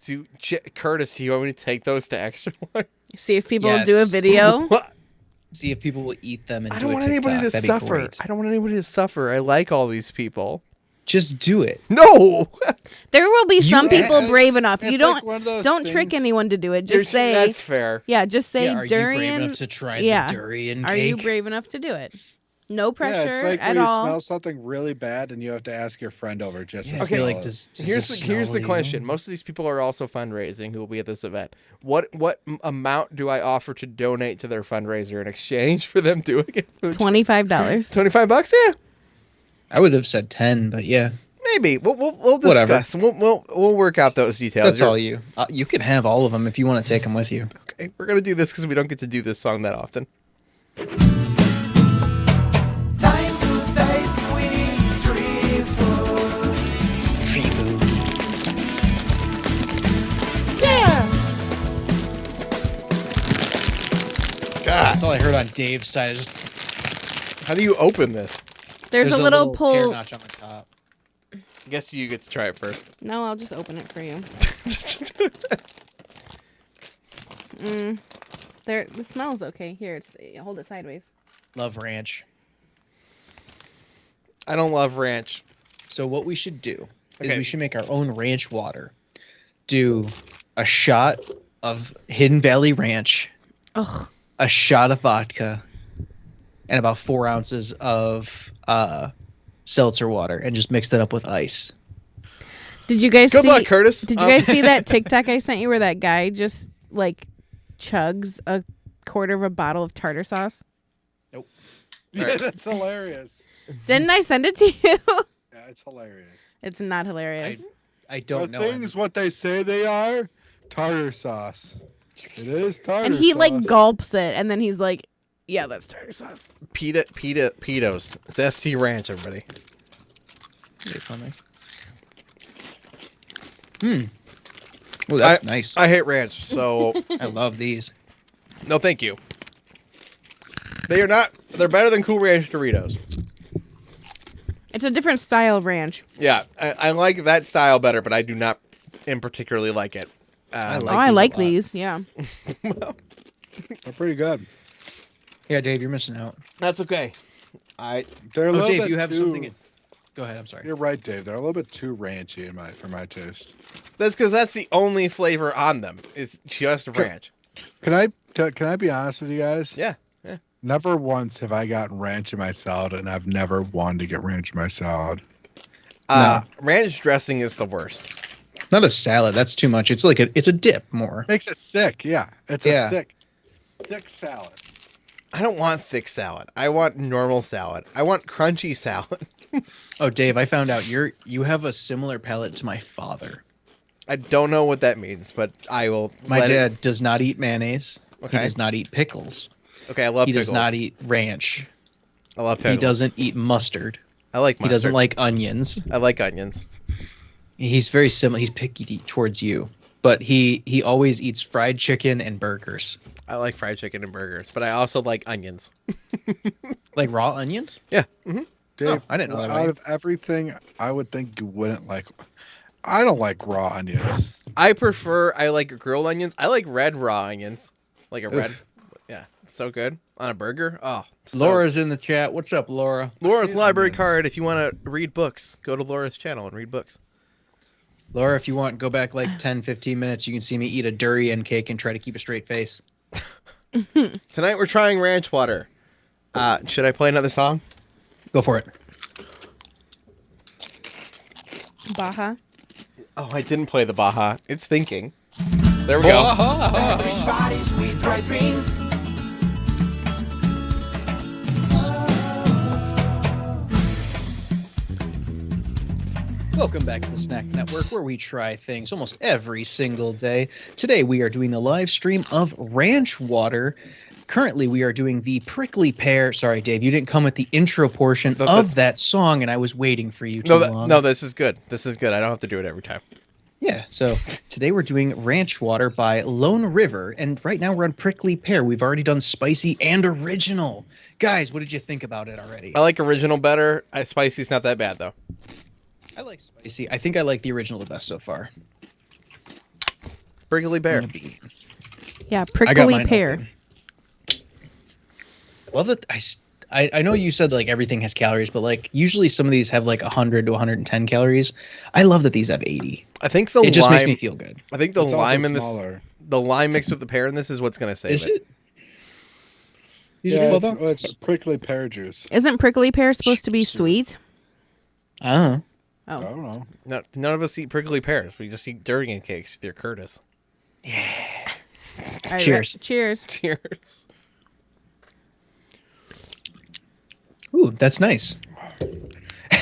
Curtis, do you want me to take those to Extra Life? See if people do a Yes. video. What? See if people will eat them and I do don't a want TikTok. anybody to That'd be suffer. great. I don't want anybody to suffer. I like all these people. Just do it. No. There will be some people asked. brave enough. You It's don't like one of those trick things- anyone to do it. Just say That's fair. yeah. Just say Yeah, are you brave durian. enough to try yeah. the durian cake? Are you brave enough to do it? No pressure Yeah, it's like at when you all. smell something really bad and you have to ask your friend over just Yeah, to I feel smell like it. does Here's it the smell question. you? Most of these people are also fundraising who will be at this event. What amount do I offer to donate to their fundraiser in exchange for them doing it? $25. $25? Yeah, I would have said 10, but yeah, maybe. We'll Whatever. discuss. We'll work out those details. that's all you. You can have all of them if you want to take them with you. Okay, we're gonna do this because we don't get to do this song that often. Time to taste sweet tree food. Tree food. God, That's all I heard on Dave's side. Just, how do you open this? There's a little tear pull. notch on the top. I guess you get to try it first. No, I'll just open it for you. The smell's okay. Here, hold it sideways. Love ranch. I don't love ranch. So what we should do is Okay. we should make our own ranch water. Do a shot of Hidden Valley Ranch, Ugh. a shot of vodka, and about 4 ounces of seltzer water, and just mix that up with ice. Did you guys Good see? luck, Curtis. Did you guys see that TikTok I sent you where that guy just chugs a quarter of a bottle of tartar sauce? Yeah, Alright. that's hilarious. Didn't I send it to you? Yeah, it's hilarious. It's not hilarious. I don't Are know. things what they say they are? Tartar sauce. It is tartar And he sauce. gulps it, and then he's like, "Yeah, that's tartar sauce." Pitos. Zesty ranch, everybody. They smell nice. Oh, that's nice. I hate ranch, so I love these. no thank you. They're better than Cool Ranch Doritos. It's a different style of ranch. Yeah, I like that style better, but I do not in particularly like it. I like Oh, I these a like lot. these. Yeah. They're pretty good. Yeah, Dave, you're missing out. That's okay. They're a Oh, little Dave, bit you have too... something. Go ahead. I'm sorry. You're right, Dave. They're a little bit too ranchy for my taste. That's because that's the only flavor on them is just ranch. Can I be honest with you guys? Yeah. Never once have I gotten ranch in my salad, and I've never wanted to get ranch in my salad. Ranch dressing is the worst. Not a salad. That's too much. It's like it's a dip more. Makes it thick. Yeah, it's Yeah. a thick salad. I don't want thick salad. I want normal salad. I want crunchy salad. Oh, Dave, I found out you have a similar palate to my father. I don't know what that means, but I will. My let it- dad does not eat mayonnaise. Okay. He does not eat pickles. Okay, I love He pickles. does not eat ranch. I love pickles. He doesn't eat mustard. I like He mustard. doesn't like onions. I like onions. He's very similar. He's picky towards you. but he always eats fried chicken and burgers. I like fried chicken and burgers, but I also like onions. Like raw onions? Yeah. Mm-hmm. Dave, Oh, I didn't know that. out of everything, I would think you wouldn't like. I don't like raw onions. I like grilled onions. I like red raw onions. Like a red. Yeah. So good. On a burger. Oh. Laura's in the chat. What's up, Laura? Laura's library card. If you want to read books, go to Laura's channel and read books. Laura, if you want, go back like 10, 15 minutes. You can see me eat a durian cake and try to keep a straight face. Tonight we're trying ranch water. Should I play another song? Go for it. Baja. Oh, I didn't play the Baja. It's thinking. There we go. Everybody's sweet bright dreams. Welcome back to the Snack Network, where we try things almost every single day. Today we are doing the live stream of ranch water. Currently we are doing the prickly pear. Sorry, Dave, you didn't come with the intro portion of that song, and I was waiting for you too long. No, this is good. This is good. I don't have to do it every time. Yeah, so today we're doing ranch water by Lone River, and right now we're on prickly pear. We've already done spicy and original. Guys, what did you think about it already? I like original better. Spicy's not that bad, though. I like spicy. I think I like the original the best so far. Prickly pear. Yeah, I got prickly mine pear. open. Well, I know you said like everything has calories, but like usually some of these have like 100 to 110 calories. I love that these have 80. I think the It just makes lime- me feel good. I think the It's lime also in this, smaller. the lime mixed with the pear in this is what's going to save Is it? Yeah, Well, it's prickly pear juice. Isn't prickly pear supposed to be sweet? I don't know. I Oh, don't know. No, none of us eat prickly pears. We just eat durian cakes with your Curtis. all right, Cheers. Cheers. Cheers. Ooh, that's nice.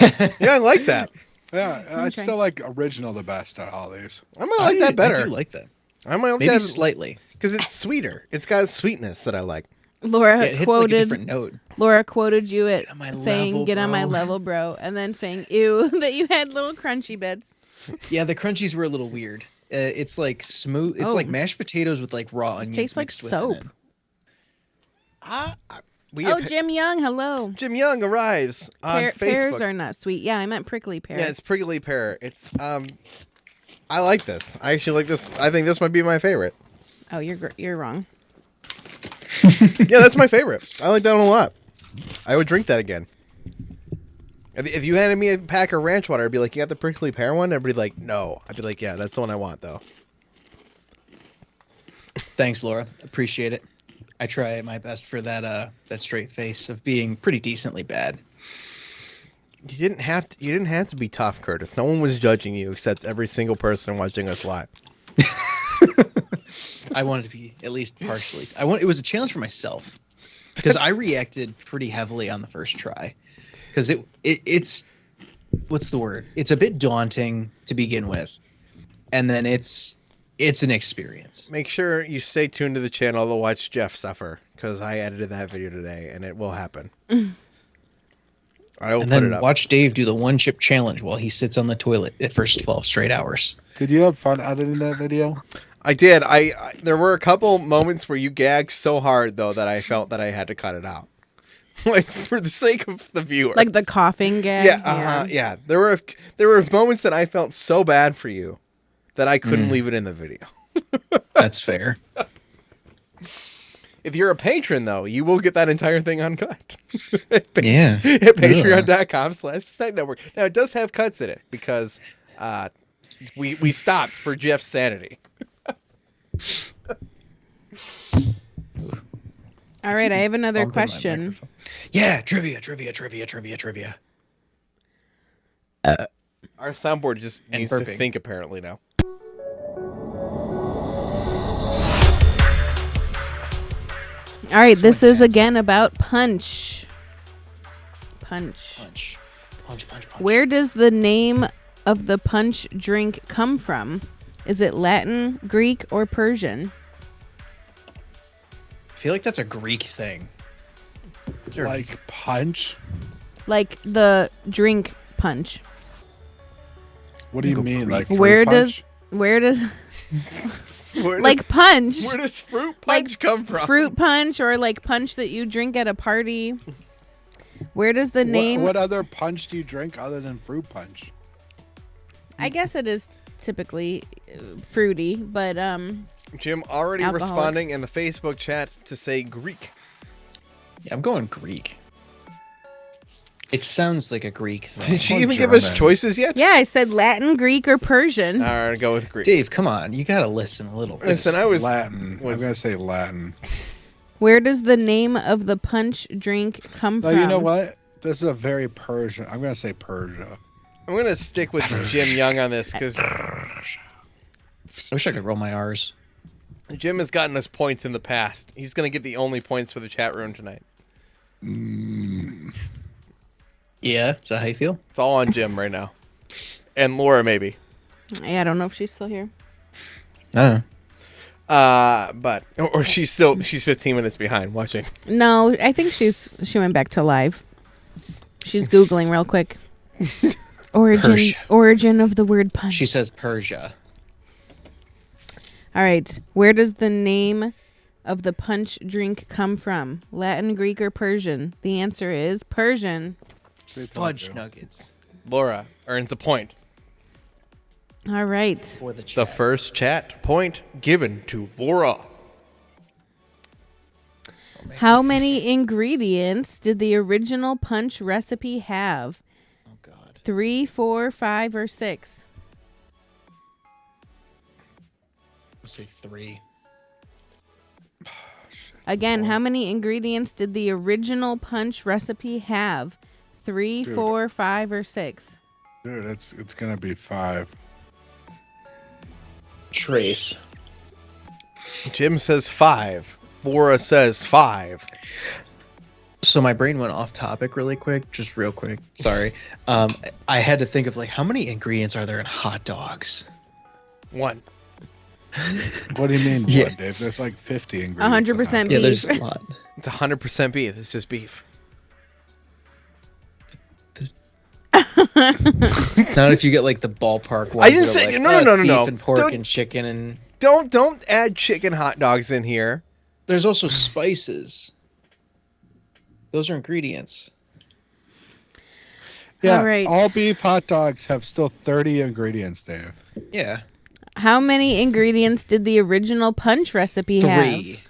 Yeah, I like that. Yeah, I try. still like original the best out of all these. I might like that I better. do like that. I might like Maybe that slightly. because it's sweeter. It's got sweetness that I like. Laura Yeah, it hits like a quoted different note. Laura quoted you at Get on my saying level, "Get on my bro." level, bro," and then saying "Ew" that you had little crunchy bits. Yeah, the crunchies were a little weird. It's like smooth. It's Oh. like mashed potatoes with like raw onions. tastes like mixed with in it. soap. We Oh, have Jim Young, hello. Jim Young arrives on Facebook. Pears are not sweet. Yeah, I meant prickly pear. Yeah, it's prickly pear. It's I like this. I actually like this. I think this might be my favorite. Oh, you're wrong. Yeah, that's my favorite. I like that one a lot. I would drink that again. If you handed me a pack of ranch water, I'd be like, "You got the prickly pear one?" I'd be like, "No." I'd be like, "Yeah, that's the one I want, though." Thanks, Laura. Appreciate it. I try my best for that straight face of being pretty decently bad. You didn't have to. You didn't have to be tough, Curtis. No one was judging you except every single person watching us live. I wanted to be at least partially. It was a challenge for myself because I reacted pretty heavily on the first try because it's what's the word? It's a bit daunting to begin with, and then it's an experience. Make sure you stay tuned to the channel to watch Jeff suffer because I edited that video today and it will happen. I will And put it then up. watch Dave do the one chip challenge while he sits on the toilet for 12 straight hours. Did you have fun editing that video? I did. I there were a couple moments where you gagged so hard though that I felt that I had to cut it out, like for the sake of the viewer. Like the coughing gag. yeah, yeah. There were moments that I felt so bad for you that I couldn't leave it in the video. That's fair. If you're a patron though, you will get that entire thing uncut. Yeah. At patreon.com/snack network. Now it does have cuts in it because we stopped for Jeff's sanity. All right, I have another Bump in my question. microphone. Yeah, trivia. Our soundboard just And needs to burping. think apparently now. All right, this is intense. again about punch. Punch. Punch. Where does the name of the punch drink come from? Is it Latin, Greek, or Persian? I feel like that's a Greek thing. Like punch? Like the drink punch. What do you Go mean? Greek. Like fruit Where punch? does Like punch. Where does fruit punch come from? Fruit punch or like punch that you drink at a party. Where does the name... What other punch do you drink other than fruit punch? I guess it is typically fruity, but Jim already alcoholic. responding in the Facebook chat to say Greek. Yeah, I'm going Greek. It sounds like a Greek thing. Did she Or even give us German. choices yet? yeah, I said Latin, Greek, or Persian. All right, go with Greek. Dave, come on. You got to listen a little bit. Listen, I was Latin. was- I'm gonna say Latin. Where does the name of the punch drink come No, from? you know what? This is a very Persian. I'm gonna say Persia. I'm gonna stick with Jim Young on this because I wish I could roll my R's. Jim has gotten us points in the past. He's gonna get the only points for the chat room tonight. Yeah, is that how you feel? It's all on Jim right now, and Laura maybe. Yeah, I don't know if she's still here. I don't know. But or she's 15 minutes behind watching. No, I think she went back to live. She's Googling real quick. Persia. Origin of the word punch. She says Persia. All right. Where does the name of the punch drink come from? Latin, Greek, or Persian? The answer is Persian. They told Fudge you. nuggets. Laura earns a point. All right. For the The chat. first chat point given to Laura. How many ingredients did the original punch recipe have? Oh, God. 3, 4, 5, or 6? Let's say 3. Again, how many ingredients did the original punch recipe have? 3, Dude. 4, 5, or 6? Dude, it's gonna be 5. Trace. Jim says 5. Laura says 5. So my brain went off topic really quick, just real quick. Sorry. I had to think of like how many ingredients are there in hot dogs? 1. What do you mean, Yeah. one, Dave? There's like 50 ingredients. 100% Yeah, beef. there's a lot. It's 100% beef. It's just beef. Not if you get like the ballpark ones. I didn't that are say- like, no, oh, no, it's no, no. beef and pork Don't- and chicken, and Don't add chicken hot dogs in here. there's also spices. Those are ingredients. Yeah, All right. all beef hot dogs have still 30 ingredients, Dave. Yeah. How many ingredients did the original punch recipe have? 3.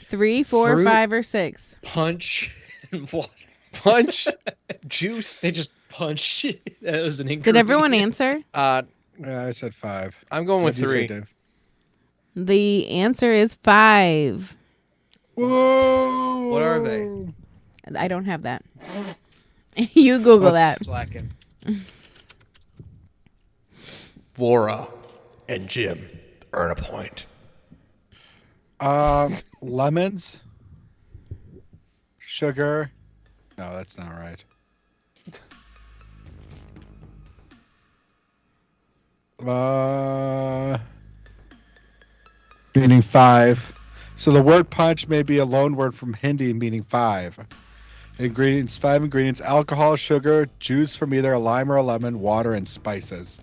3, 4, Fruit. 5, or 6? Punch and water. Punch, juice. They just punched it. That was an ingredient. Did everyone answer? Yeah, I said 5. I'm going with What'd you say, 3. Dave? The answer is 5. Whoa! What are they? I don't have that. You Google that. Slacking. Laura and Jim earn a point. Lemons, sugar. No, that's not right. Meaning 5. So the word punch may be a loan word from Hindi meaning 5. Ingredients: 5 ingredients: alcohol, sugar, juice from either a lime or a lemon, water, and spices.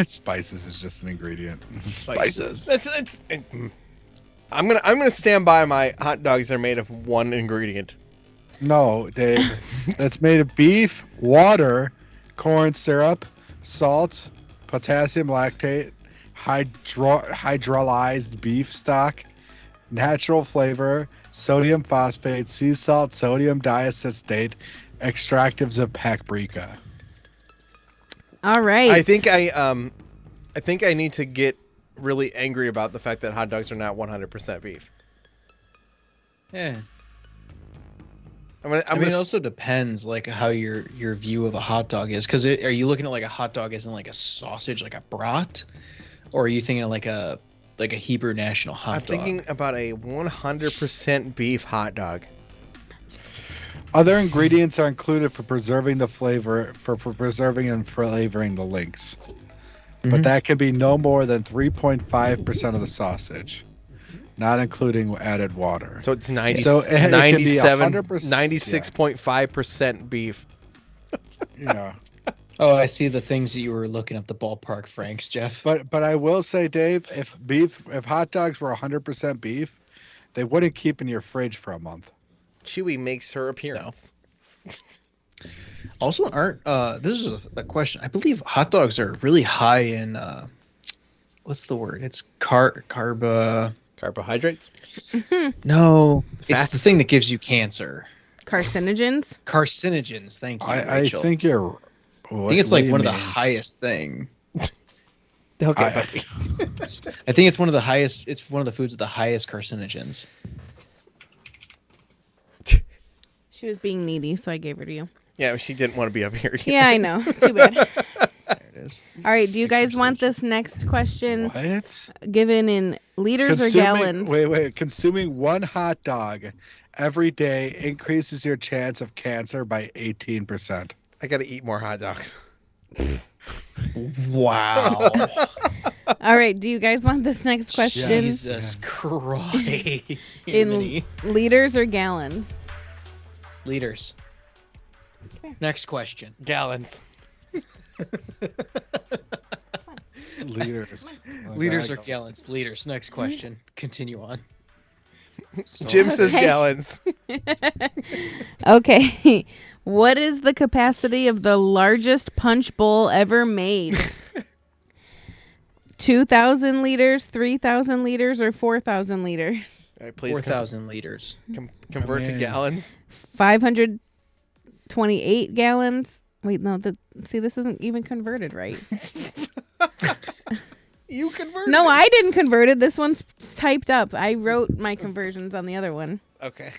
Spices is just an ingredient. Spices. That's I'm gonna stand by my hot dogs are made of 1 ingredient. No, Dave. That's made of beef, water, corn syrup, salt, potassium lactate, hydrolyzed beef stock, natural flavor, sodium phosphate, sea salt, sodium diacetate, extractives of paprika. All right. I think I need to get really angry about the fact that hot dogs are not 100% beef. Yeah. I'm I mean, gonna it also depends like how your view of a hot dog is. Because are you looking at like a hot dog as in like a sausage, like a brat, or are you thinking of like a Hebrew national hot I'm dog? thinking about a 100% beef hot dog. Other ingredients are included for preserving the flavor, for preserving and flavoring the links. But that can be no more than 3.5% of the sausage, not including added water. So it's 90, So it can be 97, 100%, 96.5% beef. Yeah. Oh, I see the things that you were looking up the ballpark, Franks, Jeff. But I will say, Dave, if hot dogs were 100% beef, they wouldn't keep in your fridge for a month. Chewy makes her appearance. Also, aren't this is a question. I believe hot dogs are really high in what's the word? It's Carbohydrates? No, it's Fats? the thing that gives you cancer. Carcinogens? Carcinogens. Thank you, I Rachel. think you're. I think it's like one of the highest thing. Okay, I- buddy. I think it's one of the highest. It's one of the foods with the highest carcinogens. She was being needy, so I gave her to you. Yeah, she didn't want to be up here. Yeah, I know. Too bad. There it is. All right, do you guys want this next question What? given in liters or gallons? Wait. Consuming one hot dog every day increases your chance of cancer by 18%. I got to eat more hot dogs. Wow. All right, do you guys want this next question Jesus Christ. in liters or gallons? Liters. Next question. Gallons. Liters. Liters or gallons? Liters. Next question. Continue on. So- Jim says Okay. gallons. Okay. What is the capacity of the largest punch bowl ever made? 2,000 liters, 3,000 liters, or 4,000 liters? All right, please 4,000 liters. convert to in. gallons. 528 gallons. Wait, no. See, this isn't even converted right. You convert. No, I didn't convert it. This one's typed up. I wrote my conversions on the other one. Okay.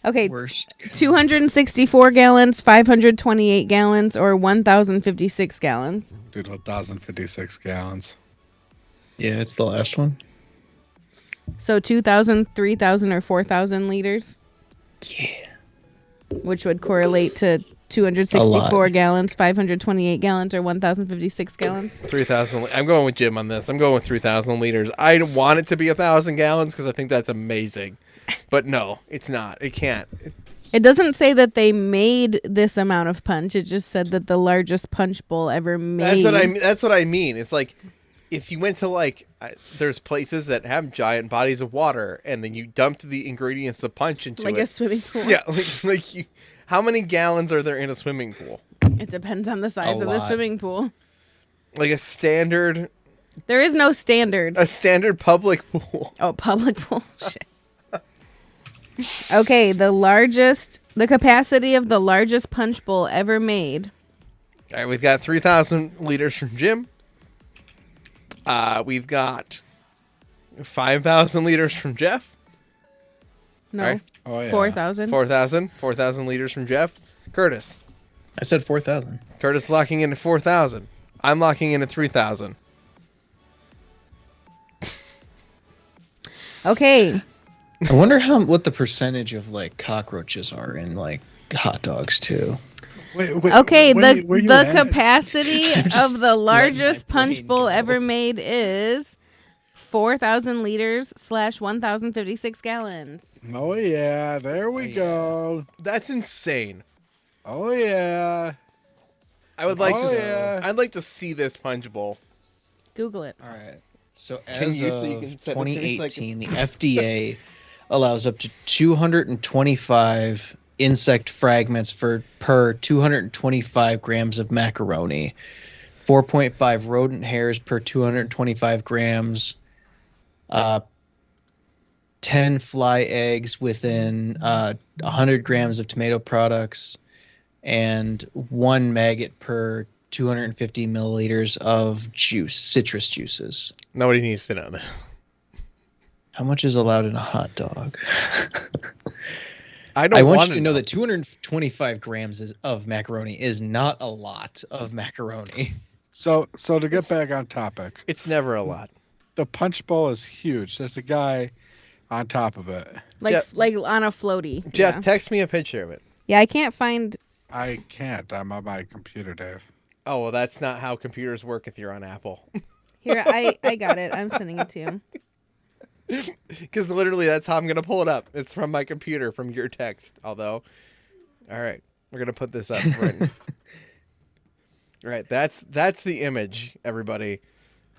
Okay, Worst. 264 gallons, 528 gallons, or 1,056 gallons. Dude, 1,056 gallons. Yeah, it's the last one. So 2,000, 3,000, or 4,000 liters, Yeah. which would correlate to 264 gallons, 528 gallons, or 1,056 gallons. 3,000. I'm going with Jim on this. I'm going with 3,000 liters. I want it to be 1,000 gallons because I think that's amazing. But no, it's not. It can't. It doesn't say that they made this amount of punch. It just said that the largest punch bowl ever made. That's what I mean. It's like if you went to there's places that have giant bodies of water, and then you dumped the ingredients of punch into like it. a swimming pool. Yeah, how many gallons are there in a swimming pool? It depends on the size A of the lot. swimming pool. Like a standard There is no standard. public pool. Oh, public pool. Shit. Okay, the capacity of the largest punch bowl ever made. All right, we've got 3,000 liters from Jim. We've got 5,000 liters from Jeff. No, All right. Oh, yeah. 4,000. 4,000 liters from Jeff. Curtis. I said 4,000. Curtis locking in at 4,000. I'm locking in at 3,000. Okay, I wonder what the percentage of cockroaches are in hot dogs too. Wait, okay. where The you at? capacity just of the largest letting my punch brain bowl go. ever made is 4,000 liters / 1,056 gallons. Oh, yeah. There we yeah. go. That's insane. Oh, yeah. I would like Oh, to. yeah. I'd like to see this punch bowl. Google it. All right. So Can as you- of so you can send it to me so I can- 2018, the FDA allows up to 225 insect fragments per 225 grams of macaroni, 4.5 rodent hairs per 225 grams, 10 fly eggs within 100 grams of tomato products, and 1 maggot per 250 milliliters of citrus juices. Nobody needs to know this. How much is allowed in a hot dog? I don't I want want you to know that 225 grams of macaroni is not a lot of macaroni. So to get back on topic, It's never a lot. the punch bowl is huge. There's a guy on top of it. Like Jeff- like on a floaty. Jeff, Yeah, text me a picture of it. yeah, I can't find. I can't. I'm on my computer, Dave. Oh, well, that's not how computers work if you're on Apple. Here, I got it. I'm sending it to you. Because literally that's how I'm going to pull it up. It's from my computer, from your text. Although, all right, we're going to put this up. Right now. Right. That's the image, everybody.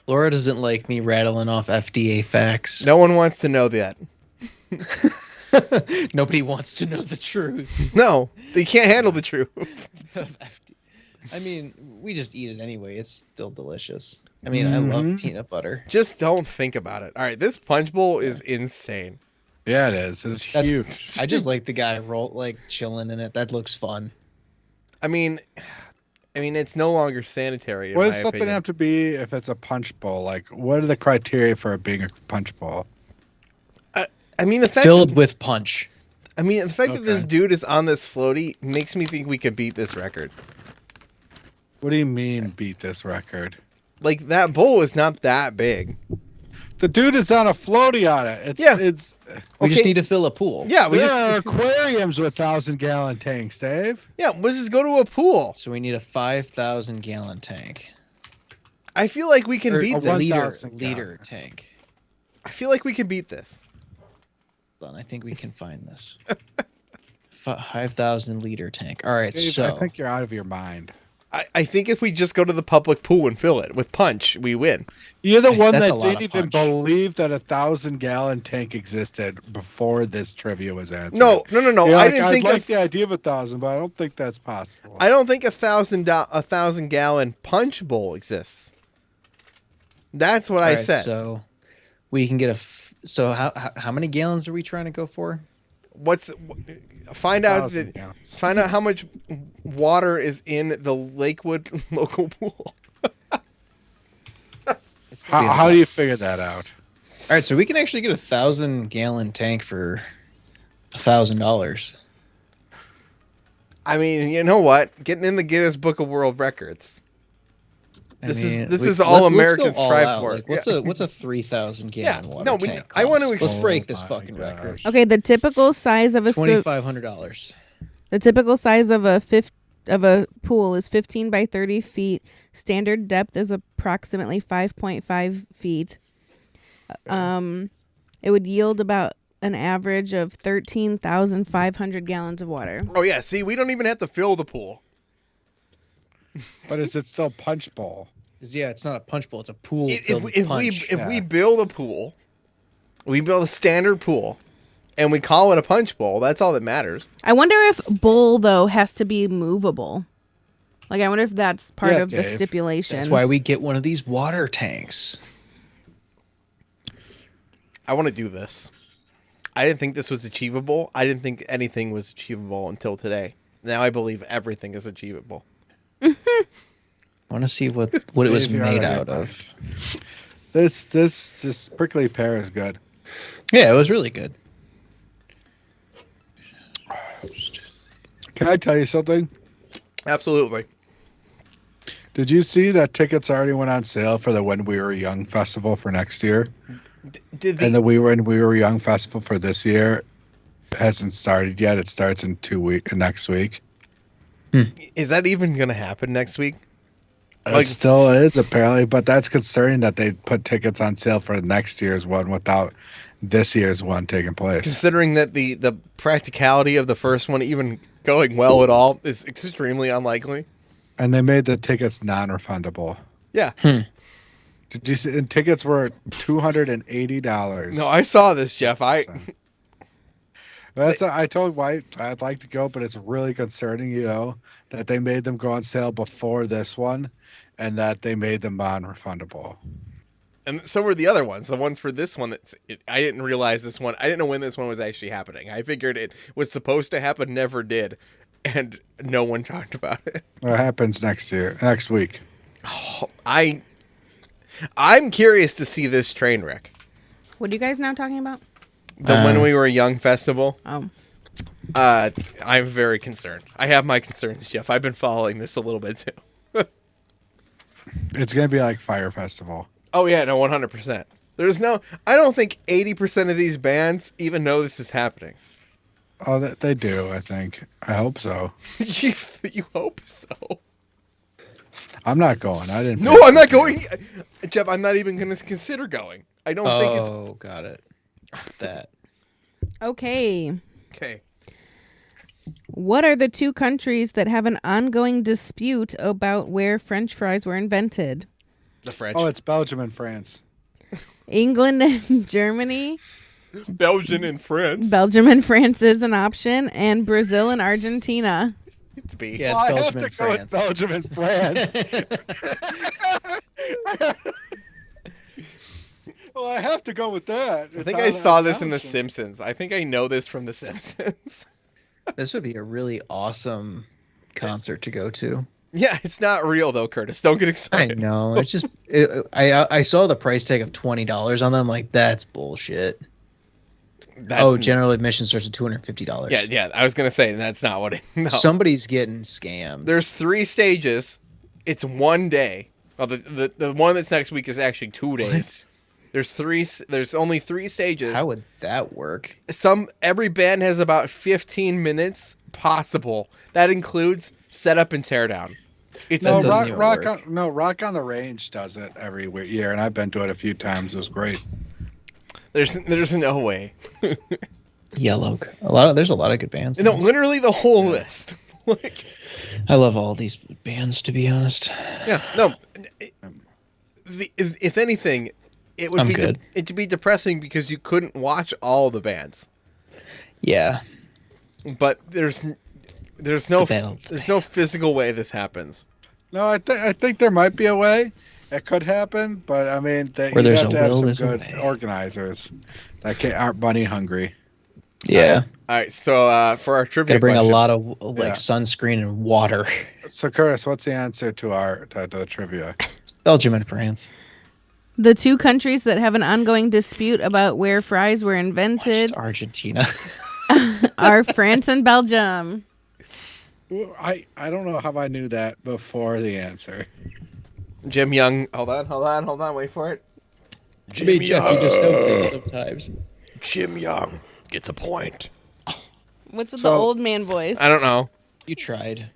Laura doesn't like me rattling off FDA facts. No one wants to know that. Nobody wants to know the truth. No, they can't handle the truth. I mean, we just eat it anyway. It's still delicious. I mean, I love peanut butter. Just don't think about it. All right, this punch bowl is insane. Yeah, it is. It's huge. I just like the guy chilling in it. That looks fun. I mean, it's no longer sanitary. In What my does something opinion. have to be if it's a punch bowl? Like, what are the criteria for it being a punch bowl? I mean, the fact Filled with punch. I mean, the fact that this Okay. dude is on this floaty makes me think we could beat this record. What do you mean beat this record? Like, that bowl is not that big. The dude is on a floaty on it. Yeah. It's We just Okay. need to fill a pool. Yeah, we there just are aquariums with 1,000-gallon tanks, Dave. let's just go to a pool. So we need a 5,000 gallon tank. I feel like we can Or beat a this. 1,000 liter tank. I feel like we can beat this. Hold on, I think we can find this. 5,000 liter tank. All right, Dave, so I think you're out of your mind. I think if we just go to the public pool and fill it with punch, we win. You're the one That's a that lot didn't of even punch. believe that a 1,000-gallon tank existed before this trivia was answered. No. You're I like, didn't I think like of, the idea of 1,000, but I don't think that's possible. I don't think a 1,000-gallon punch bowl exists. That's what all I right, said. So we can get so how many gallons are we trying to go for? Find out 1,000 gallons. find out how much water is in the Lakewood local pool. It's gonna be How do you figure that out? All right, so we can actually get a 1,000 gallon tank for $1,000. I mean, you know what? Getting in the Guinness Book of World Records. This is all Americans strive for. Like, what's a 3,000 gallon water no, tank? I want to cost? Let's ex- break this my fucking gosh. record. Okay, the typical size of a $2,500. the typical size of a pool is 15 by 30 feet. Standard depth is approximately 5.5 feet. It would yield about an average of 13,500 gallons of water. Oh yeah, see, we don't even have to fill the pool. But is it still punch bowl? Yeah, it's not a punch bowl; it's a pool If filled with punch. we build a pool, we build a standard pool, and we call it a punch bowl. That's all that matters. I wonder if bowl though has to be movable. Like I wonder if that's part Yeah, of the Dave. stipulations. That's why we get one of these water tanks. I want to do this. I didn't think this was achievable. I didn't think anything was achievable until today. Now I believe everything is achievable. I want to see what it was Dave, you're made out out of of. This prickly pear is good. Yeah, it was really good. Can I tell you something? Absolutely. Did you see that tickets already went on sale for the When We Were Young festival for next year? Did And the We Were Young festival for this year hasn't started yet. It starts in next week. is that even going to happen next week? It still is apparently, but that's concerning that they put tickets on sale for next year's one without this year's one taking place. Considering that the practicality of the first one even going well at all is extremely unlikely. And they made the tickets non-refundable. Yeah. Did you see? And tickets were $280. No, I saw this, Jeff. I told White I'd like to go, but it's really concerning, that they made them go on sale before this one, and that they made them non-refundable. and so were the other ones. The ones for this one I didn't realize this one. I didn't know when this one was actually happening. I figured it was supposed to happen, never did, and no one talked about it. What happens next week? I'm curious to see this train wreck. What are you guys now talking about? The When We Were Young festival. Oh. I'm very concerned. I have my concerns, Jeff. I've been following this a little bit too. It's gonna be like Fire Festival. Oh yeah, no, 100%. I don't think 80% of these bands even know this is happening. Oh, they do. I think. I hope so. You hope so. I'm not going. I didn't. No, I'm not going. Jeff, I'm not even going to consider going. I don't think it's... Oh, got it. That. Okay. Okay. What are the two countries that have an ongoing dispute about where French fries were invented? The French. Oh, it's Belgium and France. England and Germany. Belgium and France. Belgium and France is an option, and Brazil and Argentina. It's B. Yeah, Well, it's I Belgium have and to go with France. Belgium and France. Well, I have to go with that. I think I saw this in The Simpsons. I think I know this from The Simpsons. This would be a really awesome concert to go to. Yeah, it's not real though, Curtis. Don't get I excited. know. It's just I saw the price tag of $20 on them. I'm like, that's bullshit. General admission starts at $250. Yeah. I was gonna say that's not what it. No. Somebody's getting scammed. There's 3 stages. It's 1 day. Well, the one that's next week is actually 2 days. What? There's only 3 stages. How would that work? Every band has about 15 minutes possible. That includes setup and teardown. It's No, That doesn't even work. Rock on the Range does it every year, and I've been to it a few times. It was great. there's no way. Yellow. There's a lot of good bands. No, literally the whole list. Like, I love all these bands, to be honest. yeah, no. If anything, it would I'm be good. it'd be depressing because you couldn't watch all the bands. Yeah. But there's no But there's no physical way this happens. No, I think there might be a way. It could happen, but I mean, Where you there's have a to have will, some there's a good way. organizers that aren't money hungry. Yeah. All right, so for our trivia Gotta bring question, a lot of Yeah. sunscreen and water. So, Curtis, what's the answer to the trivia? Belgium and France. The two countries that have an ongoing dispute about where fries were invented Just Argentina. are France and Belgium. I don't know how I knew that before the answer. Jim Young. Hold on, wait for it. I mean, Jeff, you just know things sometimes. Jim Young gets a point. What's with the So- old man voice? I don't know. You tried.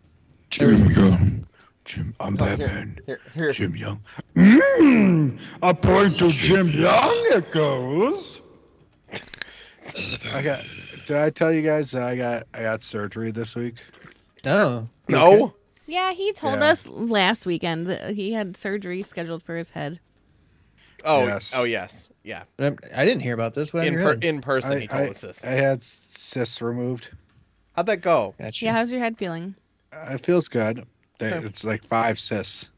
Jim Young. I'm Batman. Here. Jim Young. A point to Jim Young it goes. Did I tell you guys that I got surgery this week? Oh. No. Yeah, he told Yeah. us last weekend that he had surgery scheduled for his head. Oh. Yes. Oh yes. Yeah. But I didn't hear about this. What happened? In person, he told us this. I had cysts removed. How'd that go? Gotcha. Yeah, how's your head feeling? It feels good. It's like 5 cysts,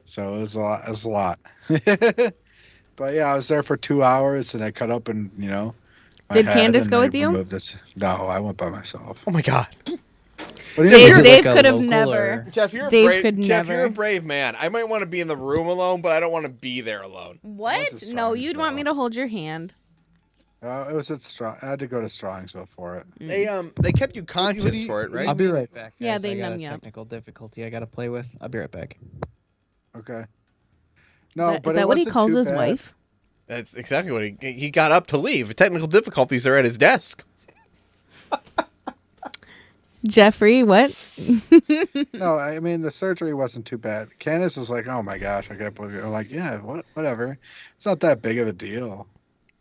so it was a lot. It was a lot. But yeah, I was there for 2 hours, and I cut up, and my Did head, Candace and go I with you? removed this. No, I went by myself. Oh my God. What do you Dave, mean? Dave like a could have local never. or- Jeff, you're Dave a brave. could Jeff, never. you're a brave man. I might want to be in the room alone, but I don't want to be there alone. What? What's the No, strongest you'd want me though? to hold your hand. It was at Strong. I had to go to Strongsville for it. They kept you conscious for it, right? I'll be right back. Yeah, guys. they I got numb a you up. technical difficulty I got to play with. I'll be right back. Okay. Is No, that, but is it that what he wasn't calls too his bad. wife? That's exactly what he got up to leave. Technical difficulties are at his desk. Jeffrey, what? No, I mean the surgery wasn't too bad. Candace was like, "Oh my gosh, I can't believe it." I'm like, "Yeah, whatever. It's not that big of a deal."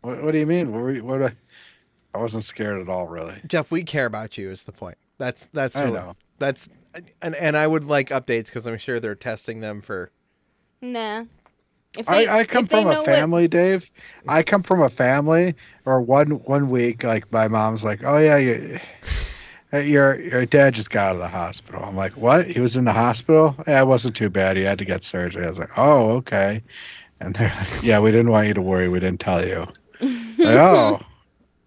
What do you mean? I wasn't scared at all, really. Jeff, we care about you. Is the point? That's I really- know. That's and I would like updates because I'm sure they're testing them for. Nah. If I come if they from a know family, Dave. I come from a family where one week, like my mom's like, "Oh yeah, your dad just got out of the hospital." I'm like, "What? He was in the hospital? Yeah, it wasn't too bad. He had to get surgery." I was like, "Oh, okay." And they're like, "Yeah, we didn't want you to worry. We didn't tell you." Like, oh,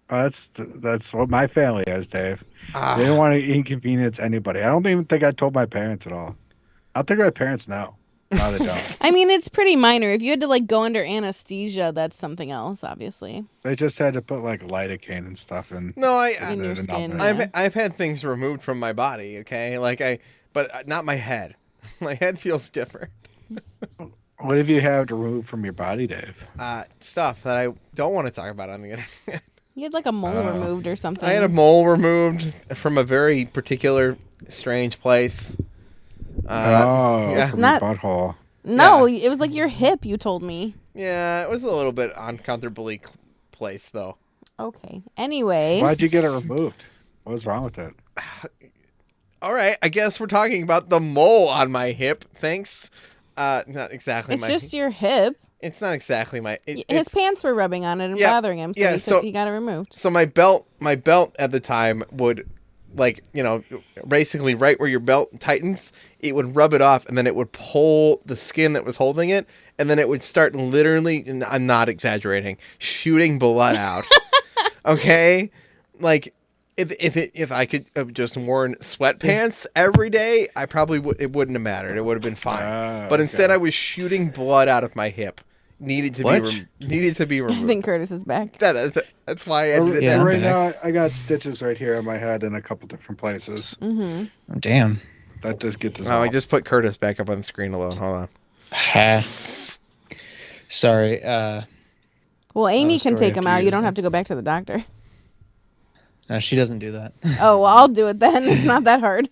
that's what my family is, Dave. They didn't want to inconvenience anybody. I don't even think I told my parents at all. I don't think my parents know. No, they don't. I mean, it's pretty minor. If you had to like go under anesthesia, that's something else, obviously. They just had to put like lidocaine and stuff in. No, In your the skin. number. Yeah. I've had things removed from my body. Okay, but not my head. My head feels different. What have you had removed from your body, Dave? Stuff that I don't want to talk about on the internet. You had like a mole removed or something. I had a mole removed from a very particular, strange place. Yeah. From not- your butthole. No, it was like your hip, you told me. Yeah, it was a little bit uncomfortably placed though. Okay. Anyway. Why'd you get it removed? What was wrong with it? All right, I guess we're talking about the mole on my hip. Thanks. Not exactly It's my. just your hip. It's not exactly my. His pants were rubbing on it and Yeah, bothering him, so yeah, he got it removed. So my belt at the time would, like, basically right where your belt tightens, it would rub it off, and then it would pull the skin that was holding it, and then it would start literally, and I'm not exaggerating, shooting blood out. Okay, like if I could have just worn sweatpants every day, I probably it wouldn't have mattered. It would have been fine. But instead, I was shooting blood out of my hip. Needed to be removed. I think Curtis is back. That's why I did it. Yeah. Right now, I got stitches right here on my head in a couple different places. Mm-hmm. Oh, damn. That does get this. Oh, I just put Curtis back up on the screen alone. Hold on. Ha. Sorry. Well, Amy story can take of him 2 out. You years don't ago. have to go back to the doctor. No, she doesn't do that. Oh, well, I'll do it then. It's not that hard.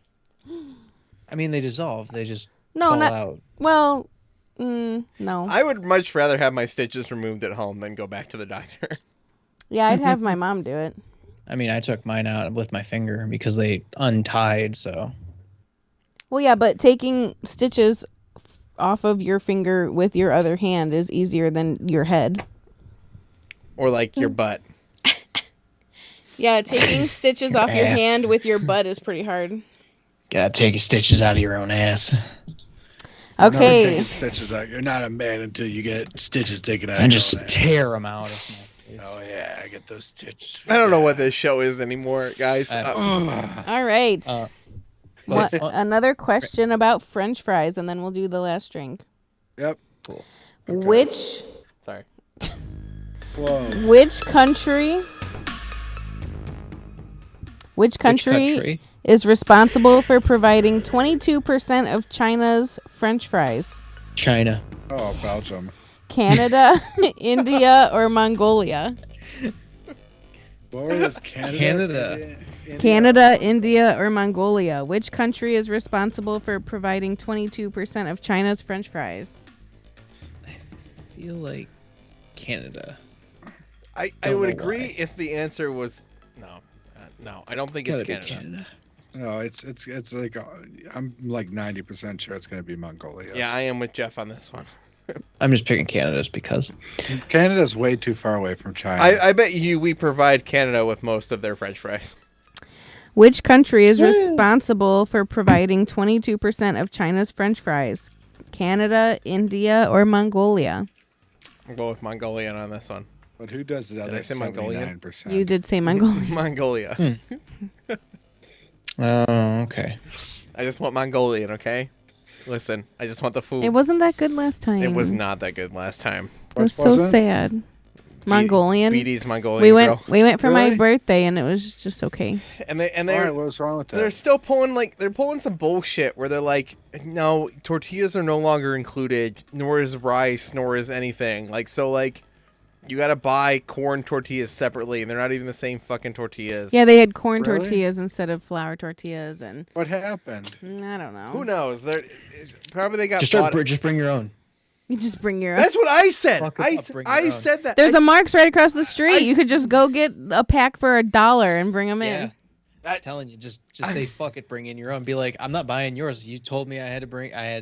I mean, they dissolve. They just No, fall not. out. Well, no. I would much rather have my stitches removed at home than go back to the doctor. Yeah, I'd have my mom do it. I mean, I took mine out with my finger because they untied, so. Well, yeah, but taking stitches off of your finger with your other hand is easier than your head. Or like your butt. Yeah, taking stitches off your ass. hand with your butt is pretty hard. Gotta take your stitches out of your own ass. Never Okay. taking stitches out. You're not a man until you get stitches taken out. And of your just own ass. tear them out of my face. Oh yeah, I get those stitches. I don't know what this show is anymore, guys. All right. But- Another question about French fries, and then we'll do the last drink. Yep. Cool. Okay. Sorry. Whoa. Which country Which country? is responsible for providing 22% of China's French fries? China. Oh, Belgium. Canada, India, or Mongolia? What were those? Canada. Canada. India? Canada, India, or Mongolia? Which country is responsible for providing 22% of China's French fries? I feel like Canada. I Don't would know agree why. if the answer was no. No, I don't think it's Gotta be Canada. No, it's like I'm like 90% sure it's gonna be Mongolia. Yeah, I am with Jeff on this one. I'm just picking Canada just because. Canada's way too far away from China. I bet we provide Canada with most of their French fries. Which country is responsible for providing 22% of China's French fries? Canada, India, or Mongolia? I'll go with Mongolian on this one. But who does the other I say Mongolian? 79%? You did say Mongolia. Mongolia. Oh, okay. I just want Mongolian, okay? Listen, I just want the food. It wasn't that good last time. It was not that good last time. It was so wasn't? sad. Mongolian. BD's Mongolian We went grill. for my Really? birthday and it was just okay. And All they're right, what's wrong with that? they're still pulling some bullshit where they're like, no, tortillas are no longer included, nor is rice, nor is anything. You gotta buy corn tortillas separately, and they're not even the same fucking tortillas. Yeah, they had corn Really? tortillas instead of flour tortillas, and What happened? I don't know. Who knows? Probably they got Just bought. just bring your own. You just bring your own. That's what I said. Fuck 'em up, bring your I own. said that. There's I a Mark's right across the street. I You could just go get a pack for $1 and bring them Yeah. in. I'm telling you, just say fuck it, bring in your own. Be like, I'm not buying yours. You told me I had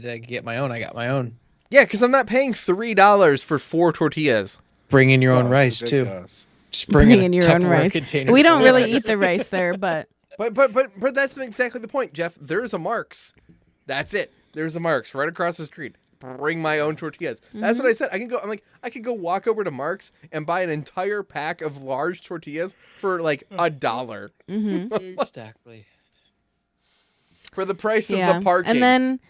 to get my own. I got my own. Yeah, because I'm not paying $3 for 4 tortillas. Bring in your own Oh, rice it's too. ridiculous. Just bring Bring in in a your own Tupperware rice. container We full don't of really rice. eat the rice there, but But that's exactly the point, Jeff. There's a Mark's. That's it. There's a Mark's right across the street. Bring my own tortillas. That's what I said. I could go walk over to Mark's and buy an entire pack of large tortillas for like $1 Exactly. for the price yeah. of the parking. And then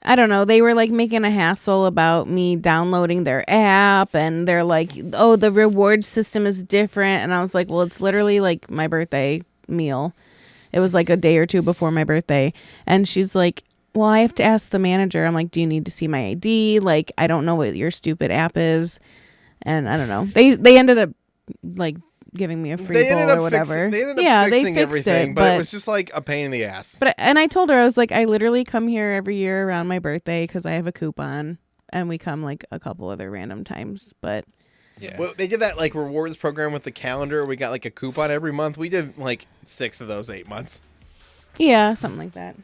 I don't know, they were like making a hassle about me downloading their app, and they're like, "Oh, the reward system is different." And I was like, "Well, it's literally like my birthday meal." It was like a day or two before my birthday, and she's like, "Well, I have to ask the manager." I'm like, "Do you need to see my ID? Like, I don't know what your stupid app is." And I don't know. They ended up like giving me a free bowl or whatever. They ended up yeah, fixing they fixed everything, it, but it was just like a pain in the ass. and I told her, I was like, I literally come here every year around my birthday because I have a coupon, and we come like a couple other random times. But Yeah. Well, they did that like rewards program with the calendar. We got like a coupon every month. We did like 6 of those 8 months. Yeah, something like that.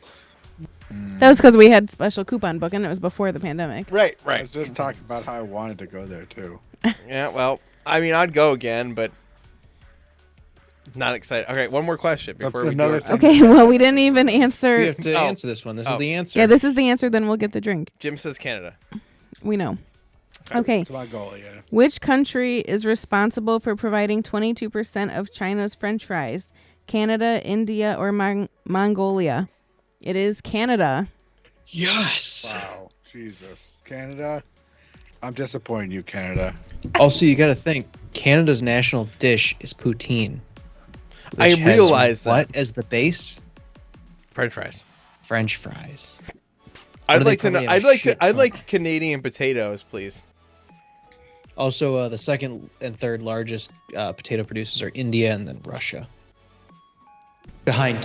That was because we had special coupon booking. It was before the pandemic. Right. I was just talking about how I wanted to go there too. Yeah, well, I mean, I'd go again, but not excited. Okay, one more question before we Another do thing. it. Okay, well, we didn't even answer. We have to Oh. answer this one. This Oh. is the answer. Yeah, this is the answer. Then we'll get the drink. Jim says Canada. We know. Okay. That's my goal, yeah. Which country is responsible for providing 22% of China's French fries? Canada, India, or Mongolia? It is Canada. Yes. Wow. Jesus. Canada? I'm disappointed in you, Canada. Also, you got to think Canada's national dish is poutine. I which has realize what as the base? French fries. French fries. I'd do they like to know. probably have I'd a like shit to. I'd ton? like Canadian potatoes, please. Also, the second and third largest potato producers are India and then Russia. Behind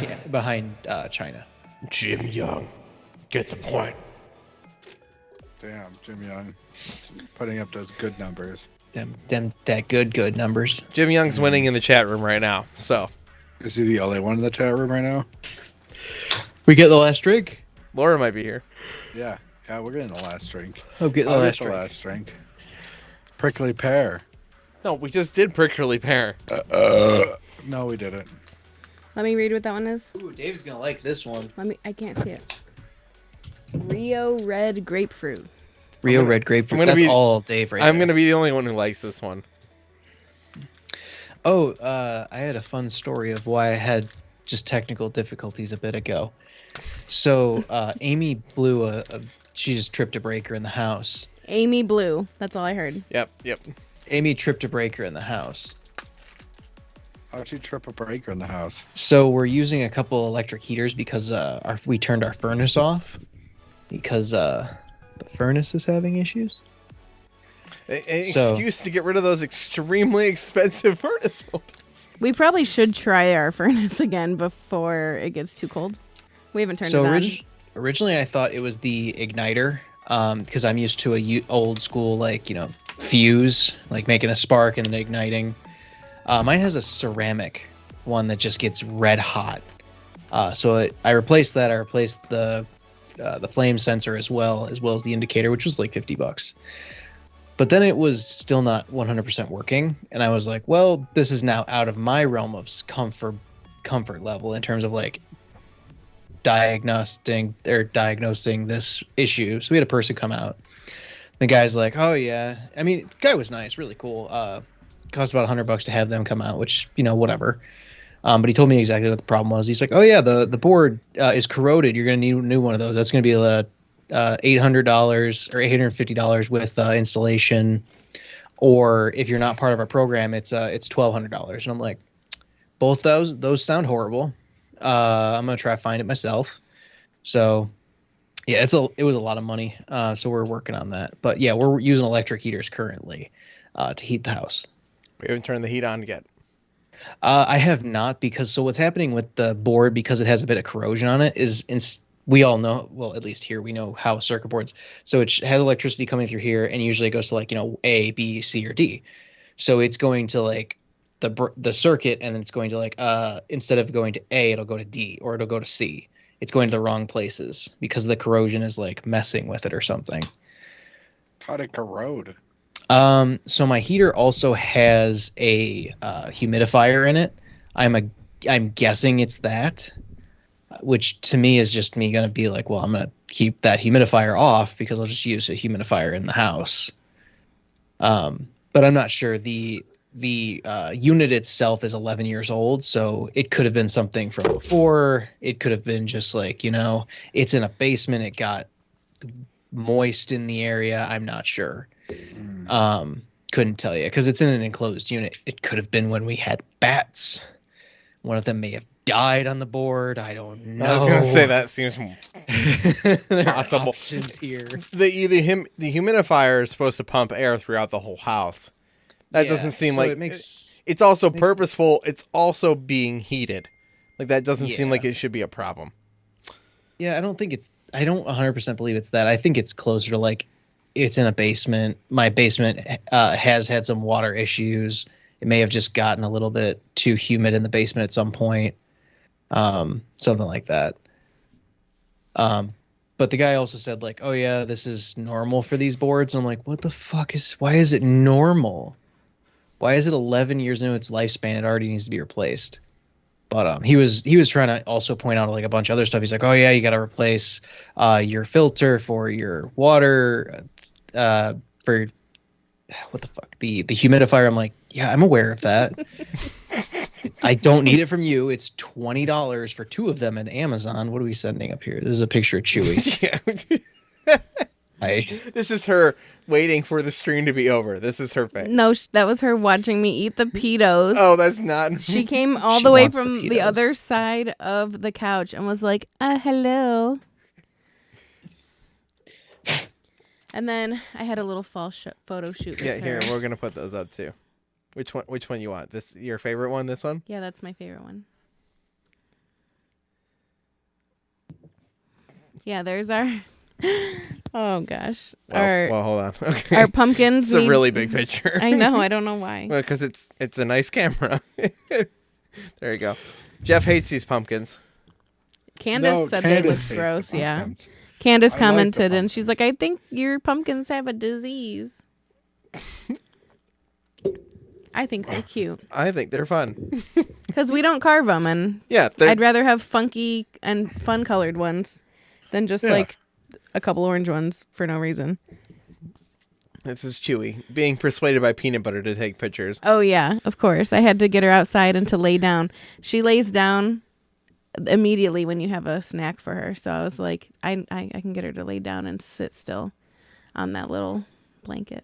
China. Jim Young gets a point. Damn, Jim Young. Putting up those good numbers. That good numbers. Jim Young's winning in the chat room right now. So Is he the only one in the chat room right now? We get the last drink. Laura might be here. Yeah. Yeah, we're getting the last drink. I'm getting the I'll last get the drink. last drink. Prickly pear. No, we just did prickly pear. No, we didn't. Let me read what that one is. Ooh, Dave's gonna like this one. I can't see it. Rio Red Grapefruit. Rio Red Grapefruit. I'm gonna That's be- all Dave right I'm there. gonna be the only one who likes this one. Oh, I had a fun story of why I had just technical difficulties a bit ago. So, Amy blew she just tripped a breaker in the house. Amy Blue. That's all I heard. Yep. Amy tripped a breaker in the house. How'd you trip a breaker in the house? So we're using a couple electric heaters because we turned our furnace off because the furnace is having issues. An So- excuse to get rid of those extremely expensive furnace filters. We probably should try our furnace again before it gets too cold. We haven't turned So it on. originally I thought it was the igniter because I'm used to a old school fuse, like making a spark and then igniting. Mine has a ceramic one that just gets red hot. So I replaced that. I replaced the flame sensor as well as the indicator, which was like $50. But then it was still not 100% working, and I was like, well, this is now out of my realm of comfort level in terms of like diagnosing this issue. So we had a person come out. The guy's like, oh yeah, I mean, the guy was nice, really cool. Cost about $100 to have them come out, which whatever. But he told me exactly what the problem was. He's like, oh yeah, the board is corroded. You're gonna need a new one of those. That's gonna be $800 or $850 with installation, or if you're not part of our program, it's $1,200. And I'm like, both those sound horrible. I'm gonna try to find it myself. So yeah, it was a lot of money. So we're working on that. But yeah, we're using electric heaters currently to heat the house. We haven't turned the heat on yet. I have not, because what's happening with the board, because it has a bit of corrosion on it, is we all know, well, at least here we know how circuit boards. So it has electricity coming through here, and usually it goes to A, B, C, or D. So it's going to the circuit, and then it's going to instead of going to A, it'll go to D, or it'll go to C. It's going to the wrong places because the corrosion is messing with it or something. How'd it corrode? So my heater also has a humidifier in it. I'm guessing it's that, which to me is just me gonna be like, well, I'm gonna keep that humidifier off because I'll just use a humidifier in the house. But I'm not sure. The unit itself is 11 years old, so it could have been something from before. It could have been just it's in a basement. It got moist in the area. I'm not sure. Couldn't tell you because it's in an enclosed unit. It could have been when we had bats. One of them may have died on the board. I don't know. I was gonna say that seems There are possible. options here. the humidifier is supposed to pump air throughout the whole house. That Yeah, doesn't seem so like it makes. it's also purposeful. It's also being heated. That doesn't seem Yeah. like it should be a problem. Yeah, I don't 100% believe it's that. I think it's closer to it's in a basement. My basement has had some water issues. It may have just gotten a little bit too humid in the basement at some point. something like that. But the guy also said like, oh yeah, this is normal for these boards. And I'm like, what the fuck why is it normal? Why is it 11 years into its lifespan? It already needs to be replaced. But he was trying to also point out like a bunch of other stuff. He's like, oh yeah, you got to replace your filter for your water, for what the fuck, the humidifier. I'm like, yeah, I'm aware of that. I don't need it from you. It's $20 for 2 of them at Amazon. What are we sending up here? This is a picture of Chewy. Yeah. I This is her waiting for the stream to be over. This is her face. No, that was her watching me eat the Pitos. Oh, that's not. She came all She the way wants the from the Pitos. other side of the couch and was like, hello. And then I had a little fall photo shoot with Yeah, here, her. we're gonna put those up too. Which one you want? This your favorite one? This one? Yeah, that's my favorite one. Yeah, there's our. Oh gosh, Well, hold on. Okay. our pumpkins. It's a really big picture. I know. I don't know why. Well, because it's a nice camera. There you go. Jeff hates these pumpkins. Candace said they Candace look hates gross. the Yeah, pumpkins. Candace I like the commented, and she's like, "I think your pumpkins have a disease." I think they're cute I think they're fun. because we don't carve them, and Yeah, I'd rather have funky and fun colored ones than just Yeah. like a couple orange ones for no reason. this is Chewy being persuaded by peanut butter to take pictures. Oh yeah, of course. I had to get her outside and to lay down. She lays down immediately when you have a snack for her. So I was like, I can get her to lay down and sit still on that little blanket.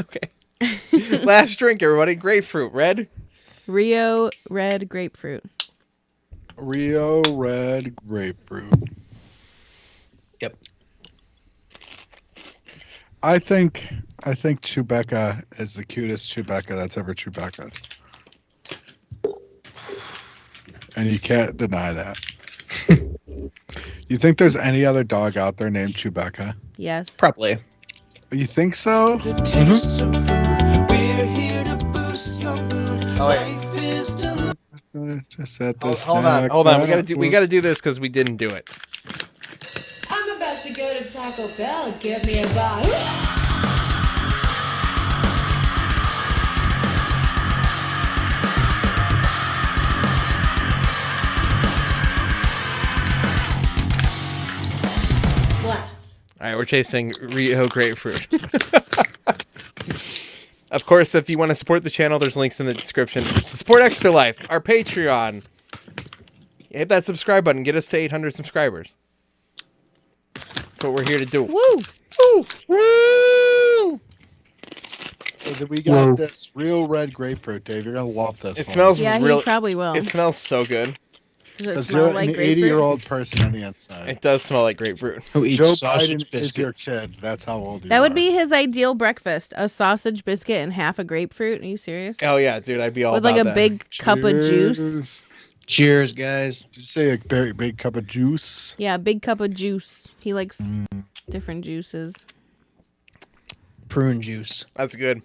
Okay. Last drink, everybody. Grapefruit, red. Rio red grapefruit. Rio red grapefruit. Yep. I think Chewbacca is the cutest Chewbacca that's ever Chewbacca. And you can't deny that. You think there's any other dog out there named Chewbacca? Yes. Probably. You think so? The tastes of food. We're here to boost your mood. Oh, wait. Life is delicious. Just at Oh, this hold on. We gotta do this because we didn't do it. I'm about to go to Taco Bell. Give me a bite. Blast. All right, we're chasing Rio grapefruit. Of course, if you want to support the channel, there's links in the description. To support Extra Life, our Patreon, hit that subscribe button. Get us to 800 subscribers. That's what we're here to do. Woo! Woo! Woo! So then we got this real red grapefruit, Dave. You're gonna love this. It one. smells Yeah, real. he probably will. It smells so good. Does it Because smell you're like an grapefruit? 80-year-old person on the inside. It does smell like grapefruit. Who eats Joe sausage Biden is your biscuits? kid. That's how old you are. That would be his ideal breakfast: a sausage biscuit and half a grapefruit. Are you serious? Oh yeah, dude, I'd be all With about like a that. big cup of juice. Cheers. Cheers, guys. Did you say a very big cup of juice? Yeah, a big cup of juice. He likes different juices. Prune juice. That's good.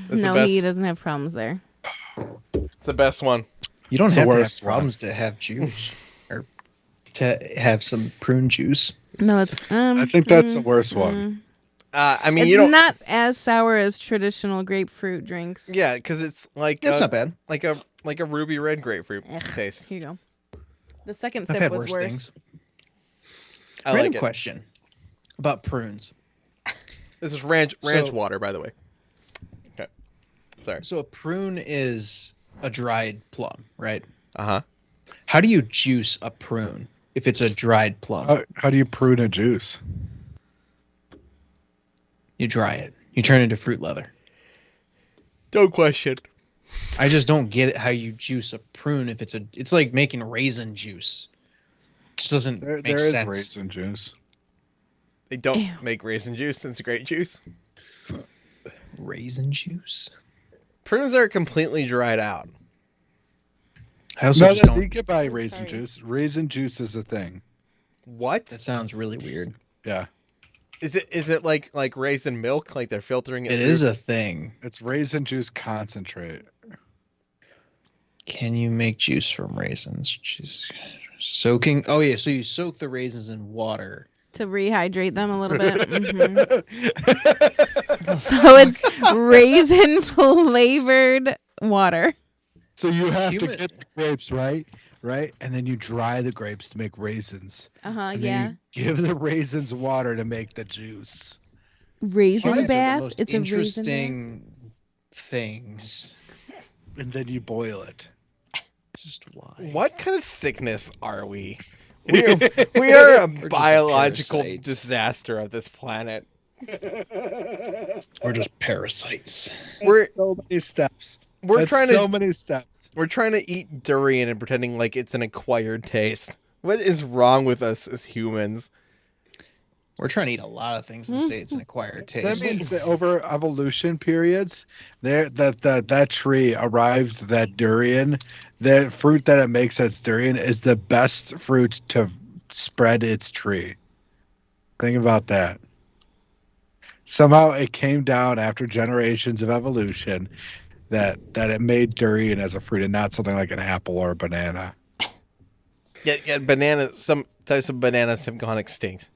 That's No, the best. he doesn't have problems there. It's the best one. You don't It's the have to have worst one. problems to have juice or to have some prune juice. No, it's. I think that's the worst one. I mean, It's you don't. not as sour as traditional grapefruit drinks. Yeah, because it's like It's not bad. like a ruby red grapefruit taste. Here you go. The second I've sip had was worse worse. things. I Random like it. question about prunes. This is ranch So- water, by the way. Okay. Sorry. So a prune is a dried plum, right? Uh-huh. How do you juice a prune if it's a dried plum? How do you prune a juice? You dry it. You turn it into fruit leather. Don't question. I just don't get it how you juice a prune if it's like making raisin juice. It just doesn't There make is sense. raisin juice. They don't Ew. make raisin juice. It's grape juice. Raisin juice? Prunes are completely dried out. I also No, just you don't. can buy raisin Sorry. juice. Raisin juice is a thing. What? That sounds really weird. Yeah, Is it like raisin milk? Like they're filtering it? It through? is a thing. it's raisin juice concentrate. Can you make juice from raisins? Jeez. Soaking. Oh yeah, so you soak the raisins in water. To rehydrate them a little bit. So it's raisin flavored water. So you have to get the grapes, right? And then you dry the grapes to make raisins. And Yeah. then you give the raisins water to make the juice. Raisin bath? Most It's a raisin interesting things. And then you boil it. Just why? What kind of sickness are we? We are a just a biological parasite. disaster of this planet. We're just parasites. We're So many steps. we're That's trying so to many steps. we're trying to eat durian and pretending like it's an acquired taste. What is wrong with us as humans? We're trying to eat a lot of things and say it's an acquired taste. That means that over evolution periods, that tree arrived that durian. The fruit that it makes that's durian is the best fruit to spread its tree. Think about that. Somehow it came down after generations of evolution that it made durian as a fruit and not something like an apple or a banana. Yeah, some types of bananas have gone extinct.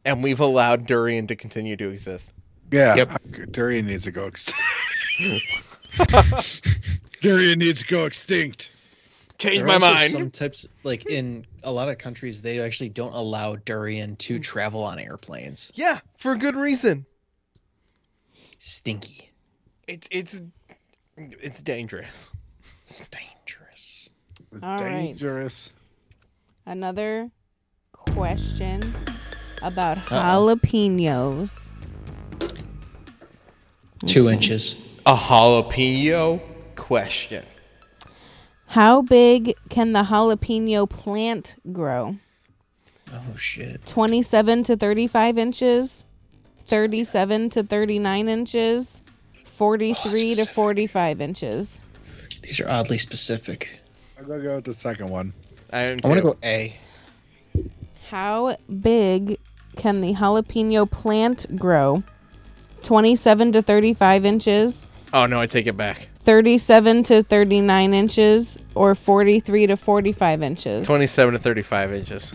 And we've allowed durian to continue to exist. Yeah, Yep. durian needs to go extinct. Durian needs to go extinct. Change There my are also mind. Some types, like in a lot of countries, they actually don't allow durian to travel on airplanes. Yeah, for good reason. Stinky. It's dangerous. It's dangerous. It's All right. dangerous. Another question about Uh-oh. jalapenos. 2 inches. A jalapeno question. How big can the jalapeno plant grow? Oh shit. 27 to 35 inches, 37 to 39 inches, 43 to specific. 45 inches. These are oddly specific. I'm gonna go with the second one. I I want to go A. How big can the jalapeno plant grow? 27 to 35 inches, Oh no, I take it back. 37 to 39 inches, or 43 to 45 inches. 27 to 35 inches.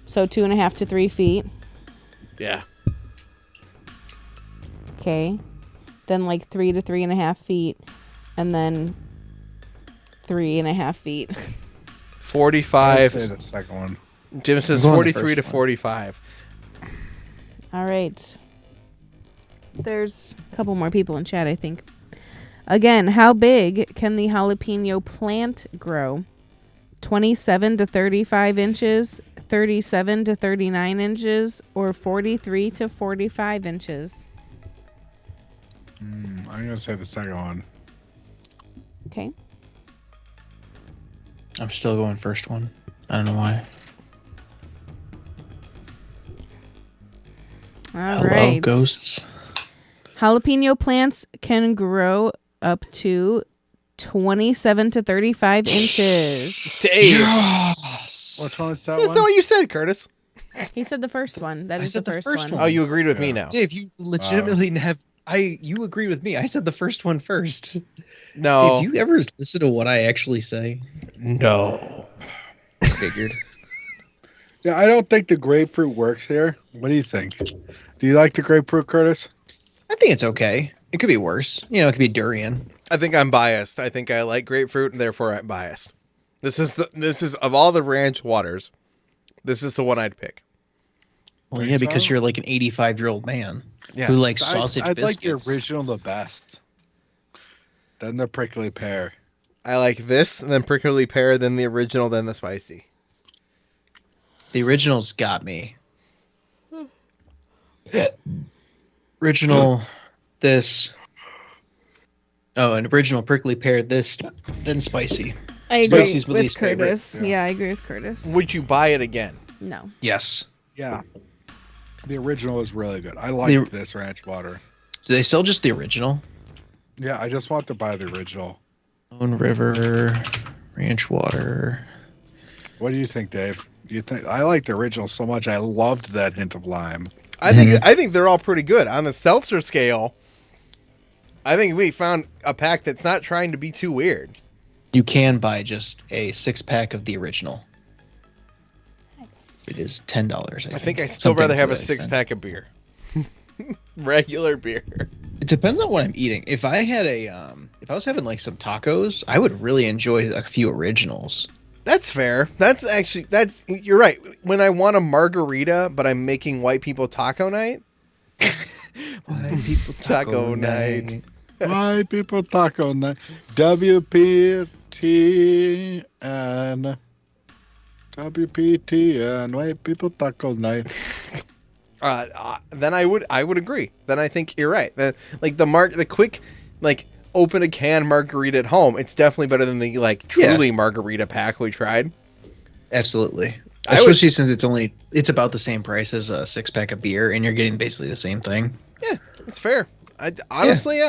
So 2.5 to 3 feet. Yeah. Okay. Then like 3 to 3.5 feet. And then 3.5 feet. I'd 45. say the second one. Jim says I'm going the 43 to first one. 45. All right. There's a couple more people in chat, I think. Again, how big can the jalapeno plant grow? 27 to 35 inches, 37 to 39 inches, or 43 to 45 inches? I'm gonna say the second one. Okay. I'm still going first one. I don't know why. All Hello, right. ghosts. Jalapeno plants can grow up to 27 to 35 inches. Dave. Yes. Which one is that That's one? not what you said, Curtis. He said the first one. That I is said the the first first one. Oh, you agreed with me Yeah. now. Dave, you legitimately you agreed with me. I said the first one first. No. Dave, do you ever listen to what I actually say? No. Figured. Yeah, I don't think the grapefruit works here. What do you think? Do you like the grapefruit, Curtis? I think it's okay. It could be worse. You know, it could be durian. I think I'm biased. I think I like grapefruit, and therefore I'm biased. This is of all the ranch waters, this is the one I'd pick. Well, Think yeah, because so? you're like an 85-year-old man Yeah. who likes sausage I'd like biscuits. the original the best. Then the prickly pear. I like this, and then prickly pear, then the original, then the spicy. The original's got me. Original, this. Oh, an original prickly pear, this, then spicy. I agree Spicy's my with least favorite. Curtis. Yeah, I agree with Curtis. Would you buy it again? No. Yes. Yeah. The original is really good. I like this ranch water. Do they sell just the original? Yeah, I just want to buy the original. Lone River, ranch water. What do you think, Dave? Do you think I like the original so much? I loved that hint of lime. I think they're all pretty good on the seltzer scale. I think we found a pack that's not trying to be too weird. You can buy just a 6-pack of the original. It is $10. I think I still rather have a 6-pack of beer. Regular beer. It depends on what I'm eating. If I had if I was having like some tacos, I would really enjoy a few originals. That's fair. You're right. When I want a margarita, but I'm making white people taco night. White people Taco night. White people taco night. WPTN. WPTN. White people taco night. Then I would agree. Then I think you're right. Then, like the quick, like open a can margarita at home. It's definitely better than the like truly margarita pack we tried. Absolutely, especially since it's about the same price as a 6-pack of beer, and you're getting basically the same thing. Yeah, it's fair. Honestly,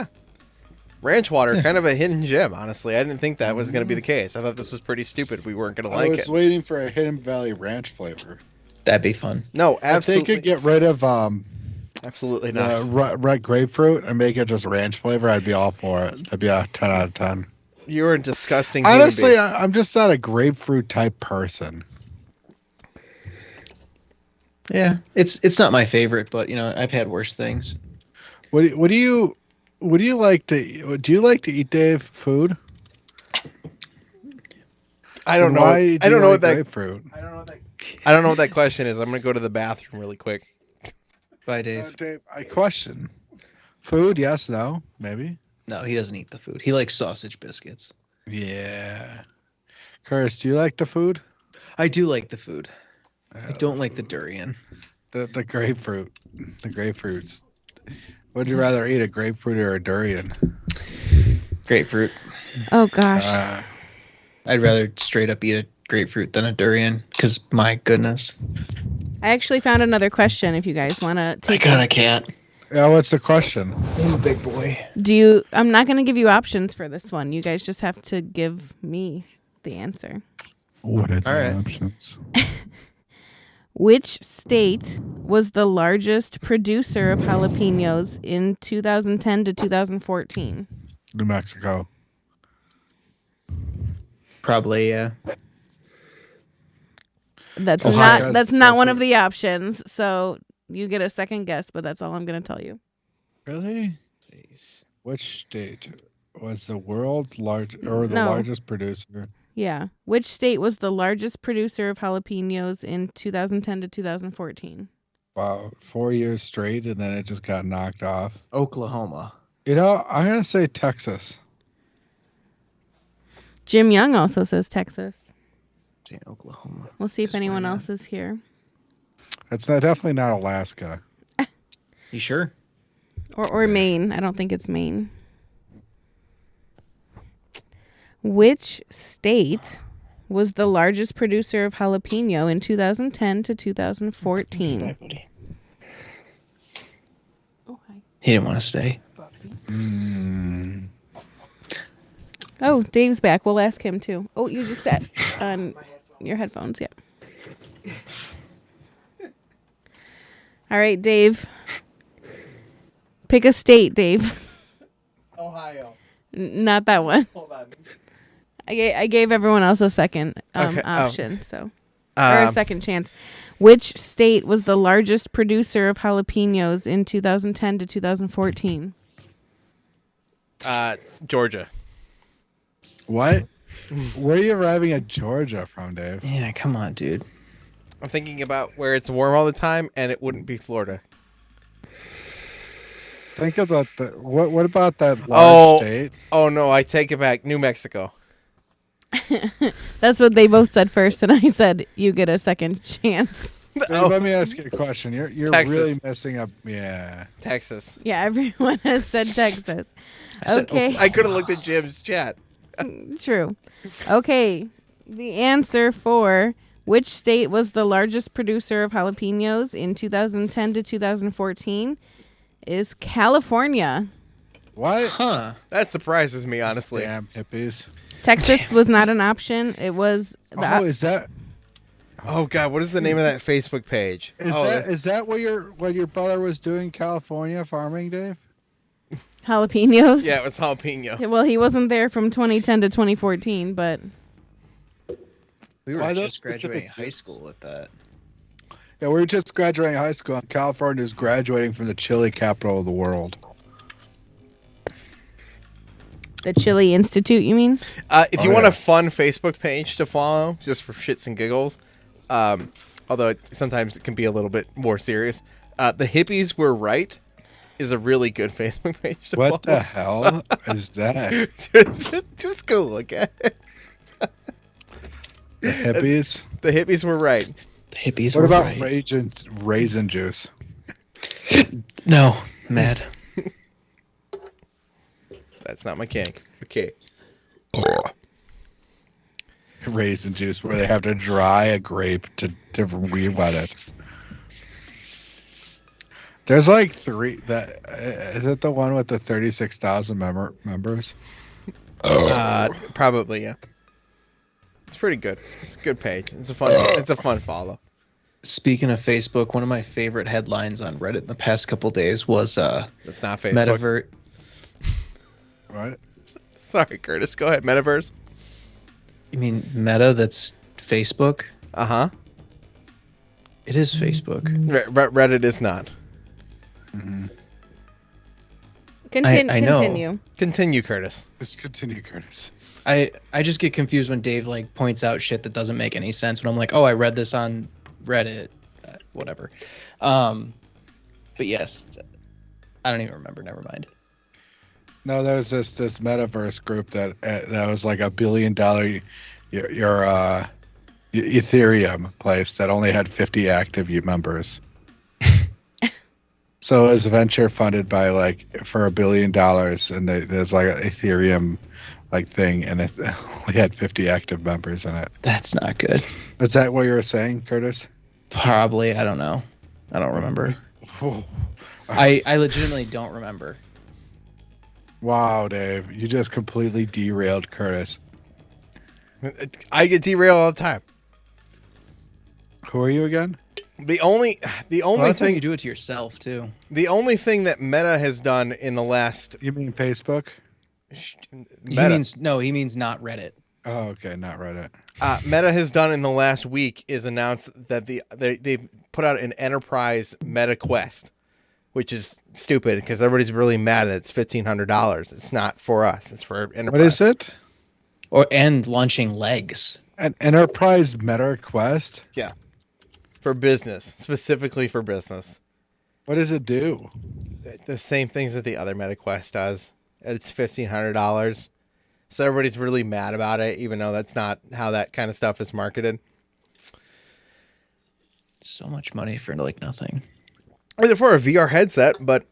Ranch water, kind of a hidden gem. Honestly, I didn't think that was going to be the case. I thought this was pretty stupid. We weren't going to like it. I was waiting for a Hidden Valley Ranch flavor. That'd be fun. No, absolutely. If they could get rid of absolutely not red grapefruit and make it just ranch flavor, I'd be all for it. That'd be a 10 out of 10. You're a disgusting. Honestly, I'm just not a grapefruit type person. Yeah, it's not my favorite, but I've had worse things. What do you like to eat, Dave? Food? I don't know. I don't know what that grapefruit. I don't know what that question is. I'm gonna go to the bathroom really quick. Bye, Dave. Dave, I question. Food? Yes, no, maybe. No, he doesn't eat the food. He likes sausage biscuits. Yeah. Curtis, do you like the food? I do like the food. I don't like the durian. The grapefruit. The grapefruits. Would you rather eat a grapefruit or a durian? Grapefruit. Oh gosh. I'd rather straight up eat a grapefruit than a durian, because my goodness. I actually found another question if you guys want to take I got a cat. Yeah, what's the question? Oh, big boy. I'm not going to give you options for this one. You guys just have to give me the answer. What are the All right. options? Which state was the largest producer of jalapenos in 2010 to 2014? New Mexico. Probably, yeah. That's Ohio. not one of the options. So you get a second guess, but that's all I'm going to tell you. Really? Jeez. Which state was the world's largest producer? Yeah. Which state was the largest producer of jalapenos in 2010 to 2014? Wow, 4 years straight, and then it just got knocked off. Oklahoma. I'm gonna say Texas. Jim Young also says Texas. Oklahoma. We'll see if anyone else is here. It's definitely not Alaska. You sure? Or Maine. I don't think it's Maine. Which state was the largest producer of jalapeno in 2010 to 2014? Oh, hi. He didn't want to stay. Oh, Dave's back. We'll ask him too. Oh, you just sat on your headphones. Yeah. All right, Dave. Pick a state, Dave. Ohio. Not that one. Hold on. I gave everyone else a second Okay, option, or a second chance. Which state was the largest producer of jalapenos in 2010 to 2014? Georgia. What? Where are you arriving at Georgia from, Dave? Yeah, come on, dude. I'm thinking about where it's warm all the time, and it wouldn't be Florida. Think about what about that large state? Oh no, I take it back. New Mexico. That's what they both said first, and I said you get a second chance. Dave, let me ask you a question. You're Texas. really messing up. Yeah. Texas. Yeah, everyone has said Texas. said Okay, I could have looked at Jim's chat. true. Okay, the answer for which state was the largest producer of jalapenos in 2010 to 2014 is California. What? Huh. That surprises me, honestly. Damn hippies. Texas was not an option. It was Is that Oh God, what is the name of that Facebook page? is that what your brother was doing in California farming, Dave? Jalapenos. Yeah, it was jalapeno. Yeah, well, he wasn't there from 2010 to 2014, but We were Why those just graduating specific high juices? school with that. Yeah, we were just graduating high school, and California is graduating from the chili capital of the world. the Chili Institute, you mean? If you want a fun Facebook page to follow, just for shits and giggles, although sometimes it can be a little bit more serious, The Hippies Were Right is a really good Facebook page to follow. What the hell is that? Just go look at it. The hippies? The Hippies Were Right. The hippies What were about right. raisin juice? No, mad. That's not my kink. Okay. Raisin juice, where they have to dry a grape to re-wet it. There's like three. Is it the one with the 36,000 members? Probably, yeah. It's pretty good. It's a good page. It's a fun follow. Speaking of Facebook, one of my favorite headlines on Reddit in the past couple days was It's not Facebook. Metaverse. What? Sorry, Curtis. Go ahead. Metaverse. You mean Meta? That's Facebook. Uh-huh. It is Facebook. Reddit is not. Mm-hmm. I know. Continue. Continue, Curtis. Let's continue, Curtis. I just get confused when Dave like points out shit that doesn't make any sense. When I'm like, oh, I read this on Reddit, whatever. But yes, I don't even remember. Never mind. No, there's this metaverse group that was like $1 billion your Ethereum place that only had 50 active members. So it was venture funded by for $1 billion, and there's like an Ethereum thing, and it only had 50 active members in it. That's not good. Is that what you were saying, Curtis? Probably. I don't know. I don't remember. Oh. I legitimately don't remember. Wow, Dave, you just completely derailed Curtis. I get derailed all the time. Who are you again? The only Well, thing you do it to yourself too. The only thing that Meta has done in the last You mean Facebook? Meta, He means not Reddit. Oh, okay, not Reddit. Meta has done in the last week is announced that they put out an enterprise Meta Quest, which is stupid because everybody's really mad that it's $1,500. It's not for us. It's for enterprise. What is it? And launching legs. An enterprise Meta Quest? Yeah, for business, specifically for business. What does it do? The same things that the other Meta Quest does. It's $1,500. So everybody's really mad about it, even though that's not how that kind of stuff is marketed. So much money for nothing. Either for a VR headset, but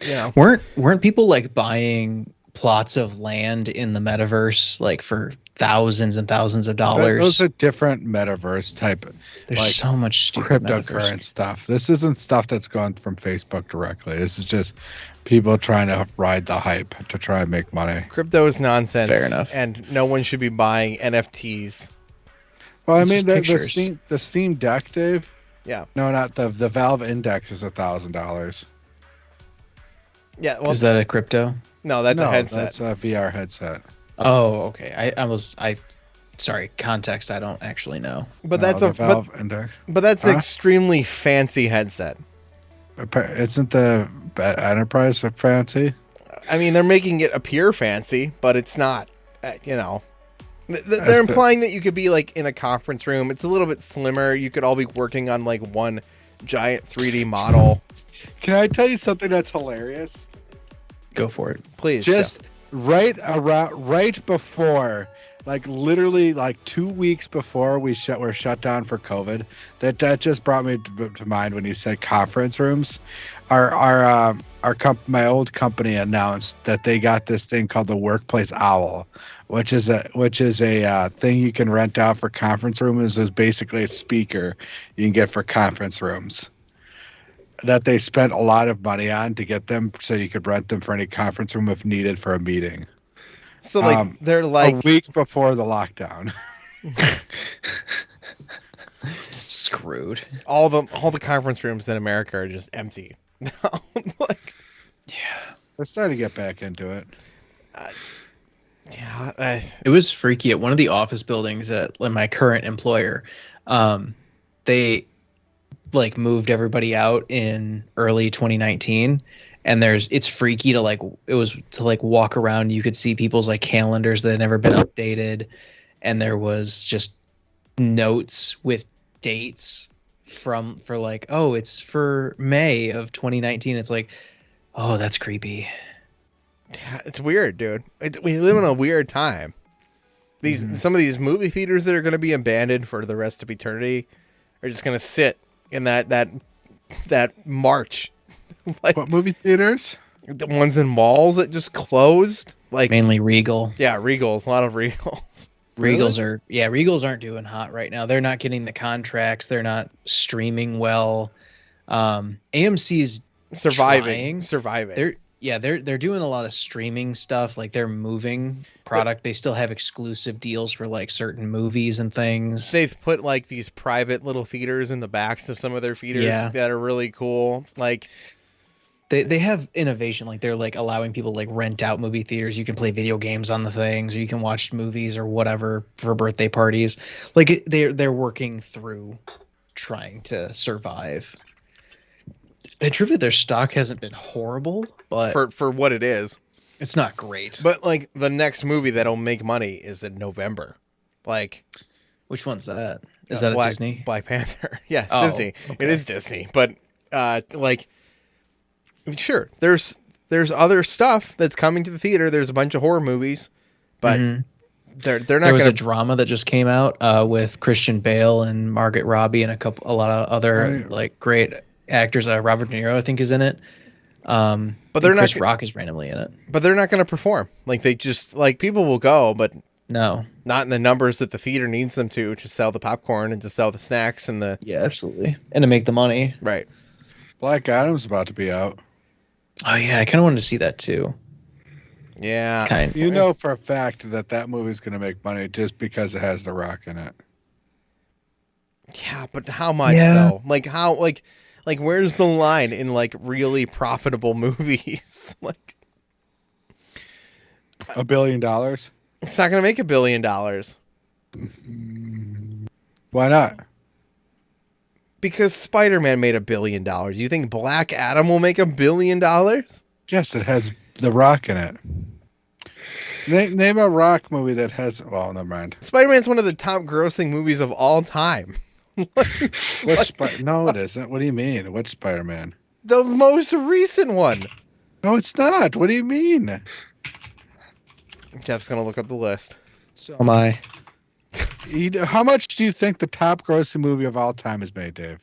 you know, Weren't people buying plots of land in the metaverse for thousands and thousands of dollars? Those are different metaverse type. There's so much stupid cryptocurrency metaverse. stuff. This isn't stuff that's gone from Facebook directly. This is just people trying to ride the hype to try and make money. crypto is nonsense. Fair enough. And no one should be buying NFTs. Well, It's I mean, just the Steam Deck, Dave. Yeah. No, not the Valve Index is $1,000. Yeah. Well, Is that a crypto? no, that's a headset. That's a VR headset. Oh, okay. Sorry, context. I don't actually know. but No, that's the a Valve Index. but that's Huh? an extremely fancy headset. Isn't the Enterprise fancy? I mean, they're making it appear fancy, but it's not. They're implying that you could be in a conference room. It's a little bit slimmer. You could all be working on one giant 3D model. Can I tell you something that's hilarious? Go for it. Please. Just right before, literally 2 weeks before were shut down for COVID. That just brought me to mind when you said conference rooms. My old company announced that they got this thing called the Workplace Owl, which is a thing you can rent out for conference rooms. Is basically a speaker you can get for conference rooms. That they spent a lot of money on to get them, so you could rent them for any conference room if needed for a meeting. So they're a week before the lockdown. Screwed. all the conference rooms in America are just empty. Yeah. They're starting to get back into it. Yeah, It was freaky at one of the office buildings at my current employer. They like moved everybody out in early 2019, and it's freaky to walk around. You could see people's like calendars that had never been updated, and there was just notes with dates for like, oh, it's for May of 2019. It's like, oh, that's creepy. yeah, it's weird, dude. We live in a weird time. Some of these movie theaters that are going to be abandoned for the rest of eternity are just going to sit in that march. Like, What movie theaters? the ones in malls that just closed. Like, Mainly Regal. yeah, Regals, a lot of Regals. Regals aren't doing hot right now. They're not getting the contracts. They're not streaming well. AMC is Surviving. They're doing a lot of streaming stuff. Like they're moving product. They still have exclusive deals for like certain movies and things. They've put like these private little theaters in the backs of some of their theaters that are really cool. Like they have innovation. Like they're like allowing people to like rent out movie theaters. You can play video games on the things, or you can watch movies or whatever for birthday parties. Like they're working through trying to survive. And truly, their stock hasn't been horrible, but for what it is. it's not great. But like the next movie that'll make money is in November. Like, Which one's that? Is that a Disney? Black Panther. Yes, Oh, Disney. okay. It is Disney. But like, sure, there's other stuff that's coming to the theater. There's a bunch of horror movies, but Mhm. they're not There was gonna. a drama that just came out with Christian Bale and Margaret Robbie and a lot of other like great actors. Robert De Niro, I think, is in it. But they're not Chris g- Rock is randomly in it. But they're not going to perform. Like they just like people will go, but No. not in the numbers that the theater needs them to sell the popcorn and to sell the snacks and the Yeah, absolutely. And to make the money. right. Black Adam's about to be out. Oh yeah, I kind of wanted to see that too. Yeah. Kind. You know for a fact that movie's going to make money just because it has The Rock in it. Yeah, but how much Yeah. though? Like how like where's the line in like really profitable movies? Like $1 billion? it's not going to make $1 billion Why not? because Spider-Man made $1 billion. You think Black Adam will make $1 billion? Yes, it has The Rock in it. Name a Rock movie that has. Well, never mind. Spider-Man's one of the top grossing movies of all time. No, it isn't. What do you mean? What's Spider-Man? The most recent one. No, it's not. What do you mean? Jeff's going to look up the list. So am I. How much do you think the top grossing movie of all time is made, Dave?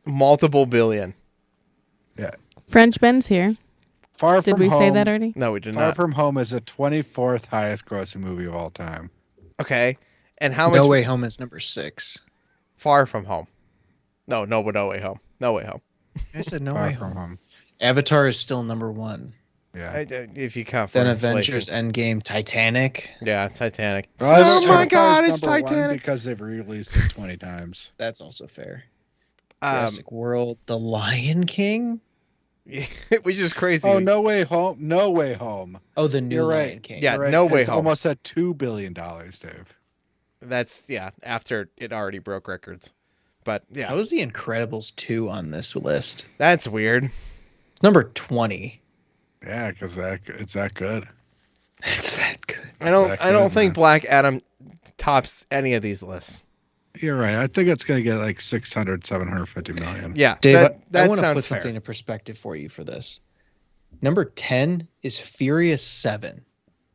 Multiple billion. Yeah. French Ben's here. Far Did From we Home. say that already? No, we did Far not. From Home is the 24th highest grossing movie of all time. Okay. And how much? No Way Home is number 6. Far From Home. No Way Home. No Way Home. I said No Far Way From Home. Home. Avatar is still number 1. Yeah. If you count for Then inflation. Avengers Endgame, Titanic. Yeah, Titanic. Well, I Oh would my count God, as it's number one Titanic. because they've released it 20 times. That's also fair. Um, Jurassic World, The Lion King. which is crazy. Oh, No Way Home. No Way Home. Oh, the new You're right. Lion King. Yeah, You're right. No Way It's Home. almost at $2 billion, Dave. That's after it already broke records. But yeah, How is The Incredibles 2 on this list? that's weird. It's number 20. Yeah, because it's that good. It's that good. I don't Exactly, think man. Black Adam tops any of these lists. You're right. I think it's going to get like 750 million. Yeah, Dave, that I want to sounds put fair. something in perspective for you for this. Number 10 is Furious 7.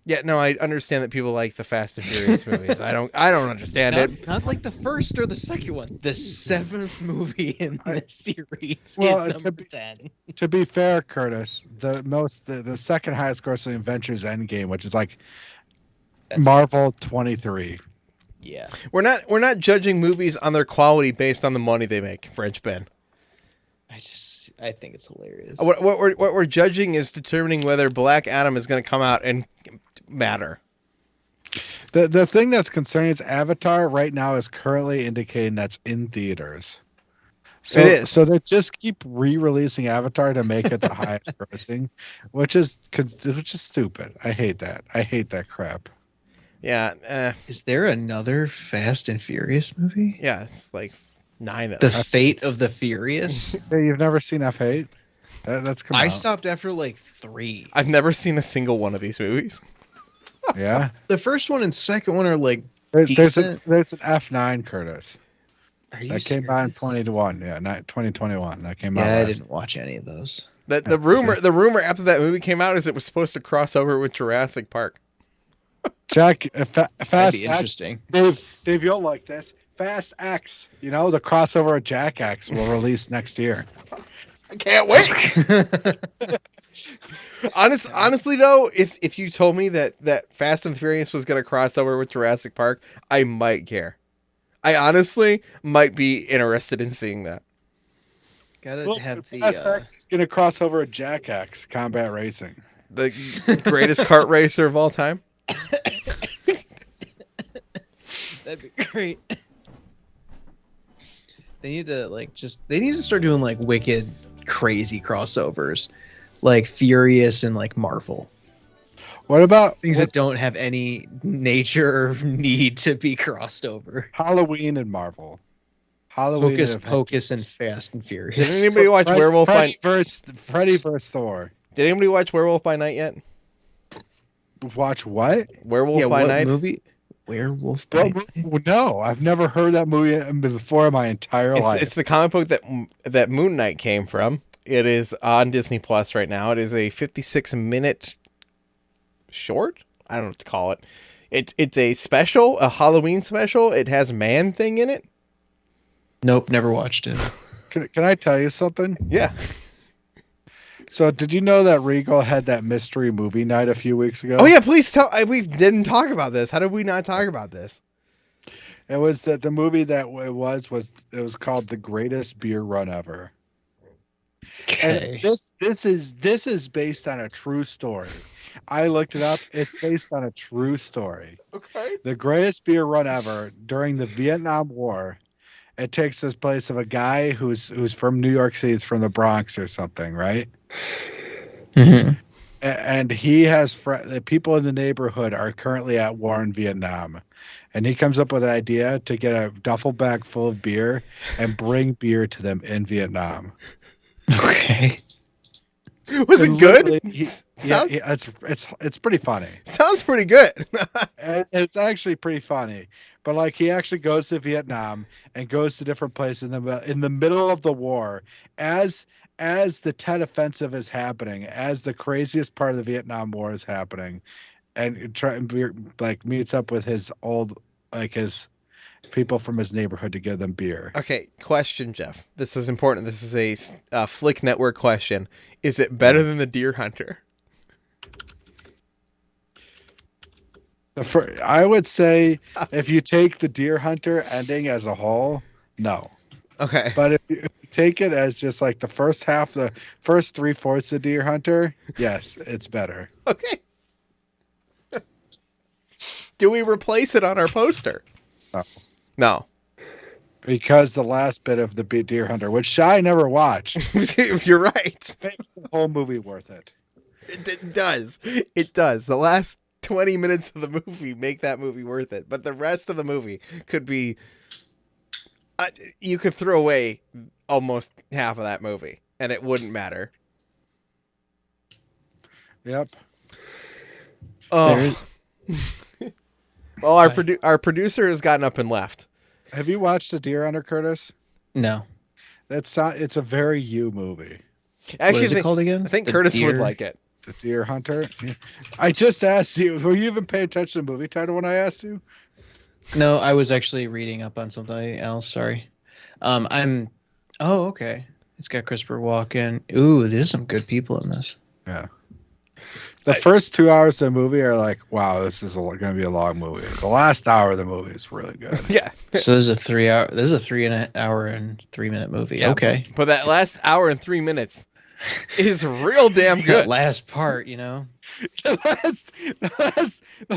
Yeah, no, I understand that people like the Fast and Furious movies. I don't understand it. Not like the first or the second one. The 7th movie in the series Well, is to number be- 10. To be fair, Curtis, the second highest grossing Avengers Endgame, which is like That's Marvel 23. Yeah. We're not judging movies on their quality based on the money they make, French Ben. I think it's hilarious. What we're judging is determining whether Black Adam is going to come out and matter. The thing that's concerning is Avatar right now is currently indicating that's in theaters. So, It is. So they just keep re-releasing Avatar to make it the highest grossing, which is stupid. I hate that. I hate that crap. Yeah. Is there another Fast and Furious movie? Yeah, it's like 9 of The them. Fate of the Furious? Hey, you've never seen F8? That's come I out. stopped after like 3. I've never seen a single one of these movies. Yeah. The first one and second one are like There's decent. an F9, Curtis. Are you That came out in serious? 2021. Yeah, not 2021. That came out. Yeah, I last- didn't watch any of those. The rumor after that movie came out is it was supposed to cross over with Jurassic Park. Jack, That'd Fast be X. interesting. Dave, you'll like this. Fast X. You know, the crossover of Jack X will release next year. I can't wait. Honestly though, if you told me that Fast and Furious was going to cross over with Jurassic Park, I might care. I honestly might be interested in seeing that. Gotta Well, have the. Fast X is going to cross over with Jack X Combat Racing. The greatest kart racer of all time. That'd be great. They need to they need to start doing like wicked, crazy crossovers, like Furious and like Marvel. What about Things that don't have any nature or need to be crossed over. Halloween and Marvel? Halloween Hocus and Pocus and Fast and Did Furious. anybody watch Werewolf by Freddy versus Thor. Did anybody watch Werewolf by Night yet? Watch what? Werewolf Yeah, by what Night. movie? Werewolf by Night? No, I've never heard that movie before in my entire life. It's the comic book that Moon Knight came from. It is on Disney Plus right now. It is a 56-minute short. I don't know what to call it. It's a special, a Halloween special. It has Man Thing in it. Nope, never watched it. Can I tell you something? Yeah. So, did you know that Regal had that mystery movie night a few weeks ago? Oh yeah, please tell. We didn't talk about this. How did we not talk about this? It was that the movie that it was called The Greatest Beer Run Ever. Okay. And this is based on a true story. I looked it up. It's based on a true story. Okay. The greatest beer run ever during the Vietnam War. It takes this place of a guy who's from New York City, it's from the Bronx or something, right? Mm-hmm. And he has the people in the neighborhood are currently at war in Vietnam, and he comes up with an idea to get a duffel bag full of beer and bring beer to them in Vietnam. Okay. Was it And good? literally, it's pretty funny. Sounds pretty good. And it's actually pretty funny, but like he actually goes to Vietnam and goes to different places in the middle of the war as the Tet Offensive is happening, as the craziest part of the Vietnam War is happening, and meets up with his his people from his neighborhood to give them beer. Okay, question, Jeff. This is important. This is a Flick Network question. Is it better than the Deer Hunter? I would say if you take the Deer Hunter ending as a whole, no. Okay. But if you take it as just like the first half, the first 3/4 of Deer Hunter, yes, it's better. Okay. Do we replace it on our poster? No. No. Because the last bit of the Deer Hunter, which Shy never watched, You're right. makes the whole movie worth it. It does. It does. The last 20 minutes of the movie make that movie worth it. But the rest of the movie could be... you could throw away almost half of that movie, and it wouldn't matter. Yep. Oh. Well, our producer has gotten up and left. Have you watched The Deer Hunter, Curtis? No. It's a very you movie. What is it called again? I think The Curtis Deer- would like it. The Deer Hunter. I just asked you. Were you even paying attention to the movie title when I asked you? No, I was actually reading up on something else. Sorry. Oh, okay. It's got Christopher Walken. Ooh, there's some good people in this. Yeah. The first 2 hours of the movie are like, wow, this is going to be a long movie. The last hour of the movie is really good. Yeah. So there's a 3 hour. There's a 3 hour and 3 minute movie. Yeah, Okay. But that last hour and 3 minutes is real damn That good. last part, you know. the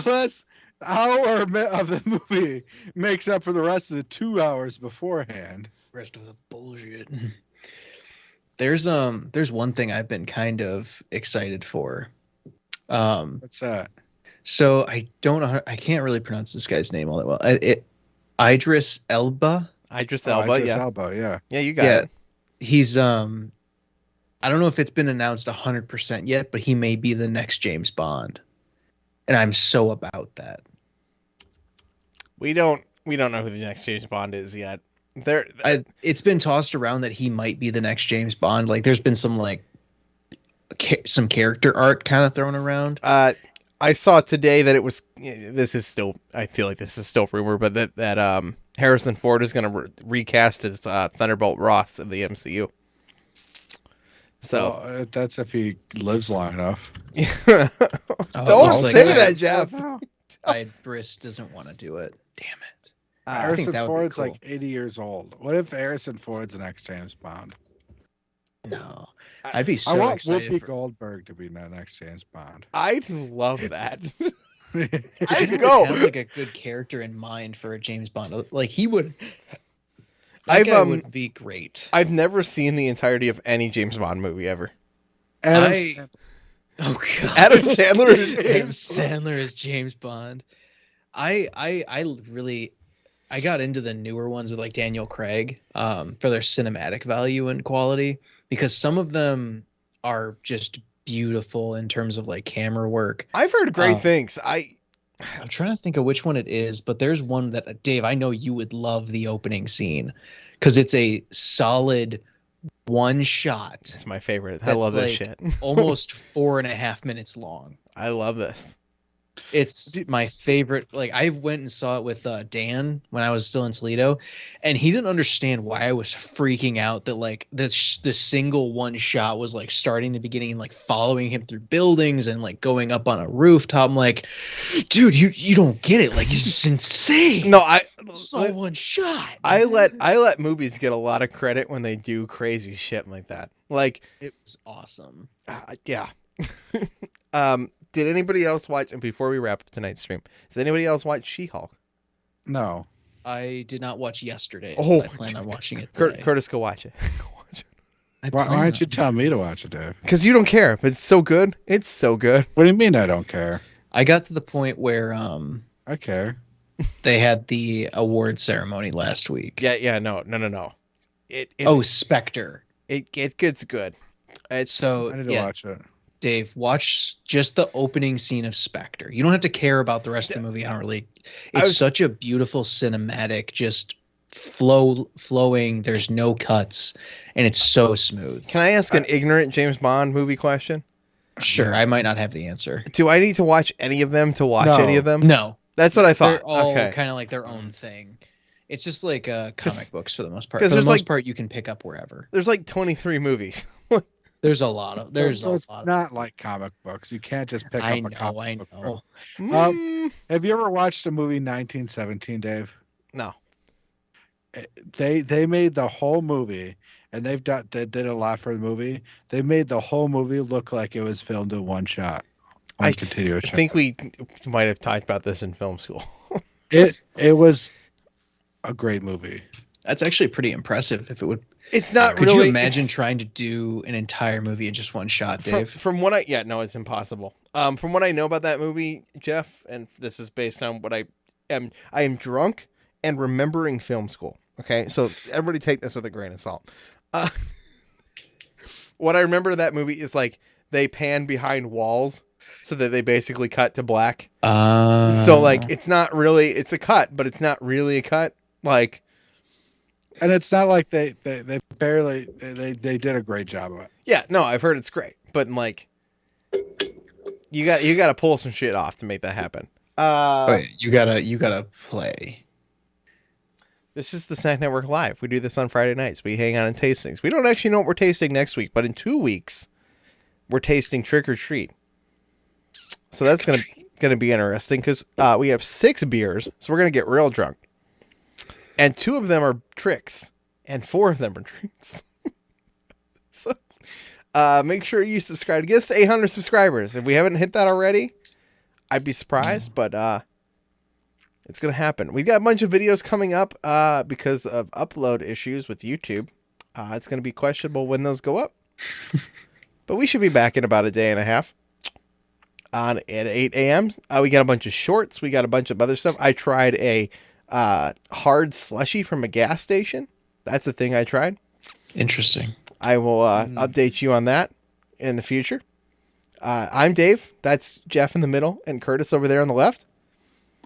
last hour of the movie makes up for the rest of the 2 hours beforehand. Rest of the bullshit. There's one thing I've been kind of excited for. What's that? So I don't know. I can't really pronounce this guy's name all that well. Idris Elba. Idris Oh, Elba, Idris yeah. Elba, yeah. Yeah, you got Yeah. it. He's I don't know if it's been announced 100% yet, but he may be the next James Bond, and I'm so about that. We don't know who the next James Bond is yet. It's been tossed around that he might be the next James Bond. Like, there's been some some character art kind of thrown around. I saw today that it was. This is still. I feel like this is still rumor, but that Harrison Ford is going to recast as Thunderbolt Ross of the MCU. So Well, that's if he lives long enough. don't looks like say that. that, Jeff. Idris doesn't want to do it. Damn it. I think Harrison that would be Ford's cool. like 80 years old. What if Harrison Ford's the next James Bond? No, I'd be I so want excited. Whoopi Goldberg to be the next James Bond. I'd love that. I I'd don't go. have like a good character in mind for a James Bond. Like, he would. I've, That guy would be great. I've never seen the entirety of any James Bond movie ever. Adam I- Sandler. Oh god. Adam Sandler is Adam James Sandler is James Bond. I got into the newer ones with like Daniel Craig for their cinematic value and quality, because some of them are just beautiful in terms of like camera work. I've heard great things. I'm trying to think of which one it is, but there's one that Dave, I know you would love the opening scene because it's a solid one shot. It's my favorite. I That's love this like shit. almost 4.5 minutes long. I love this. It's my favorite. Like, I went and saw it with Dan when I was still in Toledo, and he didn't understand why I was freaking out that like the single one shot was like starting the beginning and like following him through buildings and like going up on a rooftop. I'm like, dude, you don't get it. Like, it's just insane. No, It's all one shot. I let movies get a lot of credit when they do crazy shit like that. Like, It was awesome. yeah. Did anybody else watch? And before we wrap up tonight's stream, does anybody else watch She-Hulk? No. I did not watch yesterday, Oh, but I plan on watching it today. Curtis, go watch it. Why aren't you telling me to watch it, Dave? Because you don't care, but it's so good. It's so good. What do you mean I don't care? I got to the point where I care. they had the award ceremony last week. Yeah, no. It Spectre. it gets good. It's So I need to watch it. Dave, watch just the opening scene of Spectre. You don't have to care about the rest of the movie. I don't really. It's such a beautiful cinematic, just flowing. There's no cuts, and it's so smooth. Can I ask an ignorant James Bond movie question? Sure, I might not have the answer. Do I need to watch any of them to watch any of them? No, That's what I thought. they're all Okay. kind of like their own thing. It's just like comic books for the most part. 'cause For the there's most like- part, you can pick up wherever. There's like 23 movies. There's a lot of. There's so a it's lot of. not like comic books. You can't just pick I up a know. comic I book. know. Mm, Have you ever watched the movie 1917, Dave? no. They made the whole movie, and they did a lot for the movie. They made the whole movie look like it was filmed in one shot. I Continuous shot. think we might have talked about this in film school. It was a great movie. That's actually pretty impressive. If it would. It's not Could really. you imagine trying to do an entire movie in just one shot, Dave? From what it's impossible. From what I know about that movie, Jeff, and this is based on what I am drunk and remembering film school. Okay, so everybody take this with a grain of salt. What I remember of that movie is like they pan behind walls so that they basically cut to black. So like it's a cut, but it's not really a cut. Like, And it's not like they did a great job of it. yeah, no, I've heard it's great, but like you got to pull some shit off to make that happen. you gotta play. This is the Snack Network Live. We do this on Friday nights. We hang out and taste things. We don't actually know what we're tasting next week, but in 2 weeks, we're tasting Trick or Treat. So that's gonna be interesting because we have 6 beers, so we're gonna get real drunk. And 2 of them are tricks, and 4 of them are treats. So make sure you subscribe to get us to 800 subscribers. If we haven't hit that already, I'd be surprised, but It's going to happen. We've got a bunch of videos coming up because of upload issues with YouTube. It's going to be questionable when those go up. But we should be back in about a day and a half at 8 a.m. We got a bunch of shorts. We got a bunch of other stuff. I tried a hard slushy from a gas station. That's the thing I tried. Interesting. I will update you on that in the future. I'm Dave. That's Jeff in the middle and Curtis over there on the left.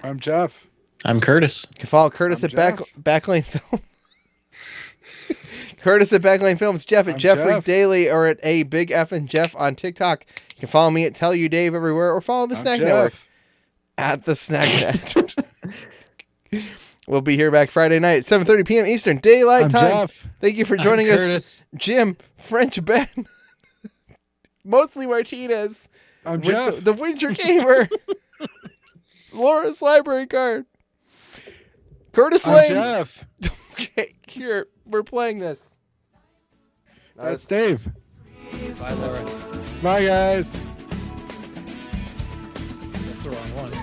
I'm Jeff. I'm Curtis. You can follow Curtis I'm at Jeff. Backlane Film. Curtis at Backlane Films. Jeff at I'm Jeffrey Jeff. Daily or at a Big F and Jeff on TikTok. You can follow me at Tell You Dave everywhere or follow the I'm Snack Jeff. Network at the Snack Net. We'll be here back Friday night at 7:30 p.m. Eastern Daylight I'm Time. Jeff. Thank you for joining I'm us, Curtis. Jim, French Ben, mostly Martinez, I'm with Jeff. the Winter Gamer, Laura's Library Card, Curtis I'm Lane. Jeff. Okay, here we're playing this. That's Dave. Bye, Laura. Bye, guys. That's the wrong one.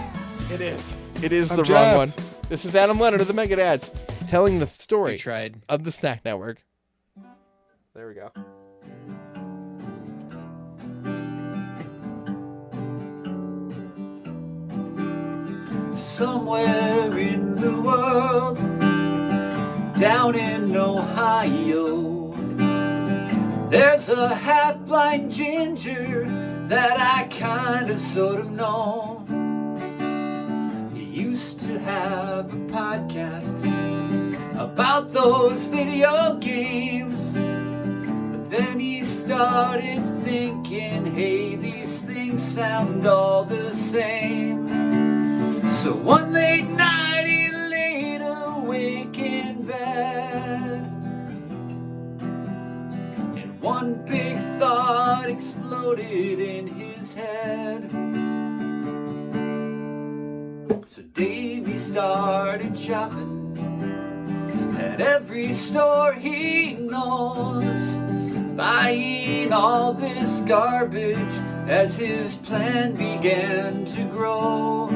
It is. It is I'm the Jeff. wrong one. This is Adam Leonard of the Mega Dads telling the We story tried. of the Snack Network. There we go. Somewhere in the world, down in Ohio, there's a half-blind ginger that I kind of sort of know. He used to have a podcast about those video games, but then he started thinking, hey, these things sound all the same. So one late night he laid awake in bed, and one big thought exploded in his head. So Davey started shopping at every store he knows, buying all this garbage as his plan began to grow.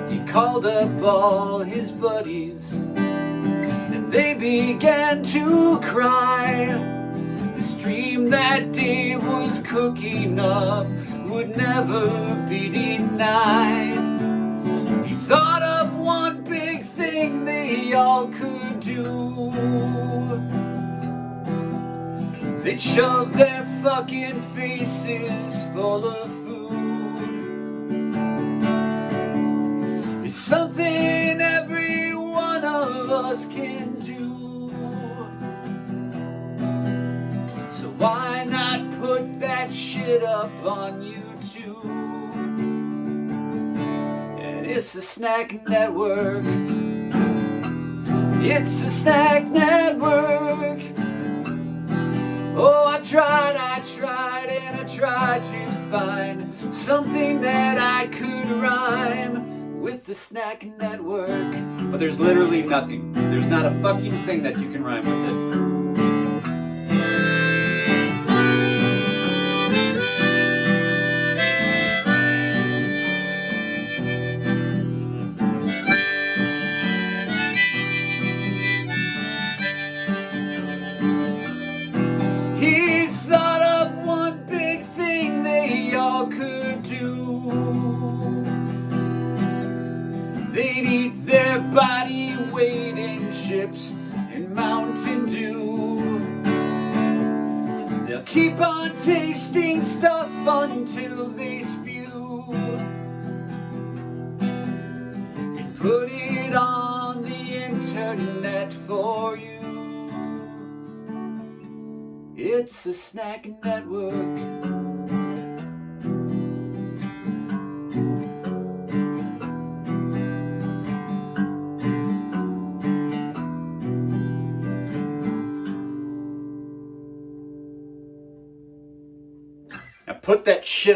He called up all his buddies and they began to cry. This dream that Dave was cooking up would never be denied. He thought of one big thing they all could do. They'd shove their fucking faces full of food. It's something every one of us can do. So why not put that shit up on YouTube? And it's a Snack Network. It's a Snack Network. Oh, I tried, and I tried to find something that I could rhyme with the Snack Network. But there's literally nothing. There's not a fucking thing that you can rhyme with it. He thought of one big thing they all could do. They'd eat their body weight in chips and Mountain Dew. They'll keep on tasting stuff until they spew and put it on the internet for you. It's a Snack Network. Now put that shit